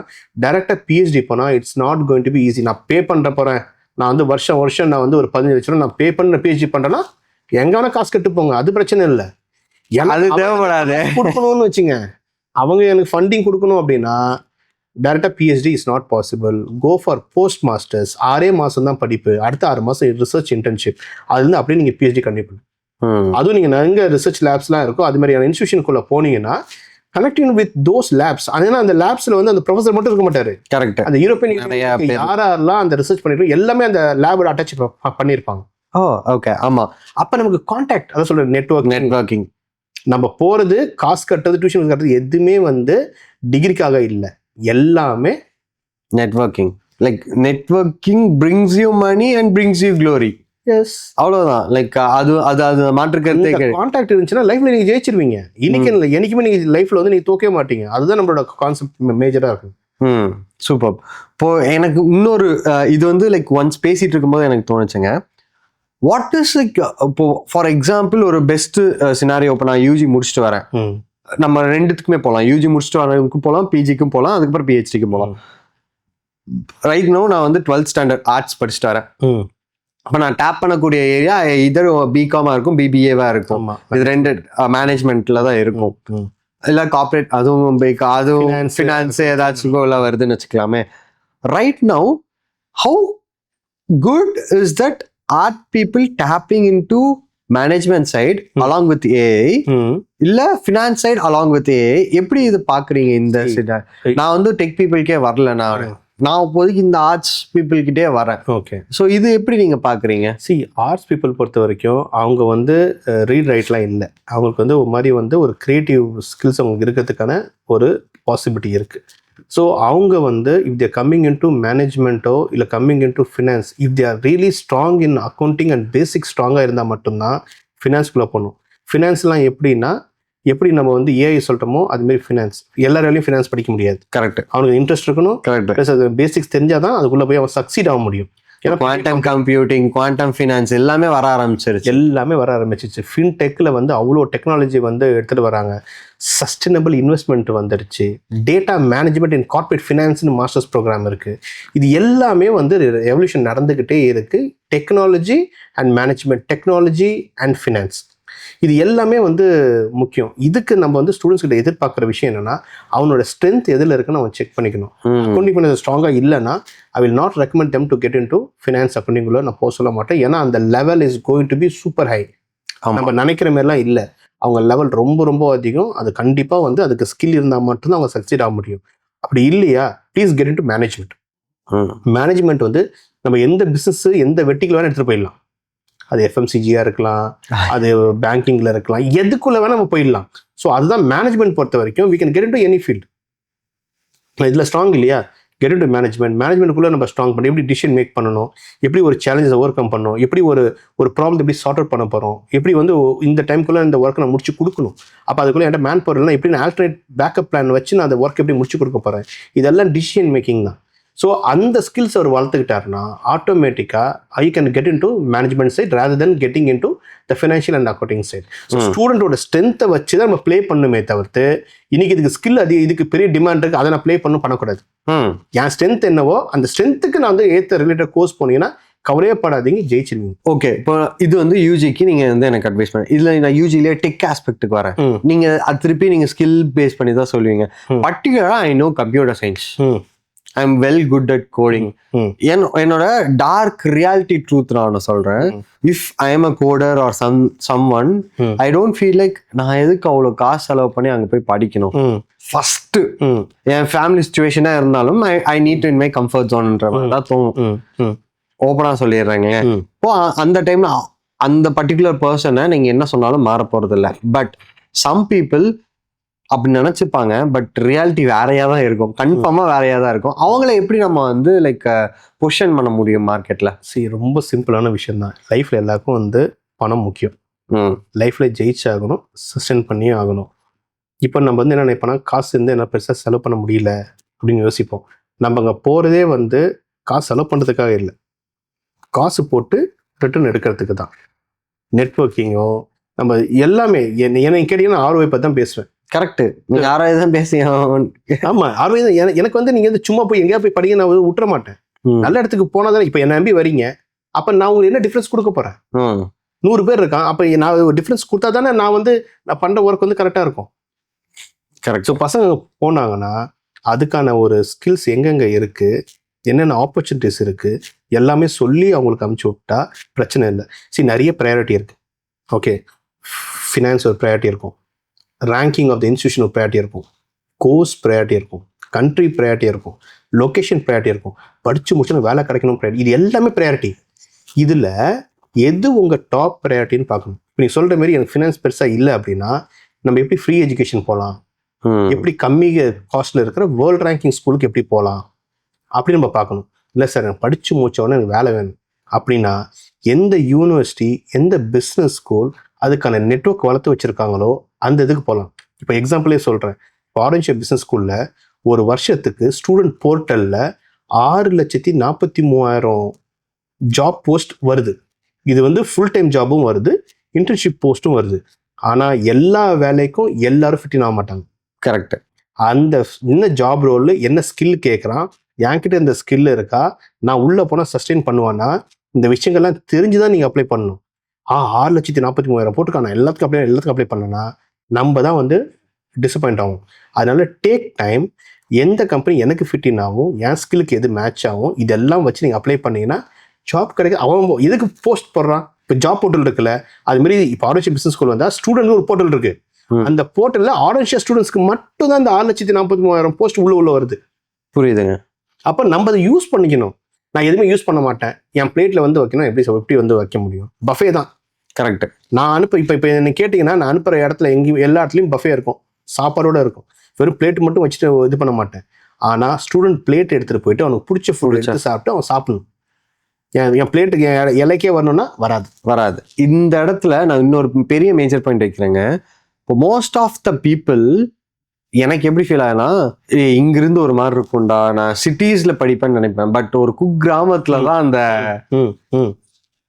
டைரக்டா PhD போனா it's not going to be easy. நான் பே பண்ற போறேன், நான் வந்து வருஷம் நான் வந்து ஒரு 15 லட்சம் நான் பே பண்ண PhD பண்றேன்னா எங்க வேணா காசு கட்டு போங்க, அது பிரச்சனை இல்லை. அது தேவைப்படாது கொடுக்கணும்னு வச்சுங்க, அவங்க எனக்கு ஃபண்டிங் கொடுக்கணும் அப்படின்னா டைரக்டா PhD is not possible. Go for post masters. 6 மாசம் தான் படிப்பு, அடுத்த 6 மாசம் ரிசர்ச் இன்டர்ன்ஷிப். அதுல இருந்து அப்படியே நீங்க PhD கண்டிப்பா. அதுவும் நீங்க எங்க ரிசர்ச் லேப்ஸ்லாம் இருக்கும் அது மாதிரியான இன்ஸ்டியூஷனுக்குள்ள போனீங்கன்னா கனெக்டிங் வித் தோஸ் லேப்ஸ். அதனால அந்த லேப்ஸ்ல வந்து அந்த ப்ரொஃபஸர் மட்டும் இருக்க மாட்டாரு. கரெக்ட். அந்த யூரோப்பியன் யாரெல்லாம் அந்த ரிசர்ச் பண்ணிருக்கோம் எல்லாமே அந்த லேபோட அட்டாச் பண்ணிருப்பாங்க. ஓ ஓகே. ஆமா. அப்ப நமக்கு கான்டாக்ட், அதான் சொல்றேன், நெட்வொர்க்கிங். நம்ம போறது காசு கட்டுறது டியூஷன் கட்டுறது எதுவுமே வந்து டிகிரிக்காக இல்லை, எல்லாமே networking. Like networking brings you money and brings you glory. Yes, அவ்வளவுதான். லைக் அது மாற்றுக்கிறது. கான்டாக்ட் இருந்துச்சுன்னா லைஃப்ல நீங்க ஜெயிச்சிருவீங்க. இன்னைக்கு இல்லை, என்னைக்குமே நீங்க லைஃப்ல வந்து நீங்க தோக்கவே மாட்டீங்க. அதுதான் நம்மளோட கான்செப்ட் மேஜரா இருக்கு. சூப்பர். இப்போ எனக்கு இன்னொரு இது வந்து லைக் ஒன்ஸ் பேசிட்டு இருக்கும்போது எனக்கு தோணுச்சுங்க, வாட் இஸ் லைக் இப்போ ஃபார் எக்ஸாம்பிள் ஒரு பெஸ்ட் சினாரியோ, இப்போ நான் UG முடிச்சுட்டு வரேன், நம்ம ரெண்டுத்துக்குமே போகலாம், UG முடிச்சுட்டு வரதுக்கும் போகலாம், PGக்கும் போகலாம், அதுக்கப்புறம் PhDக்கும் போகலாம். ரைட் நோ நான் வந்து 12th ஸ்டாண்டர்ட் ஆர்ட்ஸ் படிச்சுட்டு வரேன். அப்போ நான் டேப் பண்ணக்கூடிய ஏரியா இதர் BCom-ஆ இருக்கும், BBA-வா இருக்கும். இது 2 மேனேஜ்மெண்ட்ல தான் இருக்கும், இல்லை கார்பரேட், அதுவும் ஃபினான்ஸ் ஏதாச்சும் வருதுன்னு வச்சுக்கலாமே. Right now how good is that art people tapping into management side along with AI இல்ல finance side along with AI? எப்படி இது பாக்குறீங்க? இந்த நான் வந்து டெக் பீப்புள்கே வரல, நான் இப்போதைக்கு இந்த ஆர்ட்ஸ் பீப்புள் கிட்டே வரேன். ஓகே. ஸோ இது எப்படி நீங்க பாக்குறீங்க? ஆர்ட்ஸ் பீப்புள் பொறுத்த வரைக்கும் அவங்க வந்து ரீட் ரைட்லாம் இல்லை, அவங்களுக்கு வந்து ஒரு மாதிரி வந்து ஒரு கிரியேட்டிவ் ஸ்கில்ஸ் அவங்களுக்கு இருக்கிறதுக்கான ஒரு பாசிபிலிட்டி இருக்கு. ஸோ அவங்க வந்து if there coming into மேனேஜ்மெண்ட்டோ இல்லை coming into finance, if there really strong in accounting and basic ஸ்ட்ராங்காக இருந்தால் மட்டும்தான் ஃபினான்ஸ்குள்ளே போகணும். ஃபினான்ஸ்லாம் எப்படின்னா, எப்படி நம்ம வந்து AI சொல்கிறோமோ அதுமாரி ஃபினான்ஸ் எல்லாராலையும் ஃபினான்ஸ் படிக்க முடியாது. கரெக்ட். அவனுக்கு இன்ட்ரெஸ்ட் இருக்கணும். கரெக்ட். ப்ளஸ் அது பேசிக்ஸ் தெரிஞ்சால் தான் அதுக்குள்ளே போய் அவன் சக்சீட் ஆக முடியும். ஏன்னா குவாண்டம் கம்ப்யூட்டிங், குவாண்டம் ஃபினான்ஸ் எல்லாமே வர ஆரம்பிச்சிருச்சு. ஃபின்டெக்கில் வந்து அவ்வளோ டெக்னாலஜி வந்து எடுத்துகிட்டு வராங்க. சஸ்டைனபிள் இன்வெஸ்ட்மெண்ட் வந்துடுச்சு. டேட்டா மேனேஜ்மெண்ட் இன் கார்பரேட் ஃபினான்ஸ்னு மாஸ்டர்ஸ் ப்ரோக்ராம் இருக்குது. இது எல்லாமே வந்து எவல்யூஷன் நடந்துக்கிட்டே இருக்குது. Technology and management, technology and finance, இது எல்லாமே வந்து முக்கியம். இதுக்கு நம்ம வந்து ஸ்டூடெண்ட்ஸ் கிட்ட எதிர்பார்க்குற விஷயம் என்னன்னா, அவனோட ஸ்ட்ரென்த் எதில் இருக்குன்னு அவன் செக் பண்ணிக்கணும். அக்கௌண்டிங் பண்ண ஸ்ட்ராங்காக இல்லைன்னா I will not recommend them to get into finance அக்கௌண்டிங்குள்ள நான் போக சொல்ல மாட்டேன். ஏன்னா அந்த level is going to be super high. நம்ம நினைக்கிற மாதிரிலாம் இல்லை, அவங்க லெவல் ரொம்ப ரொம்ப அதிகம். அது கண்டிப்பாக வந்து அதுக்கு ஸ்கில் இருந்தால் மட்டும்தான் அவங்க சக்சீட் ஆக முடியும். அப்படி இல்லையா, please get into management. Management வந்து நம்ம எந்த பிஸ்னஸ் எந்த வெட்டிக்கு வேணால் எடுத்துகிட்டு போயிடலாம். அது எஃப்எம்சிஜியாக இருக்கலாம், அது பேங்கிங்கில் இருக்கலாம், எதுக்குள்ளே வேணால் நம்ம போயிடலாம். ஸோ அதுதான் மேனேஜ்மெண்ட் பொறுத்த வரைக்கும் we can get into any field. இதில் ஸ்ட்ராங் இல்லையா, கெட் இன்டு மேனேஜ்மெண்ட்டுக்குள்ளே நம்ம ஸ்ட்ராங் பண்ணி எப்படி டிசிஷன் மேக் பண்ணணும், எப்படி ஒரு சேலஞ்சை ஓவர் கம் பண்ணணும், எப்படி ஒரு ப்ராப்ளம் எப்படி சார்ட் அவுட் பண்ண போகிறோம், எப்படி வந்து இந்த டைம்குள்ளே இந்த ஒர்க்கை நான் முடிச்சு கொடுக்கணும். அப்போ அதுக்குள்ளே என்கிட்ட மேன் பவர் இல்லைனா எப்படி நான் ஆல்டர்னேட் பேக்கப் பிளான் வச்சு நான் அந்த ஒர்க் எப்படி முடிச்சு கொடுக்க போகிறேன், இதெல்லாம் டிசிஷன் மேக்கிங் தான். ஸோ அந்த ஸ்கில்ஸ் அவர் வளர்த்துக்கிட்டாருன்னா ஆட்டோமேட்டிக்காக I can get into management side rather than getting into the financial and accounting side. So ஸ்டூடெண்டோட ஸ்ட்ரென்த்தை வச்சு தான் நம்ம ப்ளே பண்ணுமே தவிர்த்து இன்னைக்கு இதுக்கு ஸ்கில் இதுக்கு பெரிய டிமாண்ட் இருக்குது, அதை நான் ப்ளே பண்ணக்கூடாது. என் ஸ்ட்ரென்த் என்னவோ அந்த ஸ்ட்ரென்த்துக்கு நான் வந்து ஏற்ற ரிலேட்டட் கோர்ஸ் போனீங்கன்னா கவலையே படாதீங்க, ஜெயிச்சிருவீங்க. ஓகே, இப்போ இது வந்து யூஜிக்கு நீங்க வந்து எனக்கு அட்வைஸ் பண்ண, இதுல நான் யூஜிலே டெக் ஆஸ்பெக்ட்டுக்கு வரேன். நீங்க அது திருப்பி நீங்க ஸ்கில் பேஸ் பண்ணி தான் சொல்லுவீங்க. பர்டிகுலரா I know computer science, I am well good at coding. என்னோட டார்க் ரியாலிட்டி ட்ரூத் நான் சொல்றேன். If I am a coder or someone, I don't feel like நான் எதுக்கு அவ்வளோ காசு செலவு பண்ணி அங்கே போய் படிக்கணும். ஃபர்ஸ்ட் என் ஃபேமிலி சுச்சுவேஷனா இருந்தாலும் I need in my comfort ஜோன்ன்ற மாதிரி தான் தோணும். ஓப்பனா சொல்லிடுறாங்க. இப்போ அந்த டைம்ல அந்த பர்டிகுலர் பர்சனை நீங்க என்ன சொன்னாலும் மாற போறது இல்லை. பட் சம் பீப்புள் அப்படி நினைச்சுப்பாங்க, பட் ரியாலிட்டி வேறையா தான் இருக்கும், கன்ஃபார்மா வேறையா தான் இருக்கும். அவங்கள எப்படி நம்ம வந்து லைக் பொசிஷன் பண்ண முடியும் மார்க்கெட்ல? ரொம்ப சிம்பிளான விஷயம் தான். லைஃப்ல எல்லாருக்கும் வந்து பணம் முக்கியம். லைஃப்ல ஜெயிச்சாகணும், சஸ்டெயின் பண்ணியே ஆகணும். இப்போ நம்ம வந்து என்ன நினைப்போம்னா, காசு இருந்து என்ன பெருசாக செலவு பண்ண முடியல அப்படின்னு யோசிப்போம். நம்ம அங்கே போகிறதே வந்து காசு செலவு பண்ணுறதுக்காக இல்லை, காசு போட்டு ரிட்டர்ன் எடுக்கிறதுக்கு தான். நெட்வொர்க்கிங்கோ நம்ம எல்லாமே என்னை கேட்டீங்கன்னா ROI பற்றி தான் பேசுவேன். கரெக்ட், நீங்க ROI தான் பேசுங்க. ஆமா, ROI தான். எனக்கு வந்து நீங்க வந்து சும்மா போய் எங்கேயா போய் படிக்க நான் விட்டுற மாட்டேன். நல்ல இடத்துக்கு போனாதான். இப்போ என்ன நம்பி வரீங்க, அப்ப நான் உங்களுக்கு என்ன டிஃபரன்ஸ் கொடுக்க போறேன்? 100 பேர் இருக்கான், அப்ப நான் ஒரு டிஃபரன்ஸ் கொடுத்தா தானே நான் பண்ற ஒர்க் வந்து கரெக்டா இருக்கும். கரெக்ட். ஸோ பசங்க போனாங்கன்னா அதுக்கான ஒரு ஸ்கில்ஸ் எங்கெங்க இருக்கு, என்னென்ன ஆப்பர்ச்சுனிட்டிஸ் இருக்கு, எல்லாமே சொல்லி அவங்களுக்கு அமுச்சு விட்டா பிரச்சனை இல்லை. நிறைய ப்ரையாரிட்டி இருக்கு. ஓகே, ஃபினான்ஸ் ஒரு ப்ரையாரிட்டி இருக்கும், ரேங்கிங் ஆஃப் த இன்ஸ்டியூஷன் ஒரு ப்ரையாரிட்டி இருக்கும், கோர்ஸ் ப்ரையாரிட்டி இருக்கும், கண்ட்ரி ப்ரையாரிட்டி இருக்கும், லொக்கேஷன் ப்ரையாரிட்டி இருக்கும், படித்து முடிச்சோன்னு வேலை கிடைக்கணும் ப்ரையாரிட்டி. இது எல்லாமே ப்ரையாரிட்டி. இதில் எது உங்கள் டாப் ப்ரையாரிட்டின்னு பார்க்கணும். இப்போ நீங்கள் சொல்கிற மாதிரி எனக்கு ஃபினான்ஸ் பெருசாக இல்லை அப்படின்னா நம்ம எப்படி ஃப்ரீ எஜுகேஷன் போகலாம், எப்படி கம்மி காஸ்ட்டில் இருக்கிற வேர்ல்டு ரேங்கிங் ஸ்கூலுக்கு எப்படி போகலாம் அப்படி நம்ம பார்க்கணும். இல்லை சார் எனக்கு படித்து முடிச்சோடனே எனக்கு வேலை வேணும் அப்படின்னா எந்த யூனிவர்சிட்டி, எந்த பிஸ்னஸ் ஸ்கூல் அதுக்கான நெட்வொர்க் வளர்த்து வச்சுருக்காங்களோ அந்த இதுக்கு போகலாம். இப்போ எக்ஸாம்பிளே சொல்கிறேன். இப்போ ஆரஞ்சு பிஸ்னஸ் ஸ்கூலில் ஒரு வருஷத்துக்கு ஸ்டூடெண்ட் போர்ட்டலில் 6,43,000 ஜாப் போஸ்ட் வருது. இது வந்து ஃபுல் டைம் ஜாபும் வருது, இன்டர்ன்ஷிப் போஸ்ட்டும் வருது. ஆனால் எல்லா வேலைக்கும் எல்லாரும் ஃபிட்டின் ஆக மாட்டாங்க. கரெக்ட். அந்த என்ன ஜாப் ரோலில் என்ன ஸ்கில் கேட்குறான், என்கிட்ட இந்த ஸ்கில் இருக்கா, நான் உள்ளே போனால் சஸ்டெயின் பண்ணுவான்னா, இந்த விஷயங்கள்லாம் தெரிஞ்சு தான் நீங்கள் அப்ளை பண்ணணும். 6,43,000 போட்டுருக்காங்க, எல்லாத்துக்கும் அப்ளை பண்ணனா நம்ம தான் வந்து டிசப்பாயிண்ட் ஆகும். அதனால டேக் டைம், எந்த கம்பெனி எனக்கு ஃபிட்டின் ஆகும், என் ஸ்கில்லுக்கு எது மேட்ச் ஆகும், இதெல்லாம் வச்சு நீங்கள் அப்ளை பண்ணீங்கன்னா ஜாப் கிடைக்க. அவன் எதுக்கு போஸ்ட் போடுறான்? இப்போ ஜாப் போர்ட்டல் இருக்குல்ல, அதுமாரி இப்போ ஆரஞ்சு பிஸ்னஸ் ஸ்கூல் வந்தால் ஸ்டூடெண்ட் ஒரு போர்ட்டல் இருக்கு. அந்த போர்ட்டலில் ஆரஞ்சு ஸ்டூடெண்ட்ஸ்க்கு மட்டும் தான் இந்த 6,43,000 போஸ்ட் உள்ள வருது. புரியுதுங்க. அப்போ நம்ம அதை யூஸ் பண்ணிக்கணும். நான் எதுவுமே யூஸ் பண்ண மாட்டேன், என் பிளேட்டில் வந்து வைக்கணும், எப்படி வந்து வைக்க முடியும்? பஃபே தான். கரெக்ட். நான் இப்போ என்ன கேட்டிங்கன்னா, நான் அனுப்புகிற இடத்துல எல்லா இடத்துலையும் பஃபே இருக்கும், சாப்பாடோட இருக்கும். வெறும் பிளேட் மட்டும் வச்சுட்டு இது பண்ண மாட்டேன். ஆனால் ஸ்டூடெண்ட் பிளேட் எடுத்துகிட்டு போயிட்டு அவனுக்கு பிடிச்ச ஃபுட் எடுத்து சாப்பிட்டு அவன் சாப்பிடணும். என் பிளேட்டுக்கு இலைக்கே வரணும்னா வராது. இந்த இடத்துல நான் இன்னொரு பெரிய மேஜர் பாயிண்ட் வைக்கிறேங்க. இப்போ மோஸ்ட் ஆஃப் த பீப்புள் எனக்கு எப்படி ஃபீல் ஆகுனா, இங்கிருந்து ஒரு மாதிரி இருக்கும்டா, நான் சிட்டிஸ்ல படிப்பேன்னு நினைப்பேன். பட் ஒரு குக்கிராமத்துல தான் அந்த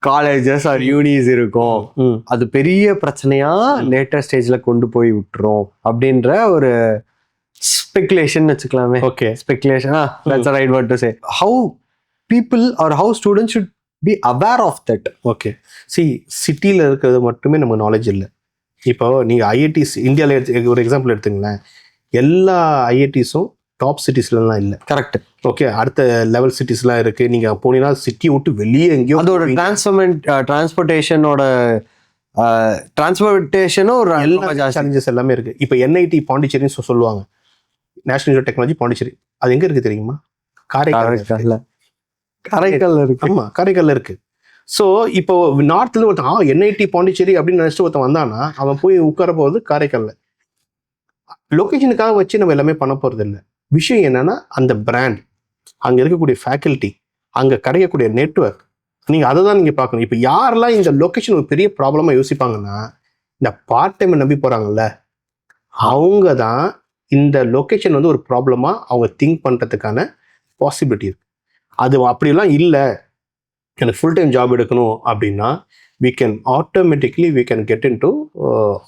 காலேஜஸ் ஆர் யூனிஸ் இருக்கும். அது பெரிய பிரச்சனையா லேட்டர் ஸ்டேஜ்ல கொண்டு போய் விட்டுரும் அப்படின்ற ஒரு ஸ்பெகுலேஷன் வச்சுக்கலாமே. Okay, speculation, that's the right word to say. How people or how students should be aware of that? Okay, சிட்டியில் இருக்கிறது மட்டுமே நம்ம நாலேஜ் இல்லை. இப்போ நீங்கள் ஐஐடிஸ் இந்தியாவில் ஒரு எக்ஸாம்பிள் எடுத்துங்களேன், எல்லா ஐஐடிஸும் டாப் சிட்டிஸ்லாம் இல்லை. கரெக்ட். ஓகே, அடுத்த லெவல் சிட்டிஸ்லாம் இருக்குது. நீங்கள் போனீங்கன்னா சிட்டியை விட்டு வெளியே எங்கேயோ அதோட டிரான்ஸ்போர்ட்டேஷனும் எல்லா சேலஞ்சஸ் எல்லாமே இருக்குது. இப்போ NIT பாண்டிச்சேரின்னு சொல்லுவாங்க, நேஷனல் இன்ஸ்டியூட் டெக்னாலஜி பாண்டிச்சேரி. அது எங்கே இருக்குது தெரியுமா? காரைக்கால் இருக்கு. ஆமாம், காரைக்காலில் இருக்குது. ஸோ இப்போ நார்த்ல ஒருத்தன் என்ஐடி பாண்டிச்சேரி அப்படின்னு நினைச்சிட்டு ஒருத்தன் வந்தானா அவன் போய் உட்கார போகிறது காரைக்கால்ல. லொக்கேஷனுக்காக வச்சு நம்ம எல்லாமே பண்ண போறது இல்லை. விஷயம் என்னன்னா அந்த பிராண்ட், அங்க இருக்கக்கூடிய ஃபேக்கல்ட்டி, அங்க கிடைக்கக்கூடிய நெட்வொர்க், நீங்க அதை தான் நீங்க பார்க்கணும். இப்போ யாரெல்லாம் இந்த லொக்கேஷன் ஒரு பெரிய ப்ராப்ளமா யோசிப்பாங்கன்னா, இந்த பார்ட் டைம் நம்பி போறாங்கல்ல, அவங்க தான் இந்த லொக்கேஷன் வந்து ஒரு ப்ராப்ளமா அவங்க திங்க் பண்றதுக்கான பாசிபிலிட்டி இருக்கு. அது அப்படிலாம் இல்லை, எனக்கு ஃபுல் டைம் ஜாப் எடுக்கணும் அப்படின்னா we can automatically we can get into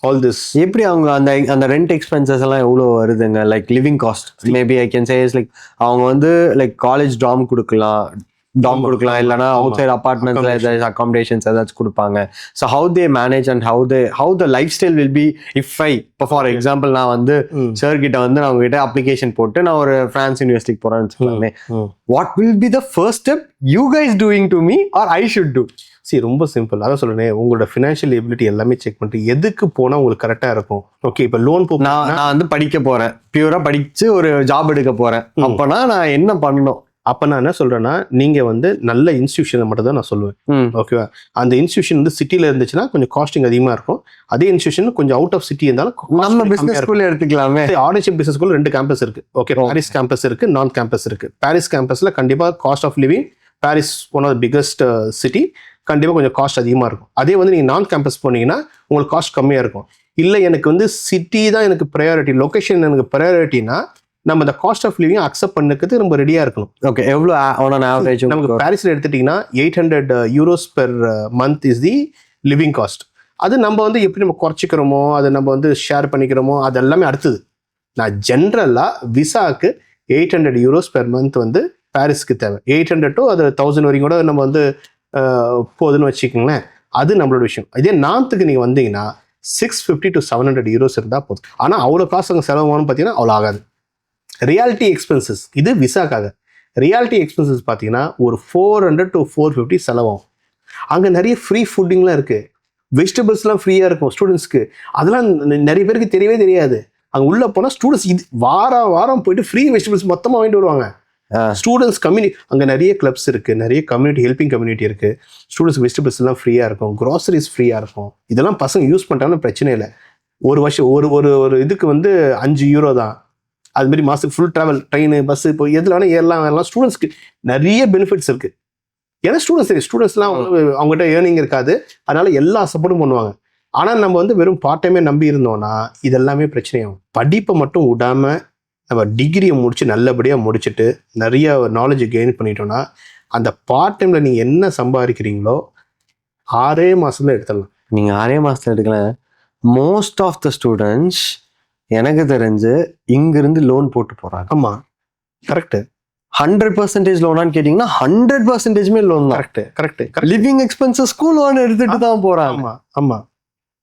all this. எப்படி அவங்க அந்த ரெண்ட் எக்ஸ்பென்சஸ் எல்லாம் எவ்வளோ வருதுங்க? Like living cost maybe I can say is like அவங்க வந்து லைக் காலேஜ் டாம் கொடுக்கலாம் இல்லைனா அவுட் சைட் அபார்ட்மெண்ட்ஸ்ல ஏதாச்சும் அகாமடேஷன்ஸ் ஏதாச்சும் கொடுப்பாங்க. So how they manage and how the life style will be if இப்போ ஃபார் எக்ஸாம்பிள் நான் வந்து சார் கிட்ட வந்து நான் உங்ககிட்ட அப்ளிகேஷன் போட்டு நான் ஒரு ஃப்ரான்ஸ் யூனிவர்சிட்டிக்கு போறேன்னு வச்சுக்கலாமே, what will be the first step you guys doing to me or I should do? ரொம்ப சிம்பிள். அதான் சொல்றேன், உங்களோட ஃபினான்ஷியல் எபிலிட்டி எல்லாமே செக் பண்ணிட்டு எதுக்கு போனா உங்களுக்கு கரெக்டா இருக்கும். ஓகே, இப்போ லோன் நான் வந்து படிக்க போறேன், பியூரா படிச்சு ஒரு ஜாப் எடுக்க போறேன், அப்பனா நான் என்ன பண்ணணும்? அப்போ நான் என்ன சொல்றேன்னா, நீங்க வந்து நல்ல இன்ஸ்டியூஷனை மட்டும் தான் நான் சொல்லுவேன். ஓகேவா? அந்த இன்ஸ்டியூஷன் வந்து சிட்டில இருந்துச்சுன்னா கொஞ்சம் காஸ்டிங் அதிகமா இருக்கும். அதே இன்ஸ்டியூஷன் கொஞ்சம் அவுட் ஆஃப் சிட்டி இருந்தாலும் நம்ம பிசினஸ் ஸ்கூல் எடுத்துக்கலாமே. ஆர்டிஷிப் பிசினஸ் ஸ்கூல் 2 கேம்பஸ் இருக்கு. ஓகே, பாரிஸ் கேம்பஸ் இருக்கு, நான் கேம்பஸ் இருக்கு. பாரிஸ் கேம்பஸ்ல கண்டிப்பா cost of living, Paris one of the biggest city, கண்டிப்பாக கொஞ்சம் காஸ்ட் அதிகமாக இருக்கும். அதே வந்து நீங்கள் நான் கேம்பஸ் போனீங்கன்னா உங்களுக்கு காஸ்ட் கம்மியாக இருக்கும். இல்லை எனக்கு வந்து சிட்டி தான் எனக்கு ப்ரையாரிட்டி, லொக்கேஷன் எனக்கு ப்ரையாரிட்டினா நம்ம இந்த காஸ்ட் ஆஃப் லிவிங் அக்செப்ட் பண்ணுறதுக்கு நம்ம ரெடியாக இருக்கணும். ஓகே, எவ்வளோ ஆன் ஆவரேஜ்? நமக்கு பாரிஸில் எடுத்துட்டிங்கன்னா 800 euros per month is the living cost. அது நம்ம வந்து எப்படி நம்ம குறைச்சிக்கிறோமோ, அதை நம்ம வந்து ஷேர் பண்ணிக்கிறோமோ, அது எல்லாமே அடுத்தது. நான் ஜென்ரலாக விசாவுக்கு 800 euros per month வந்து பாரிஸ்க்கு தேவை. 800 to அது 1000 வரைக்கும் கூட நம்ம வந்து போகுதுன்னு வச்சுக்கோங்களேன். அது நம்மளோட விஷயம். இதே நார்த்துக்கு நீங்கள் வந்தீங்கன்னா 650 to 700 euros இருந்தால் போதும். ஆனால் அவ்வளோ காசு அங்கே செலவாகணும்னு பார்த்தீங்கன்னா அவ்வளோ ஆகாது. ரியாலிட்டி எக்ஸ்பென்சஸ், இது விசாக்காக. ரியாலிட்டி எக்ஸ்பென்சஸ் பார்த்தீங்கன்னா ஒரு 400 to 450 செலவாகும். அங்கே நிறைய ஃப்ரீ ஃபுட்டிங்லாம் இருக்குது, வெஜிடபிள்ஸ்லாம் ஃப்ரீயாக இருக்கும் ஸ்டூடெண்ட்ஸ்க்கு. அதெல்லாம் நிறைய பேருக்கு தெரியவே தெரியாது. அங்கே உள்ளே போனால் ஸ்டூடெண்ட்ஸ் இது வாரம் போயிட்டு ஃப்ரீ வெஜிடபிள்ஸ் மொத்தமாக வாங்கிட்டு வருவாங்க. ஸ்டூடெண்ட்ஸ் கம்யூனிட்டி, அங்கே நிறைய கிளப்ஸ் இருக்குது, நிறைய கம்யூனிட்டி ஹெல்பிங் கம்யூனிட்டி இருக்குது. ஸ்டூடெண்ட்ஸ் வெஜிடபிள்ஸ் எல்லாம் ஃப்ரீயாக இருக்கும், க்ராசரிஸ் ஃப்ரீயாக இருக்கும். இதெல்லாம் பசங்க யூஸ் பண்ணுறாங்கன்னு பிரச்சனை இல்லை. ஒரு வருஷம் ஒரு இதுக்கு வந்து 5 euro தான். அதுமாரி மாதத்துக்கு ஃபுல் ட்ராவல், ட்ரெயின், பஸ்ஸு, இப்போ எதில் வேணால் ஏறலாம். ஸ்டூடெண்ட்ஸ்க்கு நிறைய பெனிஃபிட்ஸ் இருக்குது. ஏன்னா ஸ்டூடெண்ட்ஸ்லாம் அவங்ககிட்ட ஏர்னிங் இருக்காது, அதனால எல்லா சப்போர்ட்டும் பண்ணுவாங்க. ஆனால் நம்ம வந்து வெறும் பார்ட் டைமே நம்பி இருந்தோம்னா இதெல்லாமே பிரச்சனையாகும். படிப்பை மட்டும் விடாமல் நம்ம டிகிரியை நல்லபடியாக முடிச்சுட்டு நிறைய நாலேஜ் கெயின் பண்ணிட்டோம்னா அந்த பார்ட் டைமில் நீங்கள் என்ன சம்பாதிக்கிறீங்களோ 6 மாதத்துல எடுத்துடலாம். நீங்கள் 6 மாதத்துல எடுக்கலாம். மோஸ்ட் ஆஃப் த ஸ்டூடெண்ட்ஸ் எனக்கு தெரிஞ்சு இங்கிருந்து லோன் போட்டு போகிறாங்க. ஆமாம், கரெக்டு. 100% லோனான்னு கேட்டிங்கன்னா 100% லோன் தான். கரெக்டு. லிவிங் எக்ஸ்பென்சஸ்க்கும் லோன் எடுத்துட்டு தான் போகிறாங்க. ஆமாம்.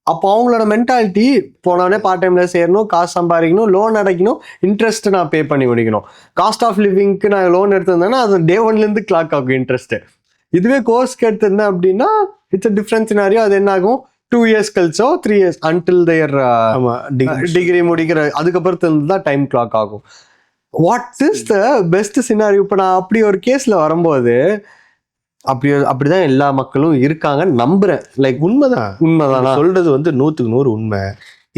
அப்போ அவங்களோட மென்டாலிட்டி போனோடனே பார்ட் டைமில் சேரணும், காசு சம்பாதிக்கணும், லோன் அடைக்கணும், இன்ட்ரெஸ்ட் நான் பே பண்ணி முடிக்கணும். காஸ்ட் ஆஃப் லிவிங்க்கு நான் லோன் எடுத்திருந்தேன்னா அது டே 1லேருந்து கிளாக் ஆகும் இன்ட்ரெஸ்ட்டு. இதுவே கோர்ஸ்க்கு எடுத்திருந்தேன் அப்படின்னா இட்ஸ் அ டிஃப்ரெண்ட் சினாரியோ. அது என்ன ஆகும், 2 years கழிச்சோ 3 years அன்டில் தேர் டிகிரி முடிக்கிற அதுக்கப்புறத்துல தான் டைம் கிளாக் ஆகும். What is the best scenario? இப்போ நான் அப்படி ஒரு கேஸில் வரும்போது அப்படிதான் எல்லா மக்களும் இருக்காங்க நம்புறேன். லைக் உண்மைதான் சொல்றது வந்து 100க்கு 100 உண்மை.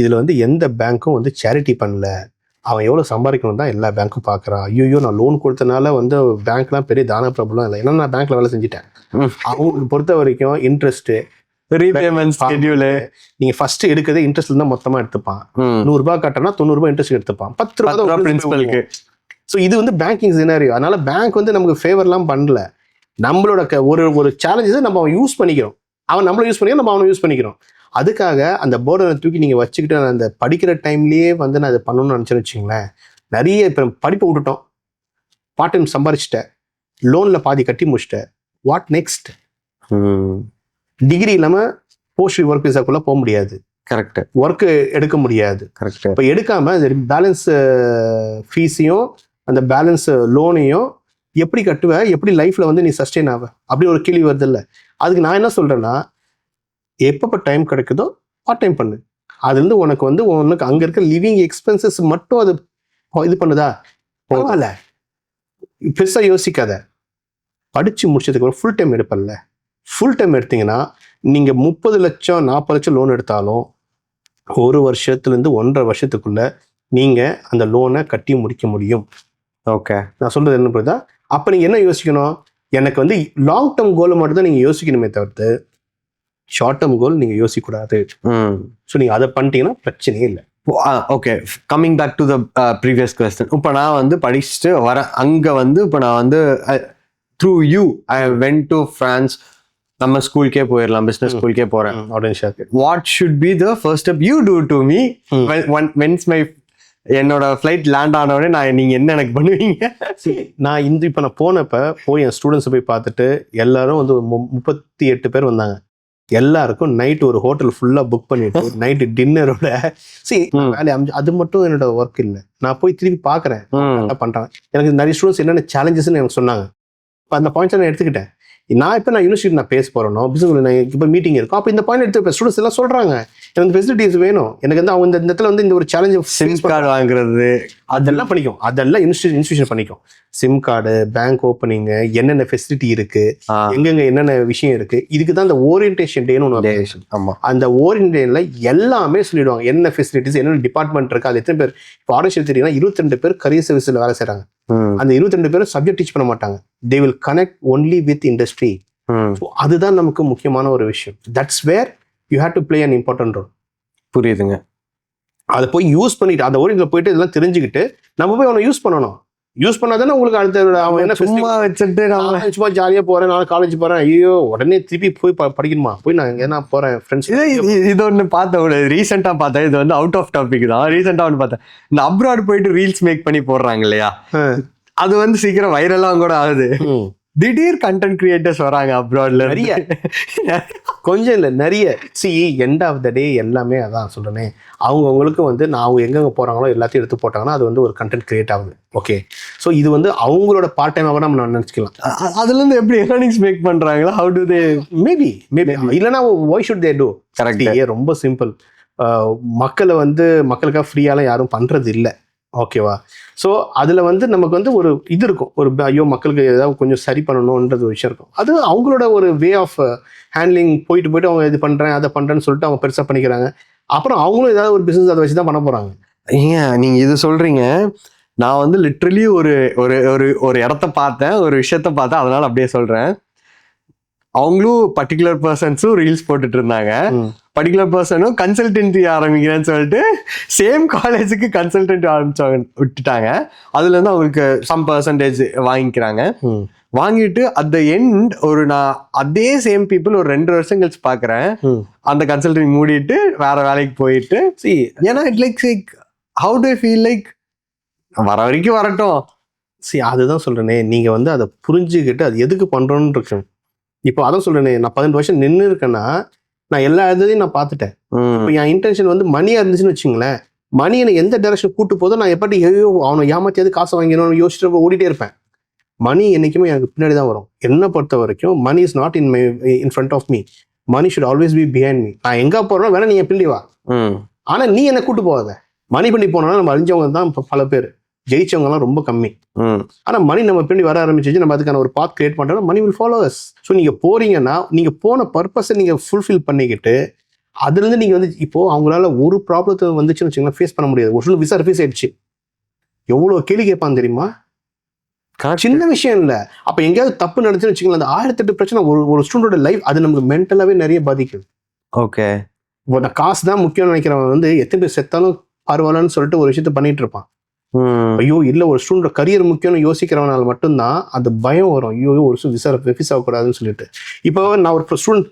இதுல வந்து எந்த பேங்க்கும் வந்து சேரிட்டி பண்ணல. அவன் எவ்வளவு சம்பாதிக்கணும் தான் எல்லா பேங்க்கும் பாக்குறான். ஐயோ நான் லோன் கொடுத்தனால வந்து பேங்க்லாம் பெரிய தான ப்ராப்ளம் இல்லை. ஏன்னா நான் பேங்க்ல வேலை செஞ்சுட்டேன். அவங்களுக்கு பொறுத்த வரைக்கும் இன்ட்ரெஸ்ட், ரீபேமெண்ட் ஸ்கெட்யூல், நீங்க ஃபர்ஸ்ட் எடுக்கிறதே இன்ட்ரெஸ்ட்ல தான் மொத்தமா எடுத்துப்பான். 100 ரூபாய் கட்டினா 90 ரூபாய் இன்ட்ரெஸ்ட் எடுத்துப்பான். 10 ரூபாய் பிரின்சிபலுக்கு. ஸோ இது வந்து பேங்கிங் சினாரியோ. அதனால பேங்க் வந்து நமக்கு ஃபேவர்லாம் பண்ணல. நம்மளோட ஒரு சேலஞ்சஸை நம்ம அவன் யூஸ் பண்ணிக்கிறோம், அவன் நம்மளை யூஸ் பண்ணிக்கிறோம், நம்ம அவனை யூஸ் பண்ணிக்கிறோம். அதுக்காக அந்த போர்டை தூக்கி நீங்கள் வச்சுக்கிட்டு அந்த படிக்கிற டைம்லேயே வந்து நான் அதை பண்ணணும்னு நினச்சேன்னு வச்சுங்களேன். நிறைய இப்போ படிப்பை விட்டுட்டோம், பார்ட் டைம் சம்பாரிச்சிட்டேன், லோனில் பாதி கட்டி முடிச்சிட்டேன். What next? டிகிரி இல்லாமல் போஸ்ட் ஒர்க் விசாக்குள்ளே போக முடியாது. கரெக்ட். ஒர்க்கு எடுக்க முடியாது. கரெக்ட். இப்போ எடுக்காமல் பேலன்ஸ் ஃபீஸையும் அந்த பேலன்ஸ் லோனையும் எப்படி கட்டுவ, எப்படி லைஃப்ல வந்து நீ சஸ்டெயின் ஆவ, அப்படி ஒரு கேள்வி வருது இல்லை? அதுக்கு நான் என்ன சொல்றேன்னா, எப்பப்போ டைம் கிடைக்குதோ பார்ட் டைம் பண்ணு. அதுலேருந்து உனக்கு அங்கே இருக்க லிவிங் எக்ஸ்பென்சஸ் மட்டும் அது இது பண்ணுதா, பரவாயில்ல, பெருசாக யோசிக்காத. படிச்சு முடிச்சதுக்கு அப்புறம் ஃபுல் டைம் எடுப்பல்ல, ஃபுல் டைம் எடுத்தீங்கன்னா நீங்கள் 30 லட்சம் 40 லட்சம் லோன் எடுத்தாலும் 1 வருஷத்துலேருந்து 1.5 வருஷத்துக்குள்ள நீங்கள் அந்த லோனை கட்டி முடிக்க முடியும். ஓகே, நான் சொல்கிறது என்ன புரியுதா? அப்போ நீங்கள் என்ன யோசிக்கணும், எனக்கு வந்து லாங் டேர்ம் கோலை மட்டும் தான் நீங்கள் யோசிக்கணுமே தவிர்த்து ஷார்ட் டேர்ம் கோல் நீங்கள் யோசிக்கக்கூடாது. ஸோ நீங்கள் அதை பண்ணிட்டீங்கன்னா பிரச்சனையே இல்லை. Okay, coming back to the previous question. இப்போ நான் வந்து படிச்சுட்டு வரேன், அங்கே வந்து இப்போ நான் வந்து through you I went to France. நம்ம ஸ்கூலுக்கே போயிடலாம், பிஸ்னஸ் ஸ்கூலுக்கே போகிறேன். What should be the first step you do to me when's my என்னோட ஃப்ளைட் லேண்ட் ஆனவுடனே நீங்கள் என்ன எனக்கு பண்ணுவீங்க? நான் இப்போ நான் போனப்போ போய் என் ஸ்டூடெண்ட்ஸை போய் பார்த்துட்டு எல்லாரும் வந்து 38 பேர் வந்தாங்க. எல்லாருக்கும் நைட் ஒரு ஹோட்டல் ஃபுல்லாக புக் பண்ணிட்டு நைட்டு டின்னரோட வேலை அது மட்டும் என்னோட ஒர்க் இல்லை. நான் போய் திருப்பி பார்க்குறேன், என்ன பண்ணுறேன். எனக்கு நிறைய ஸ்டூடெண்ட்ஸ் என்னென்ன சேலஞ்சஸ்ன்னு எனக்கு சொன்னாங்க. இப்போ அந்த பாயிண்ட்ஸை நான் எடுத்துக்கிட்டேன். நான் இப்போ நான் யூனிவர்சிட்டி நான் பேச போகிறேனோ பிஸ்னஸ் நான் இப்போ மீட்டிங் இருக்கும், அப்போ இந்த பாயிண்ட் எடுத்து ஸ்டூடெண்ட்ஸ் எல்லாம் சொல்கிறாங்க எனக்கு ஃபெசிலிட்டிஸ் வேணும், எனக்கு வந்து அவங்க இந்த இடத்துல வந்து இந்த ஒரு சேலஞ்ச் சிம் கார்டு வாங்குறது அதெல்லாம் பண்ணிக்கும், அதெல்லாம் இன்ஸ்டியூஷன் பண்ணிக்கும். சிம் கார்டு, பேங்க் ஓப்பனிங், என்னென்ன ஃபெசிலிட்டி இருக்கு, எங்கெங்க என்னென்ன விஷயம் இருக்கு, இதுக்கு தான் அந்த ஓரியன்டேஷன் டேன்னு ஒன்று. ஆமாம், அந்த ஓரியன்டேஷன்ல எல்லாமே சொல்லிடுவாங்க, என்ன ஃபெசிலிட்டிஸ், என்னென்ன டிபார்ட்மெண்ட் இருக்கு, அது எத்தனை பேர். இப்போ ஆர்டர் தெரியுங்கன்னா 22 பேர் கரியர் சர்வீஸில் வேலை செய்கிறாங்க. அந்த 22 பேரும் சப்ஜெக்ட் டீச் பண்ண மாட்டாங்க, they will connect only with industry. அதுதான் நமக்கு முக்கியமான ஒரு விஷயம். That's where you have to play an important role. புரியுதுங்க. அதை போய் யூஸ் பண்ணிட்டு அந்த ஓரியன்ல போயிட்டு இதெல்லாம் தெரிஞ்சுக்கிட்டு நம்ம போய் அவனை யூஸ் பண்ணணும். யூஸ் பண்ணாதானே உங்களுக்கு அடுத்த அவன் என்ன சும்மா வச்சுட்டு நான் சும்மா ஜாலியா போறேன், நான் காலேஜ் போறேன், ஐயோ உடனே திருப்பி போய் படிக்கணுமா, போய் நான் எங்கன்னா போறேன் ஃப்ரெண்ட்ஸ். இது ஒன்று பார்த்தேன், ஒரு ரீசெண்டா பார்த்தேன், இது வந்து அவுட் ஆஃப் டாபிக் தான். ரீசெண்டா ஒன்று பார்த்தேன், இந்த அப்ராட் போயிட்டு ரீல்ஸ் மேக் பண்ணி போடுறாங்க இல்லையா, அது வந்து சீக்கிரம் வைரலாக கூட ஆகுது. திடீர் கண்டென்ட் கிரியேட்டர்ஸ் வராங்க அப்ராட்ல, நிறைய கொஞ்சம் இல்லை நிறைய. எண்ட் ஆஃப் த டே எல்லாமே அதான் சொல்றேனே, அவங்களுக்கு வந்து நான் அவங்க எங்கெங்க போறாங்களோ எல்லாத்தையும் எடுத்து போட்டாங்கன்னா அது வந்து ஒரு கண்டென்ட் கிரியேட் ஆகுது. ஓகே, ஸோ இது வந்து அவங்களோட பார்ட் டைமாக நம்ம நினச்சிக்கலாம். அதுல இருந்து எப்படி ஏர்னிங்ஸ் மேக் பண்றாங்களா, ஹவு டு தே மேபி இல்லைன்னா why should they do? Correct, ரொம்ப சிம்பிள். மக்களை வந்து மக்களுக்காக ஃப்ரீயாலாம் யாரும் பண்றது இல்லை. ஓகேவா? ஸோ அதில் வந்து நமக்கு வந்து ஒரு இது இருக்கும், ஒரு ஐயோ மக்களுக்கு ஏதாவது கொஞ்சம் சரி பண்ணணுன்றது ஒரு விஷயம் இருக்கும். அது அவங்களோட ஒரு வே ஆஃப் ஹேண்ட்லிங். போயிட்டு அவங்க இது பண்ணுறேன் அதை பண்ணுறேன்னு சொல்லிட்டு அவங்க பெருசாக பண்ணிக்கிறாங்க. அப்புறம் அவங்களும் ஏதாவது ஒரு பிஸ்னஸ் அதை வச்சு தான் பண்ண போகிறாங்க. ஏங்க நீங்கள் இது சொல்கிறீங்க, நான் வந்து லிட்ரலி ஒரு ஒரு ஒரு ஒரு இடத்த பார்த்தேன், ஒரு விஷயத்த பார்த்தேன், அதனால அப்படியே சொல்கிறேன். அவங்களும் பர்டிகுலர் பர்சன்ஸும் ரீல்ஸ் போட்டுட்டு இருந்தாங்க, பர்டிகுலர் பர்சனும் கன்சல்டன்சி ஆரம்பிக்கிறேன்னு சொல்லிட்டு சேம் காலேஜுக்கு கன்சல்டன்சி ஆரம்பிச்சாங்க, விட்டுட்டாங்க. அதுலேருந்து அவங்களுக்கு சம் பர்சன்டேஜ் வாங்கிக்கிறாங்க. வாங்கிட்டு அட் த எண்ட் ஒரு நான் அதே சேம் பீப்புள் ஒரு 2 வருஷம் கழிச்சு பார்க்குறேன், அந்த கன்சல்டன்சி மூடிட்டு வேற வேலைக்கு போயிட்டு. ஏன்னா it like how to feel like வர வரைக்கும் வரட்டும். அதுதான் சொல்கிறேனே, நீங்கள் வந்து அதை புரிஞ்சுக்கிட்டு அது எதுக்கு பண்ணுறோன்னு இருக்கு. இப்போ அதான் சொல்றேனே, நான் 18 வருஷம் நின்று இருக்கேன்னா நான் எல்லா இதையும் நான் பார்த்துட்டேன். இப்போ என் இன்டென்ஷன் வந்து மணியா இருந்துச்சுன்னு வச்சுங்களேன், மணி என்னை எந்த டைரக்ஷன் கூட்டு போதோ நான் எப்படி அவனை ஏமாத்தியாவது காசு வாங்கினோன்னு யோசிச்சுட்டு ஓடிட்டே இருப்பேன். மணி என்னைக்குமே எனக்கு பின்னாடி தான் வரும். என்னை பொறுத்த வரைக்கும் money is not in front of me, money should always be behind me. நான் எங்க போறேன்னா வேணா நீ என் பின்னாடி வா, ஆனா நீ என்னை கூட்டு போகாத. மணி பண்ணி போனோம்னா நம்ம அழிஞ்சவங்க தான் பல பேர், ஜெயிச்சவங்கலாம் ரொம்ப கம்மி. ஆனா மணி நம்ம பின்னாடி வர ஆரம்பிச்சு நம்ம அதுக்கான ஒரு பாத் கிரியேட் பண்றோம்னா money will follow us. So நீங்க போறீங்கன்னா நீங்க போன பர்பஸை நீங்க ஃபுல்ஃபில் பண்ணிக்கிட்டு அதுல இருந்து நீங்க வந்து இப்போ அவங்களால ஒரு ப்ராப்ளத்தை வந்துச்சுன்னு வச்சுக்கலாம் ஃபேஸ் பண்ண முடியாது. ஒரு சில விசா ரிஃப்யூஸ் ஆயிடுச்சு, எவ்வளவு கேள்வி கேட்பான் தெரியுமா? சின்ன விஷயம் இல்லை. அப்ப எங்கேயாவது தப்பு நடந்துச்சுன்னு வச்சுக்கலாம், அந்த 1008 பிரச்சனை ஒரு ஸ்டூடெண்டோட லைஃப் அது நமக்கு மென்டலாவே நிறைய பாதிக்குது. ஓகே, இப்போ நான் காசு தான் முக்கியம்னு நினைக்கிறவன் வந்து எத்தனை பேர் செத்தாலும் பரவாயில்லன்னு சொல்லிட்டு ஒரு விஷயத்த பண்ணிட்டு இருப்பான். ஐயோ இல்ல ஒரு ஸ்டூடெண்ட் கரியர் முக்கியம்னு யோசிக்கிறவனால மட்டும்தான் அந்த பயம் வரும், ஐயோ ஒரு விசா ரிஃப்யூஸ் ஆகக்கூடாதுன்னு சொல்லிட்டு. இப்போ நான் ஒரு ஸ்டூடெண்ட்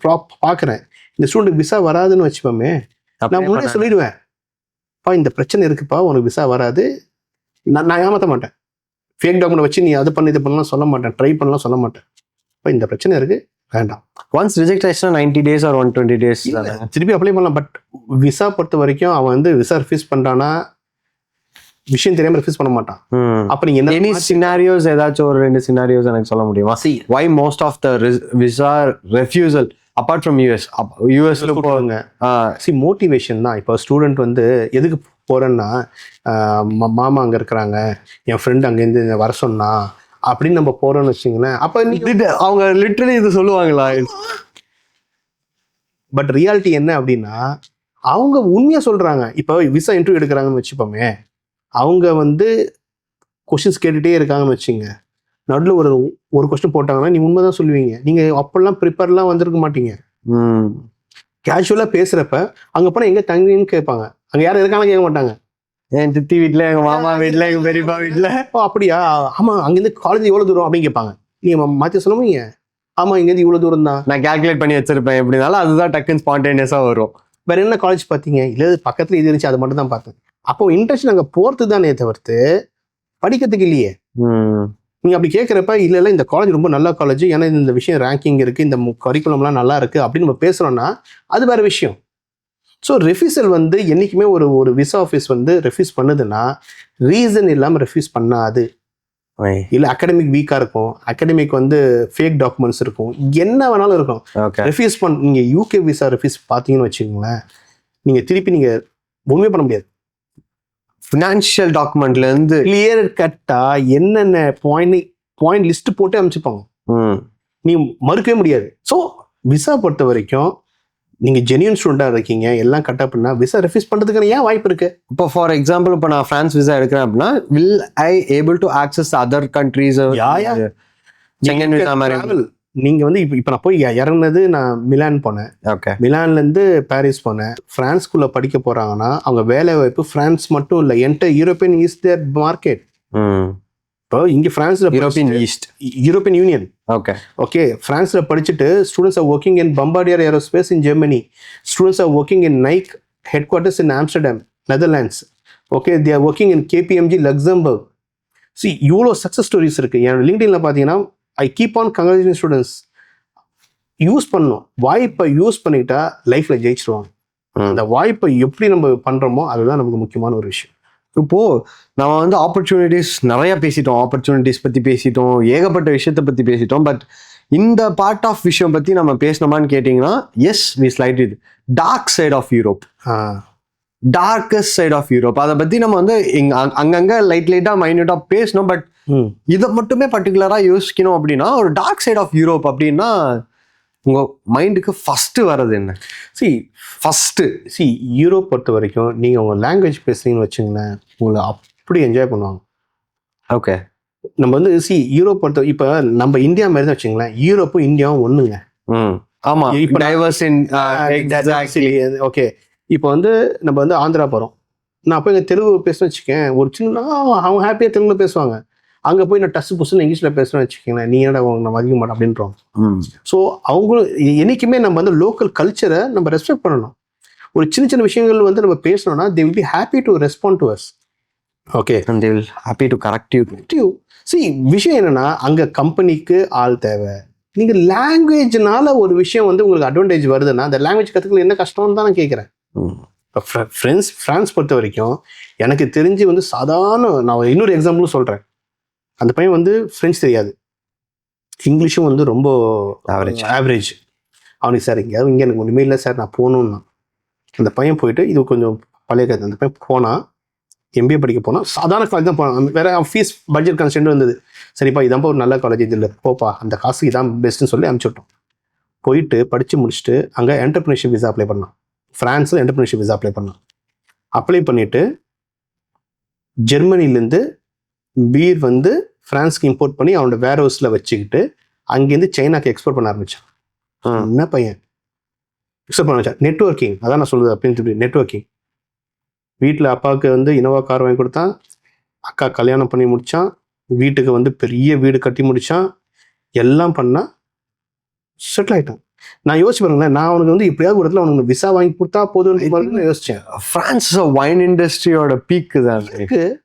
பாக்குறேன், இந்த ஸ்டூடெண்ட் விசா வராதுன்னு வச்சுப்போமே, நான் முன்னாடி சொல்லிடுவேன், இந்த பிரச்சனை இருக்குப்பா, உனக்கு விசா வராது. நான் ஏமாத்த மாட்டேன், ஃபேக் டாக்குமெண்ட் வச்சு நீ அது பண்ணி இது பண்ணலாம் சொல்ல மாட்டேன், ட்ரை பண்ணலாம் சொல்ல மாட்டேன். இந்த பிரச்சனை இருக்கு வேண்டாம். ஒன்ஸ் ரிஜெக்ட் ஆயிடுச்சுனா 90 days or 120 days திருப்பி அப்ளை பண்ணலாம். பட் விசா பொறுத்த வரைக்கும் அவன் வந்து விசா ரிஃப்யூஸ் பண்றானா விஷயம் தெரியாம ரிஃப்யூஸ் பண்ண மாட்டான். அப்ப நீங்க எனி சினாரியோஸ் ஏதாச்சும் ஒரு 2 சினாரியோஸ் எனக்கு சொல்ல முடியுமா? why most of the visa refusal apart from US ல போறாங்க? மோட்டிவேஷன் தான். இப்போ ஸ்டூடெண்ட் வந்து எதுக்கு போறேன்னா மாமா அங்க இருக்கிறாங்க, என் ஃப்ரெண்ட் அங்கேருந்து வர சொன்னா, அப்படின்னு நம்ம போறோம்னு வச்சுங்களேன். அப்ப அவங்க லிட்டரலி இது சொல்லுவாங்களா? பட் ரியாலிட்டி என்ன அப்படின்னா அவங்க உண்மையா சொல்றாங்க. இப்போ விசா இன்டர்வியூ எடுக்கிறாங்கன்னு வச்சுப்போமே, அவங்க வந்து கொஸ்டின்ஸ் கேட்டுட்டே இருக்காங்கன்னு வச்சுங்க. நடுவில் ஒரு கொஸ்டின் போட்டாங்கன்னா நீ உண்மைதான் சொல்லுவீங்க. நீங்க அப்பெல்லாம் ப்ரிப்பேர்லாம் வந்திருக்க மாட்டீங்க. கேஷுவலா பேசுறப்ப அங்க போனா எங்க தங்குன்னு கேட்பாங்க. அங்க யாரும் இருக்காங்க கேட்க மாட்டாங்க. என் சித்தி வீட்டுல, எங்க மாமா வீட்டுல, எங்க பெரியப்பா வீட்டுல. அப்படியா? ஆமா, அங்கிருந்து காலேஜ் எவ்வளவு தூரம் அப்படின்னு கேட்பாங்க. நீங்க மாத்தி சொல்லுவீங்க, ஆமா இங்கேருந்து இவ்வளவு தூரம் தான். நான் கால்குலேட் பண்ணி வச்சிருப்பேன் எப்படினாலும், அதுதான் டக்குன்னு ஸ்பான்டேனியஸா வரும். வேற என்ன காலேஜ் பார்த்தீங்க? இல்லை பக்கத்துல இது இருந்துச்சு, அது மட்டும் தான் பார்த்தேன். அப்போ இன்ட்ரெஸ்ட் அங்கே போறது தானே தவிர்த்து படிக்கிறதுக்கு இல்லையே. நீங்க அப்படி கேட்குறப்ப இல்லை இந்த காலேஜ் ரொம்ப நல்ல காலேஜ், ஏன்னா இந்த விஷயம் ரேங்கிங் இருக்கு, இந்த கரிக்குலம்லாம் நல்லா இருக்கு அப்படின்னு நம்ம பேசுறோம்னா அது வேற விஷயம். ஸோ ரெஃப்யூசல் வந்து என்னைக்குமே ஒரு விசா ஆஃபீஸ் வந்து ரெஃப்யூஸ் பண்ணுதுன்னா ரீசன் இல்லாமல் ரெஃப்யூஸ் பண்ணாது. இல்லை அகாடமிக் வீக்காக இருக்கும், அகாடமிக் வந்து ஃபேக் டாக்குமெண்ட்ஸ் இருக்கும், என்ன வேணாலும் இருக்கும். ரெஃப்யூஸ் நீங்கள் யூகே விசா ரெஃப்யூஸ் பார்த்தீங்கன்னு வச்சுக்கோங்களேன், நீங்கள் திருப்பி நீங்கள் ஒன்றுமே பண்ண முடியாது. ஃபினான்ஷியல் டாக்குமெண்ட்லேருந்து கிளியர் கட்டாக என்னென்ன பாயிண்ட் லிஸ்ட் போட்டு அமைச்சுப்பாங்க, நீ மறுக்கவே முடியாது. ஸோ விசா பொறுத்த வரைக்கும் நீங்கள் ஜென்யூன் ஸ்டூடெண்டாக இருக்கீங்க, எல்லாம் கரெக்டாக பண்ணா விசா ரெஃப்யூஸ் பண்ணுறதுக்கான ஏன் வாய்ப்பு இருக்கு. இப்போ ஃபார் எக்ஸாம்பிள் இப்போ நான் ஃப்ரான்ஸ் விசா எடுக்கிறேன் அப்படின்னா, will I able to access other countries? Sengan visa மாதிரி நீங்கள் வந்து இப்போ நான் போய் இறங்குனது, நான் மிலான் போனேன். ஓகே, மிலான்லேருந்து பாரிஸ் போனேன். ஃப்ரான்ஸ்குள்ளே படிக்க போகிறாங்கன்னா அவங்க வேலை வாய்ப்பு ஃப்ரான்ஸ் மட்டும் இல்லை, entire European is their market. இப்போ இங்கே ஃப்ரான்ஸில் யூரோப்பியன் யூனியன். ஓகே, ஃப்ரான்ஸில் படிச்சுட்டு students are working in Bombardier Aerospace in Germany, students are working in Nike headquarters in Amsterdam, Netherlands. Okay, they are working in KPMG Luxembourg. இவ்வளோ success stories இருக்குது. என் லிங்க்டின்ல பார்த்தீங்கன்னா I keep on congratulating students. Use பண்ணணும், வாய்ப்பை use பண்ணிட்டா லைஃப்பில் ஜெயிச்சிருவாங்க. அந்த வாய்ப்பை எப்படி நம்ம பண்ணுறோமோ அதுதான் நமக்கு முக்கியமான ஒரு விஷயம். இப்போ நம்ம வந்து ஆப்பர்ச்சுனிட்டிஸ் நிறைய பேசிட்டோம், ஆப்பர்ச்சுனிட்டிஸ் பற்றி பேசிட்டோம், ஏகப்பட்ட விஷயத்தை பற்றி பேசிட்டோம். பட் இந்த பார்ட் ஆஃப் விஷயம் பற்றி நம்ம பேசணுமான்னு கேட்டிங்கன்னா, yes we slide it dark side of Europe, darkest side of Europe. அதை பற்றி நம்ம வந்து அங்கங்கே லைட்டாக மைன்யூட்டாக பேசணும். பட் இதை மட்டுமே பர்டிகுலராக யோசிக்கணும் அப்படின்னா, ஒரு டார்க் சைட் ஆஃப் யூரோப் அப்படின்னா உங்கள் மைண்டுக்கு ஃபஸ்ட்டு வர்றது என்ன? யூரோப் பொறுத்த வரைக்கும் நீங்கள் உங்கள் லாங்குவேஜ் பேசுறீங்கன்னு வச்சுங்களேன், உங்களை அப்படி என்ஜாய் பண்ணுவாங்க. ஓகே, நம்ம வந்து யூரோப் பொறுத்த இப்போ நம்ம இந்தியா மாதிரி தான் வச்சுங்களேன், யூரோப்பும் இந்தியாவும் ஒன்றுங்க. ஆமாம், இப்போ டைவர்ஸ் இன் ஓகே. இப்போ வந்து நம்ம வந்து ஆந்திரா போகிறோம், நான் அப்போ இங்கே தெலுங்கு பேசுன்னு வச்சுக்கேன், ஒரு சின்ன அவங்க ஹாப்பியாக தெலுங்குல பேசுவாங்க. அங்கே போய் நான் டஸ் புஸ்ன்னு இங்கிலீஷில் பேசுகிறேன்னு வச்சுக்கோங்களேன், நீ என்னடா நான் மதிக்க மாட்டேன் அப்படின்றோம். ஸோ அவங்களும் என்றைக்குமே நம்ம வந்து லோக்கல் கல்ச்சரை நம்ம ரெஸ்பெக்ட் பண்ணணும். ஒரு சின்ன விஷயங்கள் வந்து நம்ம பேசணும்னா they will be happy to respond to us. Okay, and they will happy to correct you. விஷயம் என்னன்னா, அங்கே கம்பெனிக்கு ஆள் தேவை. நீங்கள் லாங்குவேஜ்னால ஒரு விஷயம் வந்து உங்களுக்கு அட்வான்டேஜ் வருதுன்னா அந்த லாங்குவேஜ் கற்றுக்கல என்ன கஷ்டம்னு தான் நான் கேட்குறேன். இப்போ ஃப்ரான்ஸ் பொறுத்த வரைக்கும் எனக்கு தெரிஞ்சு வந்து சாதாரண, நான் இன்னொரு எக்ஸாம்பிளும் சொல்கிறேன். அந்த பையன் வந்து ஃப்ரெஞ்ச் தெரியாது, இங்கிலீஷும் வந்து ரொம்ப ஆவரேஜ். அவனுக்கு சார் இங்கே எனக்கு ஒன்றுமே இல்லை சார், நான் போகணுன்னா. அந்த பையன் போயிட்டு, இது கொஞ்சம் பழைய கதை, அந்த பையன் போனால் எம்பிஏ படிக்க போனால் சாதாரண காலேஜ் தான் போனான். வேற ஃபீஸ் பட்ஜெட் கன்ஸ்டன்ட் வந்தது. சரிப்பா இதான்ப்பா ஒரு நல்ல காலேஜ், இது இல்லை போப்பா, அந்த காசுக்கு இதான் பெஸ்ட்டுன்னு சொல்லி அனுப்பிச்சுட்டோம். போயிட்டு படித்து முடிச்சுட்டு அங்கே என்டர்பிரினர்ஷிப் விசா அப்ளை பண்ணான். ஃப்ரான்ஸில் என்டர்பிரினர்ஷிப் விசா அப்ளை பண்ணான். அப்ளை பண்ணிவிட்டு ஜெர்மனிலேருந்து பீர் வந்து ஃப்ரான்ஸ்க்கு இம்போர்ட் பண்ணி அவனோட வேர் ஹவுஸில் வச்சுக்கிட்டு அங்கேருந்து சைனாக்கு எக்ஸ்போர்ட் பண்ண ஆரம்பித்தான். என்ன பையன் எக்ஸ்போர்ட் பண்ண வச்சான். நெட்வொர்க்கிங், அதான் நான் சொல்லுது அப்படின்னு நெட்வொர்க்கிங். வீட்டில் அப்பாவுக்கு வந்து இனோவா கார் வாங்கி கொடுத்தான், அக்கா கல்யாணம் பண்ணி முடித்தான், வீட்டுக்கு வந்து பெரிய வீடு கட்டி முடித்தான், எல்லாம் பண்ணால் செட்டில் ஆகிட்டான். நான் யோசிச்சு பாருங்களேன், நான் அவனுக்கு வந்து இப்படியாவது ஒரு இடத்துல அவனுக்கு விசா வாங்கி கொடுத்தா போதும்னு யோசிச்சேன். ஃப்ரான்ஸ் வைன் இண்டஸ்ட்ரியோட பீக்கு தான்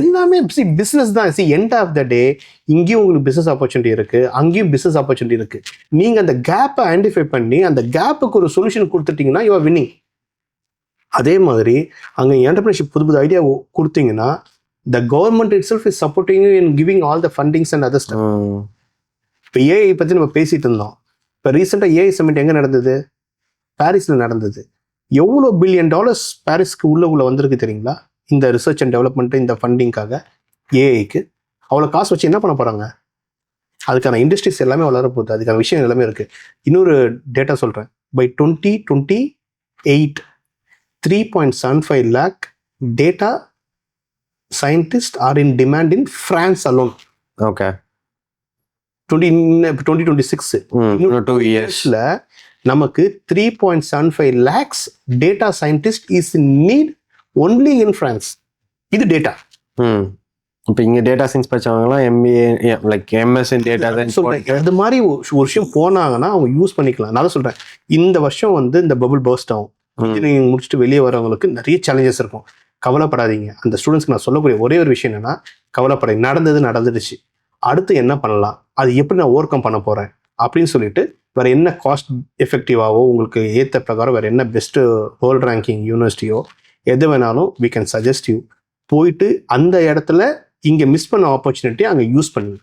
எல்லாமே பிசினஸ் தான். எண்ட் ஆஃப் த டே இங்கேயும் உங்களுக்கு பிசினஸ் ஆப்பர்ச்சுனிட்டி இருக்கு, அங்கேயும் பிசினஸ் ஆப்பர்ச்சுனிட்டி இருக்கு. நீங்க அந்த கேப்பை ஐடென்டிஃபை பண்ணி அந்த கேப்புக்கு ஒரு சொல்யூஷன் கொடுத்துட்டீங்கன்னா யூ ஆர் வின்னிங். அதே மாதிரி அங்கே என்டர்பிரினர்ஷிப் புது ஐடியா கொடுத்தீங்கன்னா the government it self is supporting in giving all the fundings and other stuff. இப்போ ஏஐ பற்றி நம்ம பேசிட்டு இருந்தோம். இப்போ ரீசெண்டாக ஏஐ சமிட் எங்கே நடந்தது? பாரிஸில் நடந்தது. எவ்வளோ $1 billion பாரிஸ்க்கு உள்ள வந்திருக்கு தெரியுங்களா? இந்த ரிசர்ச் அண்ட் டெவலப்மெண்ட், இந்த ஃபண்டிங்காக ஏஐக்கு அவ்வளோ காசு வச்சு என்ன பண்ண போகிறாங்க? அதுக்கான இண்டஸ்ட்ரீஸ் எல்லாமே வளர போகுது, அதுக்கான விஷயம் எல்லாமே இருக்குது. இன்னொரு டேட்டா சொல்கிறேன். By 2028 3.75 lakh data scientists are in demand in France alone. Okay. 2026 இன்னும் 2 இயர்ஸ்ல நமக்கு 3.75 lakhs data scientist is in need only in France. இது டேட்டா. இப்போ இங்க டேட்டா சயின்ஸ் படிச்சவங்கலாம் MBA like MS in data science சொல்றேன். அது மாதிரி ஒரு விஷயம் போனாங்கன்னா அவங்க யூஸ் பண்ணிக்கலாம். நான் தான் சொல்றேன், இந்த வருஷம் வந்து இந்த பபுள் பர்ஸ்ட் ஆகும். இன்ஜினியரிங் முடிச்சுட்டு வெளியே வரவங்களுக்கு நிறைய சேலஞ்சஸ் இருக்கும். கவலைப்படாதீங்க. அந்த ஸ்டூடெண்ட்ஸ்க்கு நான் சொல்லக்கூடிய ஒரே ஒரு விஷயம் என்னன்னா, கவலைப்படாதீங்க. நடந்துடுச்சு, அடுத்து என்ன பண்ணலாம், அது எப்படி நான் ஓவர் கம் பண்ண போறேன் அப்படின்னு சொல்லிட்டு வேற என்ன காஸ்ட் எஃபெக்டிவாவோ உங்களுக்கு ஏற்ற பிரகாரம் வேற என்ன பெஸ்ட் வேர்ல்ட் ரேங்கிங் யூனிவர்சிட்டியோ எது வேணாலும் we can suggest you. போயிட்டு அந்த இடத்துல இங்க மிஸ் பண்ண ஆப்பர்ச்சுனிட்டி அங்க யூஸ் பண்ணுங்க.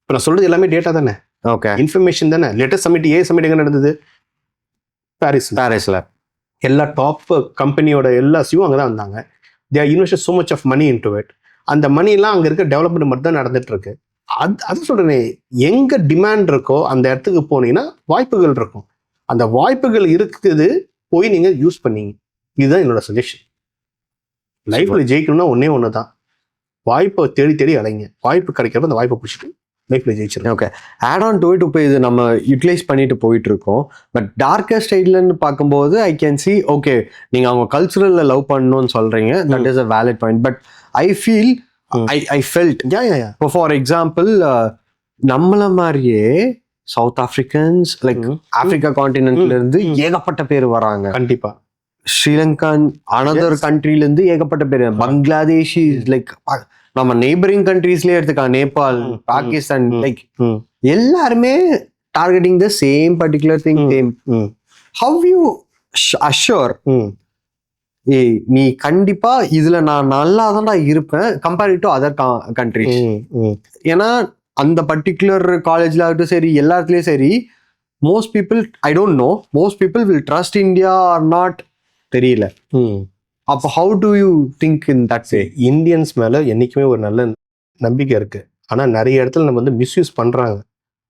இப்போ நான் சொல்றது எல்லாமே டேட்டா தானே, ஓகே, இன்ஃபர்மேஷன் தானே. லேட்டஸ்ட் சமிட் சமிட் எங்க நடந்தது? பாரிஸ்ல. எல்லா டாப் கம்பெனியோட எல்லா சியும் அங்கே தான் வந்தாங்க. They are invested so much of money into it. அந்த மணிலாம் அங்கே இருக்க டெவலப்மெண்ட் மட்டும் தான் நடந்துட்டு இருக்கு. அது சொல்றேன், எங்க டிமாண்ட் இருக்கோ அந்த இடத்துக்கு போனீங்கன்னா வாய்ப்புகள் இருக்கும். அந்த வாய்ப்புகள் இருக்குது, போய் நீங்க யூஸ் பண்ணீங்க. இதுதான் என்னோட சஜஷன். லைஃப்ல ஜெயிக்கணும்னா ஒண்ணு தான், வாய்ப்பை தேடி தேடி அலைங்க. வாய்ப்பு கிடைக்கிறப்ப அந்த வாய்ப்பை பிடிச்சிட்டு லைஃப்ல ஜெயிச்சிருக்கேன். Okay, add on to it. இப்போ இது நம்ம யூட்டிலைஸ் பண்ணிட்டு போயிட்டு இருக்கோம். பட் டார்க்கர் சைட்லன்னு பார்க்கும்போது ஐ கேன் சி, ஓகே, நீங்க அவங்க கல்ச்சுரல்ல லவ் பண்ணணும்னு சொல்றீங்க, that is a valid point. But I feel I felt, இப்போ ஃபார் எக்ஸாம்பிள் நம்மள மாதிரியே சவுத் ஆப்பிரிக்கன்ஸ் லைக் ஆப்பிரிக்கா கான்டினென்ட்ல இருந்து ஏகப்பட்ட பேர் வராங்க. கண்டிப்பா. ஸ்ரீலங்கன் அனதர் கண்ட்ரில இருந்து ஏகப்பட்ட பேர், பங்களாதேஷி லைக் நம்ம நெய்பரிங் கண்ட்ரீஸ்லயே எடுத்துக்கலாம், நேபாள், பாகிஸ்தான், லைக் எல்லாருமே targeting the same particular thing. How you assure நீ கண்டிப்பா இதுல நான் நல்லா தான்டா இருப்பேன் கம்பேர் டு அதர் கண்ட்ரிஸ்? ஏன்னா அந்த பர்டிகுலர் காலேஜ்ல ஆகட்டும் சரி, எல்லாத்துலயும் சரி, most people, I don't know, most people will trust India or not தெரியல. அப்போ how do you think in that way? Indians மேல என்னைக்குமே ஒரு நல்ல நம்பிக்கை இருக்கு. ஆனா நிறைய இடத்துல நம்ம வந்து மிஸ்யூஸ் பண்றாங்க.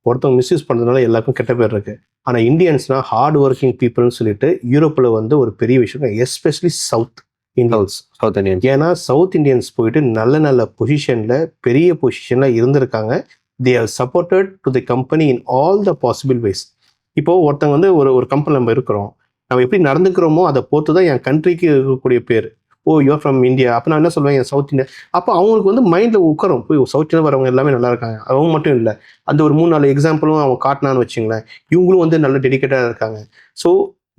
ஒருத்தவங்க மிஸ்யூஸ் பண்றதுனால எல்லாருக்கும் கெட்ட பேர் இருக்கு. ஆனா இந்தியன்ஸ்னா ஹார்ட் ஒர்க்கிங் பீப்புள்னு சொல்லிட்டு யூரோப்ல வந்து ஒரு பெரிய விஷயம், எஸ்பெஷலி சவுத் இந்தியன்ஸ். ஏன்னா சவுத் இந்தியன்ஸ் போயிட்டு நல்ல நல்ல பொசிஷன்ல, பெரிய பொசிஷன்ல இருந்திருக்காங்க. They have supported to the company in all the possible ways. இப்போ ஒருத்தவங்க வந்து ஒரு கம்பெனி நம்ம இருக்கிறோம், நம்ம எப்படி நடந்துக்கிறோமோ அதை பொறுத்து தான் என் கண்ட்ரிக்கு இருக்கக்கூடிய பேர். ஓ யூஆர் ஃப்ரம் இந்தியா, அப்போ நான் என்ன சொல்லுவேன், என் சவுத் இந்தியா. அப்போ அவங்களுக்கு வந்து மைண்டில் உட்காரும், போய் சவுத் இந்தியா வரவங்க எல்லாமே நல்லா இருக்காங்க. அவங்க மட்டும் இல்லை, அந்த ஒரு 3-4 எக்ஸாம்பிளும் அவங்க காட்டினான்னு வச்சுங்களேன், இவங்களும் வந்து நல்ல டெடிக்கேட்டாக இருக்காங்க. ஸோ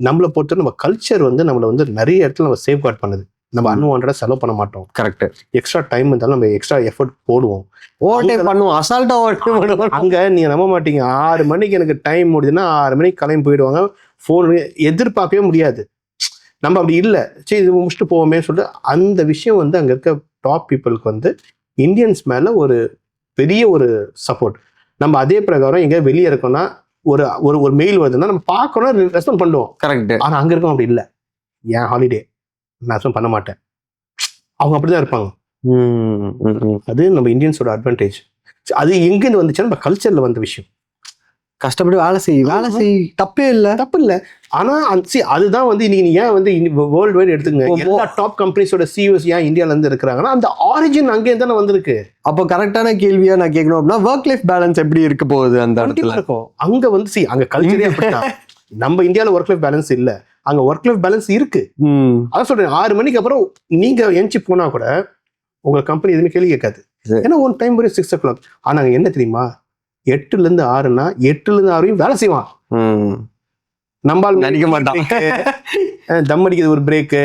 நம்மளை பொறுத்தவரை நம்ம கல்ச்சர் வந்து நம்மளை வந்து நிறைய இடத்துல நம்ம சேஃப் கார்ட் பண்ணுது. நம்ம அன்வான்டா செலவு பண்ண மாட்டோம். கரெக்ட். எக்ஸ்ட்ரா டைம் இருந்தாலும் நம்ம எக்ஸ்ட்ரா எஃபர்ட் போடுவோம், பண்ணுவோம், அசால்ட்டா பண்ணுவோம். அங்க நீங்க நம்ப மாட்டீங்க, 6 மணிக்கு எனக்கு டைம் முடியுதுன்னா 6 மணிக்கு கிளம்பி போயிடுவாங்க. ஃபோன் எதிர்பார்க்கவே முடியாது. நம்ம அப்படி இல்லை, சரி இது முடிச்சுட்டு போவோமே சொல்லிட்டு. அந்த விஷயம் வந்து அங்கே இருக்க டாப் பீப்புளுக்கு வந்து இந்தியன்ஸ் மேலே ஒரு பெரிய ஒரு சப்போர்ட். நம்ம அதே பிரகாரம் எங்கே வெளியே இருக்கோம்னா ஒரு ஒரு மெயில் வருதுன்னா நம்ம பார்க்கணும், ரெஸ்பாண்ட் பண்ணுவோம். கரெக்ட். ஆனால் அங்கே இருக்கோம் அப்படி இல்லை. என் ஹாலிடே நான் ரெஸ்பாண்ட் பண்ண மாட்டேன். அவங்க அப்படிதான் இருப்பாங்க. அது நம்ம இந்தியன்ஸோட அட்வான்டேஜ். அது எங்கேருந்து வந்துச்சுன்னா நம்ம கல்ச்சரில் வந்த விஷயம். கஷ்டப்பட்டு வேலை செய் தப்பே இல்லை, தப்பு இல்லை. ஆனா அதுதான் வந்து நீங்க ஏன் வந்து வேர்ல்டு வைட் எடுத்துங்க, எல்லா டாப் கம்பெனிஸோட சிஇஓஸ் ஏன் இந்தியால இருந்து இருக்கிறாங்கன்னா அந்த ஆரிஜின் அங்கே தானே வந்திருக்கு. அப்போ கரெக்டான கேள்வியா நான் கேட்கணும் அப்படின்னா, ஒர்க் லைஃப் பேலன்ஸ் எப்படி இருக்க போகுது அந்த இடத்துல இருக்கும்? அங்க வந்து அங்க கல்ச்சரே அப்படிதான். நம்ம இந்தியாவில் ஒர்க் லைஃப் பேலன்ஸ் இல்லை, அங்க ஒர்க் லைஃப் பேலன்ஸ் இருக்கு. அதான் சொல்றேன், 6 மணிக்கு அப்புறம் நீங்க எஞ்சி போனா கூட உங்க கம்பெனி எதுவுமே கேள்வி கேட்காது. ஏன்னா ஒன் டைம் வரையும் 6 o'clock. ஆனா அங்க என்ன தெரியுமா, 8லேருந்து 6னா 8லேருந்து 6 வேலை செய்வான். நம்பால் நினைக்க மாட்டான். தம் அடிக்கிறது ஒரு பிரேக்கு,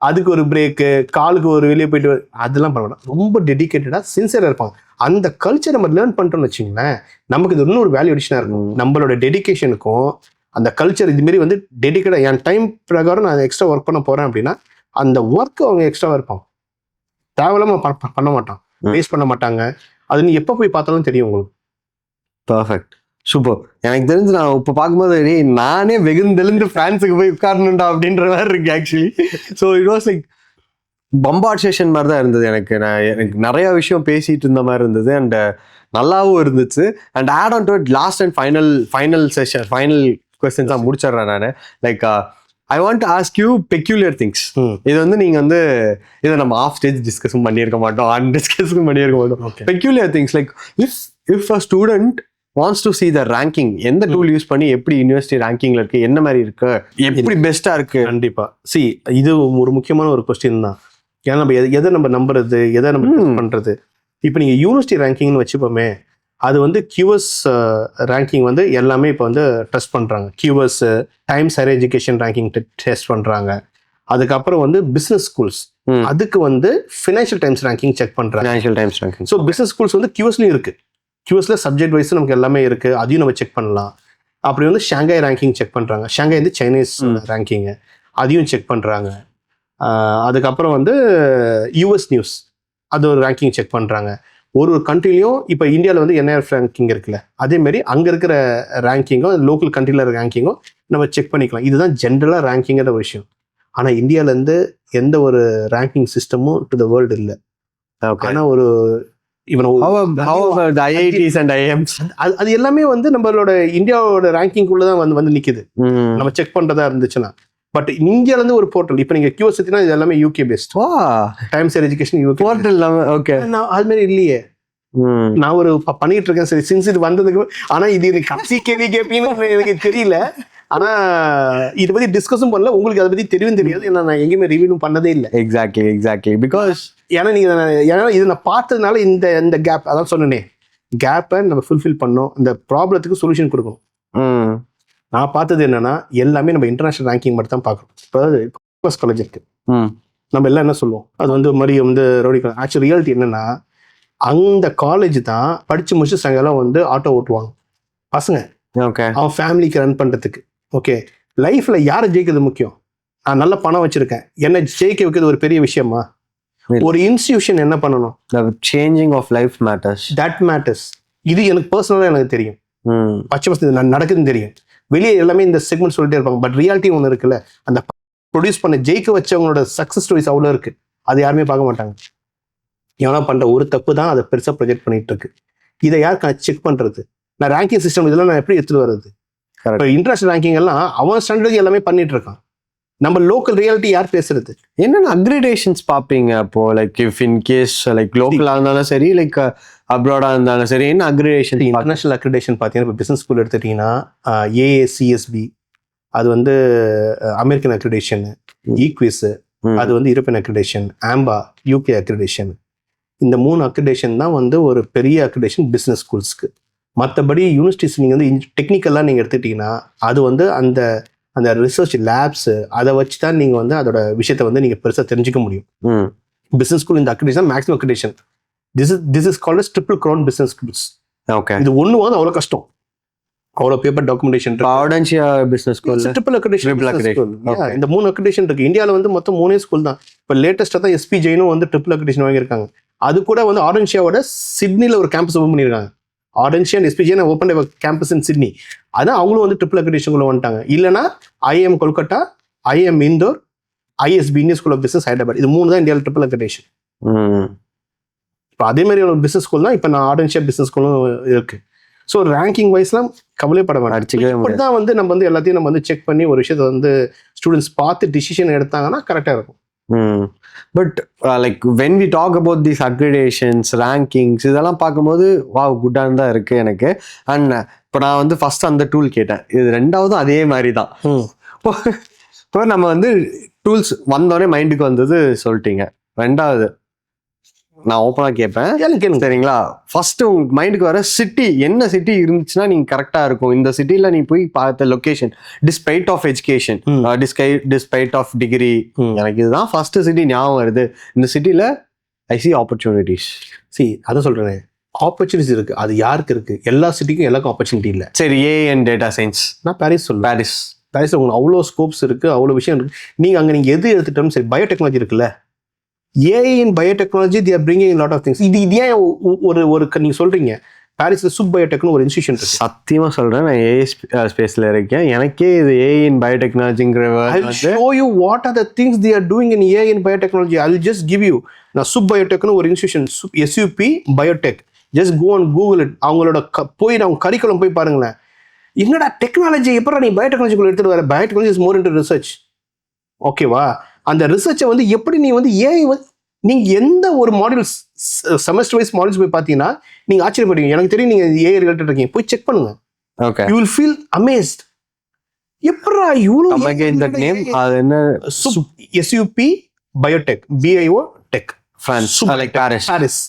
அதுக்கு ஒரு பிரேக்கு, காலுக்கு ஒரு வெளியே போயிட்டு அதெல்லாம் பண்ண மாட்டான். ரொம்ப டெடிக்கேட்டடா சின்சியரா இருப்பாங்க. அந்த கல்ச்சர் நம்ம லேர்ன் பண்ணிட்டோம்னு வச்சுங்களேன், நமக்கு இது இன்னும் ஒரு வேல்யூ அடிஷனா இருக்கும். நம்மளோட டெடிக்கேஷனுக்கும் அந்த கல்ச்சர் இதுமாரி வந்து டெடிக்கேட்டா என் டைம் பிரகாரம் நான் எக்ஸ்ட்ரா ஒர்க் பண்ண போறேன் அப்படின்னா அந்த ஒர்க் அவங்க எக்ஸ்ட்ரா இருப்பாங்க. தேவையில்லாம பண்ண மாட்டான், வேஸ்ட் பண்ண மாட்டாங்க. அது நீ எப்போ போய் பார்த்தாலும் தெரியும் உங்களுக்கு. Perfect, super. எனக்கு தெரிஞ்சு நான் இப்போ பார்க்கும்போது நானே வெகுந்தெழுந்து பிரான்ஸுக்கு போய் உட்காரணுண்டா அப்படின்ற மாதிரி இருக்கு actually. So it was like பம்பாட் session மாதிரி தான் இருந்தது எனக்கு நிறைய விஷயம் பேசிட்டு இருந்த மாதிரி இருந்தது அண்ட் நல்லாவும் இருந்துச்சு. And add on to it last and final session final questions தான் முடிச்சிடுறேன் நான். Like I want to ask you peculiar things. இது வந்து நீங்க வந்து இதை நம்ம ஆஃப் ஸ்டேஜ் டிஸ்கஸும் பண்ணியிருக்க மாட்டோம், அன்டிஸ்கஸும் பண்ணியிருக்க மாட்டோம். Peculiar things like if a student wants to see the ranking, எந்த டூல் யூஸ் பண்ணி எப்படி யூனிவர்சிட்டி ரேங்கிங்ல இருக்கு, என்ன மாதிரி இருக்கு, எப்படி பெஸ்டா இருக்கு. கண்டிப்பா இது ஒரு முக்கியமான ஒரு கொஸ்டின் தான். ஏன்னா நம்ம எதை நம்ம நம்புறது, எதை நம்ம பண்றது. இப்போ நீங்க யூனிவர்சிட்டி ரேங்கிங்னு வச்சுப்போமே, அது வந்து QS ரேங்கிங் வந்து எல்லாமே இப்போ வந்து டெஸ்ட் பண்றாங்க. QS times Higher education ranking test பண்றாங்க. அதுக்கப்புறம் வந்து பிசினஸ் ஸ்கூல்ஸ், அதுக்கு வந்து ஃபினான்ஷியல் டைம்ஸ் ரேங்கிங் செக் பண்றாங்க. Financial times ranking. So business schools வந்து QSலயும் இருக்கு. QSல சப்ஜெக்ட் வைஸ் நமக்கு எல்லாமே இருக்கு, அதையும் நம்ம செக் பண்ணலாம். அப்படி வந்து ஷாங்காய் ரேங்கிங் செக் பண்றாங்க. ஷாங்காய் வந்து சைனீஸ் ரேங்கிங், அதையும் செக் பண்றாங்க. அதுக்கப்புறம் வந்து US நியூஸ், அது ஒரு ரேங்கிங் செக் பண்றாங்க. ஒரு கண்ட்ரிலையும் இப்போ இந்தியாவில் வந்து NIRF ரேங்கிங் இருக்குல்ல, அதே மாதிரி அங்கே இருக்கிற ரேங்கிங்கும் லோக்கல் கண்ட்ரியில் இருக்கிற ரேங்கிங்கும் நம்ம செக் பண்ணிக்கலாம். இதுதான் ஜென்ரலாக ரேங்கிங்கிற விஷயம். ஆனால் இந்தியாவிலேருந்து எந்த ஒரு ரேங்கிங் சிஸ்டமும் டு த வேர்ல்டு இல்லை. ஆனால் ஒரு IITs and IIMs அது எல்லாமே வந்து நம்மளோட இந்தியாவோட ரேங்கிங்குள்ள தான் வந்து நிக்குது நம்ம செக் பண்றதா இருந்துச்சுன்னா. பட் இந்தியால இருந்து ஒரு போர்ட்டல், இப்போ நீங்க QS எடுத்தீங்கன்னா இது எல்லாமே UK based. Times Higher Education UK portal. Okay, நான் அது மாதிரி இல்லையே. நான் ஒரு பண்ணிட்டு இருக்கேன் சரி, சின்ஸ் இது வந்ததுக்கு. ஆனா இது எனக்கு கடைசி கேள்வி கேட்பீங்கன்னு எனக்கு தெரியல. ஆனா இதை பத்தி டிஸ்கஸும் பண்ணல, உங்களுக்கு அதை பத்தி தெரியவும் தெரியாது. ஏன்னா நான் எங்கேயுமே ரிவ்யூ பண்ணதே இல்லை. எக்ஸாக்ட்லி பிகாஸ் ஏன்னா இது நான் பார்த்ததுனால இந்த கேப், அதான் சொன்னேனே, கேப்பை நம்ம ஃபுல்ஃபில் பண்ணோம், இந்த ப்ராப்ளத்துக்கு சொல்யூஷன் கொடுக்கணும். நான் பார்த்தது என்னன்னா, எல்லாமே நம்ம இன்டர்நேஷனல் ரேங்கிங் மட்டும் தான் பார்க்கணும். இப்போ காலேஜ் இருக்கு, நம்ம எல்லாம் என்ன சொல்லுவோம், அது வந்து மாதிரி வந்து ரவுடி. ஆக்சுவல் ரியாலிட்டி என்னன்னா, அந்த காலேஜ் தான் படிச்சு முடிச்சு சாயங்காலம் வந்து ஆட்டோ ஓட்டுவாங்க பசங்க. அவன் ஃபேமிலிக்கு ரன் பண்றதுக்கு. ஓகே, லைஃப்ல யாரை ஜெயிக்கிறது முக்கியம்? நான் நல்ல பணம் வச்சிருக்கேன், என்ன ஜெயிக்க வைக்கிறது ஒரு பெரிய விஷயமா? ஒரு இன்ஸ்டிடியூஷன் என்ன பண்ணணும்? Changing of life matters, that matters. இது எனக்கு பர்சனலாக எனக்கு தெரியும், பச்சை பசங்க நடக்குதுன்னு தெரியும். வெளியே எல்லாமே இந்த செக்மெண்ட் சொல்லிட்டே இருப்பாங்க. பட் ரியாலிட்டி ஒன்று இருக்குல்ல, அந்த ப்ரொடியூஸ் பண்ண ஜெயிக்க வச்சவங்களோட சக்ஸஸ் ஸ்டோரிஸ் அவ்வளோ இருக்கு, அது யாருமே பார்க்க மாட்டாங்க. எவனா பண்ற ஒரு தப்பு தான் அதை பெருசாக ப்ரொஜெக்ட் பண்ணிட்டு இருக்கு. இதை யார் செக் பண்றது? நான் ரேங்கிங் சிஸ்டம் இதெல்லாம் நான் எப்படி எடுத்துட்டு வர்றது? இப்போ இன்டர்நேஷனல் ரேங்கிங் எல்லாம் அவன் ஸ்டாண்டர்டுக்கு எல்லாமே பண்ணிட்டு இருக்கான். நம்ம லோக்கல் ரியாலிட்டி யார் பேசுறது? என்னென்ன அக்ரிடேஷன்ஸ் பார்ப்பீங்க அப்போ? Like if in case like லோக்கலா இருந்தாலும் சரி, லைக் அப்ராடா இருந்தாலும் சரி, என்ன அக்ரிடேஷன்? இன்டர்நேஷனல் அக்ரிடேஷன் பார்த்தீங்கன்னா, இப்போ பிசினஸ் ஸ்கூல் எடுத்துட்டீங்கன்னா AACSB, அது வந்து அமெரிக்கன் அக்ரிடேஷன். ஈக்விஸ், அது வந்து European accreditation. AMBA UK accreditation. இந்த 3 அக்ரிடேஷன் தான் வந்து ஒரு பெரிய அக்ரிடேஷன் பிசினஸ் ஸ்கூல்ஸ்க்கு. மற்றபடி யூனிவர்சிட்டிஸ் நீங்கள் வந்து டெக்னிக்கலாக நீங்கள் எடுத்துக்கிட்டீங்கன்னா, அது வந்து அந்த அந்த ரிசர்ச் லேப்ஸ், அதை வச்சு தான் நீங்கள் வந்து அதோட விஷயத்தை வந்து நீங்கள் பெருசாக தெரிஞ்சுக்க முடியும். பிசினஸ் ஸ்கூல் இந்த accreditation maximum accreditation. This is called triple crown business schools. Okay, இது ஒன்று வந்து அவ்வளோ கஷ்டம், அவ்வளோ paper documentation. Business school triple accreditation. இந்த 3 அக்ரிடேஷன் இருக்கு. இந்தியாவில் வந்து மொத்தம் 3 ஸ்கூல் தான். இப்போ லேட்டஸ்ட்டாக தான் SP ஜெயினும் வந்து ட்ரிபிள் அக்ரிடேஷன் வாங்கியிருக்காங்க. அது கூட வந்து ஆரன்ஷியாவோட சிட்னியில் ஒரு கேம்பஸ் ஓப்பன் பண்ணியிருக்காங்க. ஆரன்ஷியா and SP Jain open campus in Sydney. அதான் அவங்களும் வந்து ட்ரிபிள் அக்ரிடேஷனுக்குள்ள வந்துட்டாங்க. இல்லைனா IIM Kolkata, IIM Indore, ISB Indian school of business Hyderabad. இது 3 தான் இந்தியாவில் ட்ரிபிள் அக்ரிடேஷன். இப்போ அதே மாதிரி ஒரு பிசினஸ் ஸ்கூல் தான் இப்போ நான் ஆரன்ஷியா பிசினஸ் ஸ்கூலும் இருக்கு. ஸோ ரேங்கிங் வைஸ்லாம் கவலைப்பட மாட்டேன். இப்படி தான் வந்து நம்ம வந்து எல்லாத்தையும் நம்ம வந்து செக் பண்ணி ஒரு விஷயத்தை வந்து ஸ்டூடெண்ட்ஸ் பார்த்து டிசிஷன் எடுத்தாங்கன்னா கரெக்டாக இருக்கும். But like when we talk about these accreditations, rankings, இதெல்லாம் பார்க்கும்போது வாவ் குட்டாக தான் இருக்கு எனக்கு. அண்ட் இப்போ நான் வந்து ஃபர்ஸ்ட் அந்த டூல் கேட்டேன், இது ரெண்டாவதும் அதே மாதிரி தான். இப்போ நம்ம வந்து டூல்ஸ் வந்தோடனே மைண்டுக்கு வந்தது சொல்லிட்டீங்க. ரெண்டாவது நான் ஓப்பனாக கேட்பேன், சரிங்களா? ஃபர்ஸ்ட் உங்களுக்கு மைண்டுக்கு வர சிட்டி, என்ன சிட்டி இருந்துச்சுன்னா நீங்க கரெக்டா இருக்கும், இந்த சிட்டில நீ போய் பார்த்த location, despite of education, despite of degree, எனக்கு இதுதான் ஃபர்ஸ்ட் சிட்டி ஞாபகம் வருது. இந்த சிட்டில ஐ சி ஆப்பர்ச்சுனிட்டிஸ். அதான் சொல்றேன், ஆப்பர்ச்சுனிட்டிஸ் இருக்கு. அது யாருக்கு இருக்கு? எல்லா சிட்டிக்கும் எல்லாருக்கும் ஆப்பர்ச்சுனிட்டி இல்லை. சரி, AI அண்ட் டேட்டா சயின்ஸ், நான் பாரிஸ் சொல்லுவேன். பாரிஸ் உங்களுக்கு அவ்வளோ ஸ்கோப்ஸ் இருக்கு, அவ்வளோ விஷயம் இருக்கு. நீங்க அங்க நீங்க எது எடுத்துட்டோம், சரி பயோடெக்னாலஜி இருக்குல்ல, AI in biotechnology, they are bringing a lot of things. இது ஏன் ஒரு நீங்க சொல்றீங்க, பாரிஸ்ல சுப் பயோடெக்னு ஒரு இன்ஸ்டியூஷன் இருக்கு. சத்தியமா சொல்றேன், நான் ஏஐ ஸ்பேஸ்ல இருக்கேன். எனக்கே இது ஏஐ இன் பயோடெக்னாலஜிங்கிற I'll show you what are the things they are doing in AI in biotechnology. I'll just give you. நான் சுப் பயோடெக்னு ஒரு institution, SUP biotech, just go and Google it. அவங்களோட போய் அவங்க கரிக்குலம் போய் பாருங்களேன். என்னடா டெக்னாலஜி எப்படா நீ பயோடெக்னாலஜிக்குள்ள எடுத்துட்டு வர? Biotechnology is more into research. ஓகேவா? அந்த ரிசர்ச்சை வந்து எப்படி நீ வந்து ஏஐ நீங்க எந்த ஒரு மாடியூல்ஸ் செமஸ்டர் வைஸ் மாடியூல்ஸ் போய் பார்த்தீங்கன்னா நீங்க ஆச்சரியப்படுவீங்க. எனக்கு தெரியும் நீங்க ஏஐ ரிலேட்டட் இருக்கீங்க, போய் செக் பண்ணுங்க. Okay, you will feel amazed. எப்படா இந்த நேம் அது என்ன? SUP Biotech, BIO tech, France, like Paris.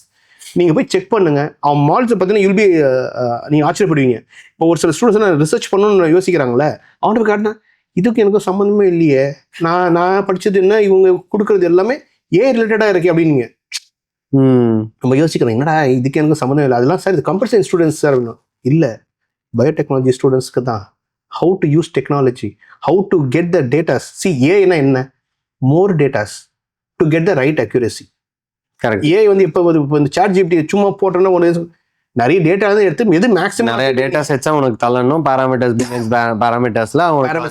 நீங்க போய் செக் பண்ணுங்க. அவன் மால்ஸ் பார்த்தீங்கன்னா யூல் பி நீங்க ஆச்சரியப்படுவீங்க. இப்போ ஒரு சில ஸ்டூடெண்ட்ஸ் ரிசர்ச் பண்ணணும்னு யோசிக்கிறாங்களே, அவனுக்கு காட்டினா இதுக்கு எனக்கு சம்மந்தமே இல்லையே, நான் படிச்சது என்ன, இவங்க கொடுக்கறது எல்லாமே ஏ ரிலேட்டடா இருக்கு அப்படின்னீங்க. நம்ம யோசிக்கிறோம், என்னடா இதுக்கு எனக்கு சம்மந்தம் இல்லை. அதெல்லாம் சார் இது கம்ப்யூட்டர் சயின்ஸ் ஸ்டூடெண்ட்ஸ் சார் அப்படின்னா இல்லை, பயோடெக்னாலஜி ஸ்டூடெண்ட்ஸ்க்கு தான். How to use technology, how to get the datas. See ஏன்னா என்ன? More datas to get the right accuracy. Correct. AI வந்து இப்போ இந்த சாட் ஜிபிடி சும்மா போட்டோன்னா ஒரு நிறைய டேட்டா தான் எடுத்து எது மேக்ஸிமம் நிறைய டேட்டா செட்ஸா உனக்கு தள்ளணும். பாராமீட்டர்ஸ்ல பேராமீட்டர்ஸ்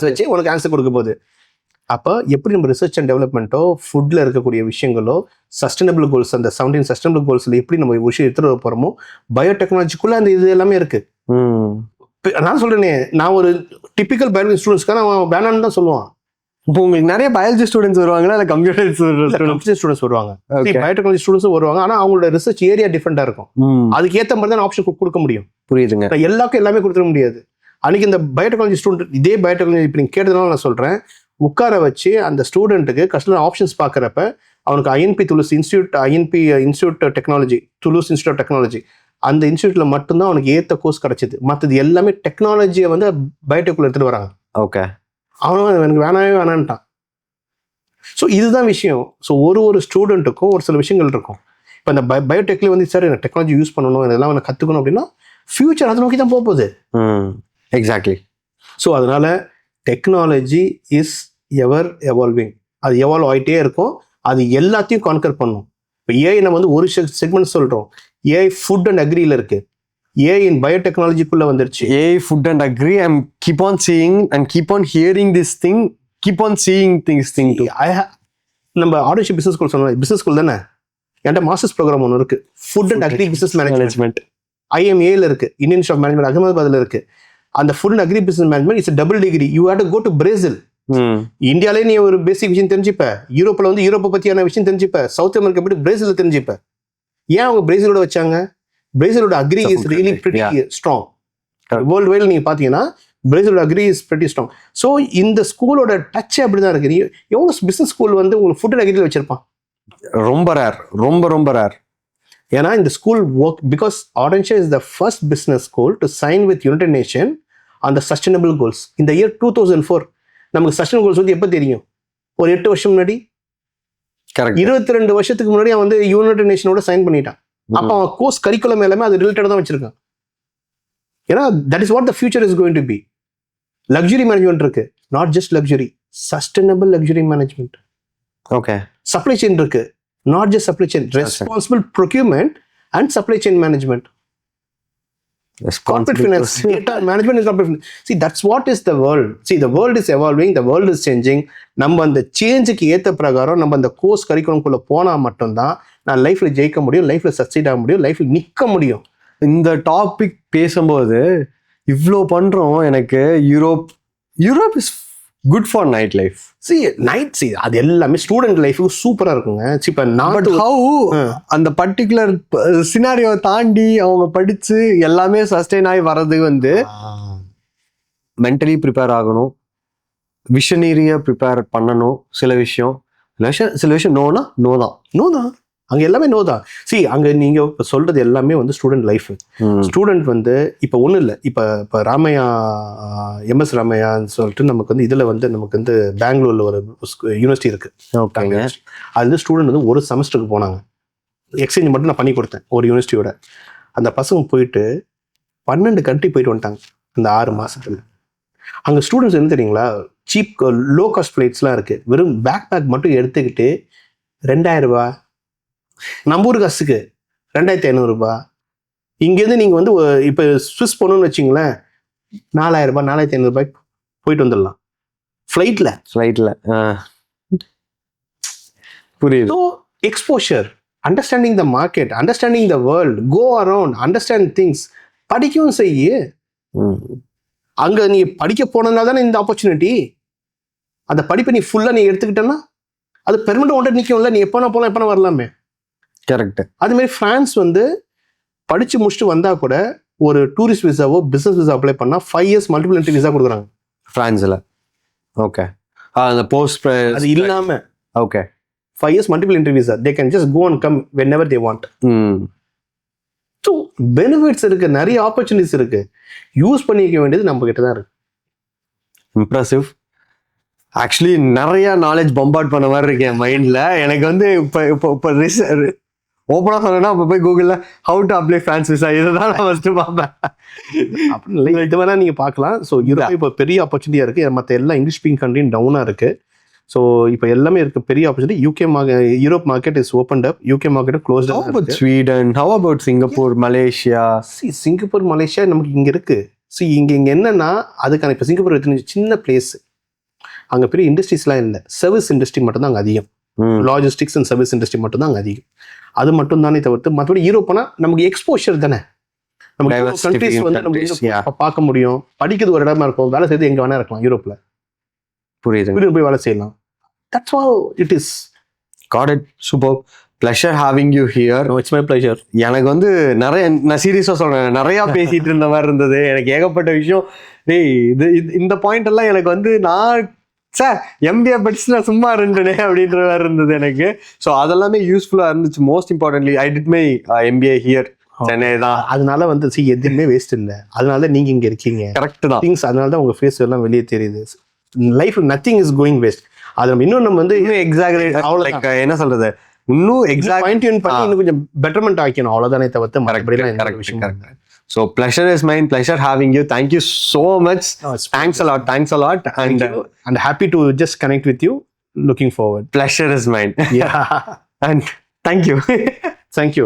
வச்சு உனக்கு ஆன்சர் கொடுக்க போகுது. அப்போ எப்படி நம்ம ரிசர்ச் அண்ட் டெவலப்மெண்ட்டோ, ஃபுட்ல இருக்கக்கூடிய விஷயங்களோ, சஸ்டைனபிள் கோல்ஸ், அந்த 17 சஸ்டைனபிள் கோல்ஸ்ல எப்படி நம்ம விஷயம் எடுத்துட்டு போறோமோ, பயோடெக்னாலஜிக்குள்ள அந்த இது எல்லாமே இருக்கு. நான் சொல்றேனே, நான் ஒரு டிபிக்கல் பயாலஜி ஸ்டூடெண்ட்ஸ்க்கான அவன் வேணான்னு தான் சொல்லுவான். இப்போ உங்களுக்கு நிறைய பயாலஜி ஸ்டூடெண்ட்ஸ் வருவாங்களா, இல்லை கம்ப்யூட்டர் ஸ்டூடெண்ட்ஸ் வருவாங்க, பயோடெக்னாலஜி ஸ்டூடெண்ட்ஸும் வருவாங்க. ஆனால் அவங்களோட ரிசர்ச் ஏரியா டிஃப்ரெண்டா இருக்கும். அதுக்கு ஏற்ற மாதிரி தான் ஆப்ஷன் கொடுக்க முடியும். புரியுதுங்க. எல்லாருக்கும் எல்லாமே கொடுத்துட முடியாது. அன்னைக்கு இந்த பயோடெக்னாலஜி ஸ்டூடெண்ட், இதே பயோடெக்னாலஜி இப்போ நீங்கள் கேட்டதுனால நான் சொல்றேன், உட்கார வச்சு அந்த ஸ்டூடெண்ட்டுக்கு கஷ்டம் ஆப்ஷன்ஸ் பார்க்குறப்ப அவனுக்கு INP Toulouse institute technology, Toulouse institute technology, அந்த இன்ஸ்டியூட்ல மட்டும்தான் அவனுக்கு ஏற்ற கோர்ஸ் கிடைச்சது. மற்றது எல்லாமே டெக்னாலஜியை வந்து பயோடெக்குள்ள எடுத்துட்டு வராங்க. ஓகே, அவனும் எனக்கு வேணான்ட்டான். ஸோ இதுதான் விஷயம். ஸோ ஒரு ஸ்டூடெண்ட்டுக்கும் ஒரு சில விஷயங்கள் இருக்கும். இப்போ இந்த பயோடெக்ல வந்து சார் எனக்கு டெக்னாலஜி யூஸ் பண்ணணும், இதெல்லாம் எனக்கு கற்றுக்கணும் அப்படின்னா ஃபியூச்சர் அதை நோக்கி தான் போகுது. எக்ஸாக்ட்லி. ஸோ அதனால டெக்னாலஜி இஸ் எவர் எவால்விங். அது எவால்வ் ஆகிட்டே இருக்கும். அது எல்லாத்தையும் கான்கர் பண்ணும். இப்போ ஏஐ நம்ம வந்து ஒரு செக்மெண்ட் சொல்கிறோம். ஏஐ ஃபுட் அண்ட் அக்ரியில் இருக்கு. ஏஐ இன் பயோடெக்னாலஜிக்குள்ள வந்துருச்சு. AI food and agri. I keep on seeing and keep on hearing this thing, keep on seeing things thing too. நம்ம ஆர்டர்ஷிப் பிசினஸ் ஸ்கூல் சொன்னோம், பிசினஸ் ஸ்கூல் தானே. என்கிட்ட மாஸ்டர்ஸ் ப்ரோக்ராம் ஒன்று இருக்கு, food and agri business management. IMA இருக்கு, Indian institute of management அகமதாபாத்ல இருக்கு. அந்த food and agri business management it's double degree. You have to go to Brazil. இந்தியாலே நீ ஒரு பேசிக் விஷயம் தெரிஞ்சுப்ப, யூரோப்ல வந்து யூரோப்பை பத்தியான விஷயம் தெரிஞ்சுப்ப, சவுத் அமெரிக்கா போய் பிரேசில்ல தெரிஞ்சுப்ப. ஏன் அவங்க பிரேசிலோட வச்சாங்க? பிரேசிலோட agri is really pretty strong. World wide நீங்க பாத்தீங்கன்னா பிரேசிலோட agri is pretty strong. So இந்த ஸ்கூலோட டச் அப்படிதான் இருக்கு. எவ்வளவு பிசினஸ் ஸ்கூல் வந்து உங்களுக்கு ஃபுட் அண்ட் அக்ரியில் வச்சிருப்பான்? ரொம்ப ரேர், ரொம்ப ரேர். ஏன்னா இந்த ஸ்கூல் ஒர்க் பிகாஸ் ஆரஞ்சா is the first business school to sign with united nation on the sustainable goals. இந்த இயர் 2004 நமக்கு சஸ்டைனபிள் கோல்ஸ் வந்து எப்போ தெரியும்? ஒரு 8 வருஷம் முன்னாடி. 22 வருஷத்துக்கு முன்னாடி அவன் வந்து யுனைடெட் நேஷனோட சைன் பண்ணிட்டான். அப்போ அவன் கோர்ஸ் கரிக்குலம் எல்லாமே அது ரிலேட்டட் தான் வச்சிருக்கான். ஏன்னா that is what the future is going to be. Luxury management இருக்கு, not just luxury, sustainable luxury management. Okay. Supply chain இருக்கு, not just supply chain, responsible procurement and supply chain management, corporate finance, data management and corporate finance. See, that's what is the world. See, the world is evolving, the world is changing. நம்ம அந்த சேஞ்சுக்கு ஏற்ற பிரகாரம் நம்ம அந்த course கரிக்குலம்குள்ள போனா மட்டும்தான் நான் லைஃப்ல ஜெயிக்க முடியும், லைஃப்ல சக்சீட் ஆக முடியும், லைஃப்ல நிற்க முடியும். இந்த டாபிக் பேசும்போது இவ்வளோ பண்றோம். எனக்கு Europe is good for night life. அது எல்லாமே ஸ்டூடெண்ட் லைஃபுக்கு சூப்பரா இருக்குங்க. இப்போ பட் ஹவு அந்த பர்டிகுலர் சினாரியோவை தாண்டி அவங்க படிச்சு எல்லாமே சஸ்டெயின் ஆகி வர்றது வந்து மென்டலி ப்ரிப்பேர் ஆகணும், விஷனரியா ப்ரிப்பேர் பண்ணணும். சில விஷயம் நோ தான் அங்க எல்லாமே நோ தான். அங்க நீங்க சொல்றது எல்லாமே வந்து ஸ்டூடெண்ட் லைஃப். ஸ்டூடெண்ட் வந்து இப்ப ஒண்ணும் இல்லை. இப்ப ராமையா, MS ராமையான்னு சொல்லிட்டு நமக்கு வந்து இதுல வந்து நமக்கு வந்து பெங்களூர்ல ஒரு யூனிவர்சிட்டி இருக்கு. அது ஸ்டூடெண்ட் வந்து ஒரு செமஸ்டருக்கு போனாங்க. எக்ஸ்சேஞ்ச் மட்டும் நான் பண்ணி கொடுத்தேன் ஒரு யூனிவர்சிட்டியோட. அந்த பசங்க போயிட்டு 12 கண்ட்ரி போயிட்டு வந்துட்டாங்க அந்த 6 மாசத்துல. அங்க ஸ்டூடெண்ட்ஸ் என்ன தெரியுங்களா, சீப் லோ காஸ்ட் ஃபிளைட்ஸ்லாம் இருக்கு. வெறும் பேக் மட்டும் எடுத்துக்கிட்டு 2000 ரூபாய், நம்ம ஊர் காசுக்கு 2500 ரூபாய், இங்கேருந்து நீங்கள் வந்து இப்போ ஸ்விஸ் போகணுன்னு வச்சிங்களேன், 4000 ரூபாய் 4500 ரூபாய்க்கு போயிட்டு வந்துடலாம் ஃப்ளைட்டில். புரியுது. So exposure, understanding the market, understanding the world, go around, understand things. படிக்கவும் செய்யு. அங்கே நீ படிக்க போனதுனால தானே இந்த ஆப்பர்ச்சுனிட்டி. அந்த படிப்பை நீ ஃபுல்லாக நீ எடுத்துக்கிட்டேன்னா அது பெர்மனெண்ட் ஒன்றை நிற்கும்ல. நீ எப்போனா போகலாம், எப்போனா வரலாமே. கரெக்ட். அதுமாரி ஃப்ரான்ஸ் வந்து படித்து முடிச்சுட்டு வந்தால் கூட ஒரு டூரிஸ்ட் விசாவோ பிஸ்னஸ் விசா அப்ளை பண்ணால் 5 years மல்டிபிள் என்ட்ரி விசா கொடுக்குறாங்க ஃப்ரான்ஸில். ஓகே. அந்த போஸ்ட் அது இல்லாமல் okay 5 years multiple entry visa, they can just go and come whenever they want. So benefits இருக்கு, நிறைய ஆப்பர்ச்சுனிட்டிஸ் இருக்கு. யூஸ் பண்ணிக்க வேண்டியது நம்ம கிட்ட தான் இருக்கு. இம்ப்ரெசிவ். ஆக்சுவலி நிறைய நாலேஜ் பம்பார்ட் பண்ண மாதிரி இருக்கு என் மைண்ட்ல. எனக்கு வந்து இப்போ ஓப்பனாக சொல்லணும்னா இப்போ போய் கூகுளில் how to apply France visa இதுதான் நான் ஃபர்ஸ்ட் பார்ப்பேன். அப்படி இல்லை, இது வேணா நீங்கள் பார்க்கலாம். ஸோ யூரோப் இப்போ பெரிய ஆப்பர்ச்சுனிட்டியாக இருக்குது. மற்ற எல்லா இங்கிலீஷ் ஸ்பீக்கிங் கண்ட்ரியும் டவுனாக இருக்குது. ஸோ இப்போ எல்லாமே இருக்குது பெரிய opportunity. Europe market is opened up, UK market closed. How about Sweden? How about Singapore, Malaysia? Singapore, Malaysia நமக்கு இங்கே இருக்குது. இங்கே என்னன்னா அதுக்கான இப்போ சிங்கப்பூர் சின்ன பிளேஸ், அங்கே பெரிய இண்டஸ்ட்ரீஸ்லாம் இல்லை. சர்வீஸ் இண்டஸ்ட்ரி மட்டும்தான் அங்கே அதிகம். லாஜிஸ்டிக்ஸ் அண்ட் சர்வீஸ் இண்டஸ்ட்ரி மட்டும்தான் அங்கே அதிகம். அது மட்டும் தானே தவிர்த்து மற்றபடி யூரோப்னா நமக்கு எக்ஸ்போஷர் தானே. நமக்கு கண்ட்ரிஸ் வந்து நம்ம பார்க்க முடியும். படிக்கிறது ஒரு இடமா இருக்கும், வேலை செய்து எங்கே வேணா இருக்கலாம் யூரோப்பில். புரியுது. போய் வேலை செய்யலாம். That's how it is. Got it. Super. Pleasure having you here. No, it's my pleasure. எனக்கு வந்து நான் சீரியஸாக சொல்கிறேன், நிறையா பேசிகிட்டு இருந்த மாதிரி இருந்தது. எனக்கு ஏகப்பட்ட விஷயம். டேய் இந்த பாயிண்ட் எல்லாம் எனக்கு வந்து நான் சார் எம்பிஏ படிச்சு நான் சும்மா இருந்தேனே அப்படின்ற மாதிரி இருந்தது எனக்கு. ஸோ அதெல்லாமே யூஸ்ஃபுல்லாக இருந்துச்சு. Most importantly I did my MBA here Chennai தான். அதனால வந்து எதுவுமே வேஸ்ட் இல்லை. அதனால நீங்க இங்க இருக்கீங்க. கரெக்ட் தான். திங்ஸ் அதனால தான் உங்க ஃபேஸ் எல்லாம் வெளியே தெரியுது. Life nothing is going waste. அது நம்ம நம்ம வந்து இன்னும் எக்ஸாகரேட் லைக் என்ன சொல்றது, இன்னும் எக்ஸாக்ட் இன்னும் கொஞ்சம் பெட்டர்மெண்ட் ஆக்கணும். அவ்வளவுதானே தவிர்த்து மறக்கப்படி. So pleasure is mine. Pleasure having you. Thank you so much. Thanks a lot. And happy to just connect with you. Looking forward. Pleasure is mine. Yeah. And thank you. Thank you.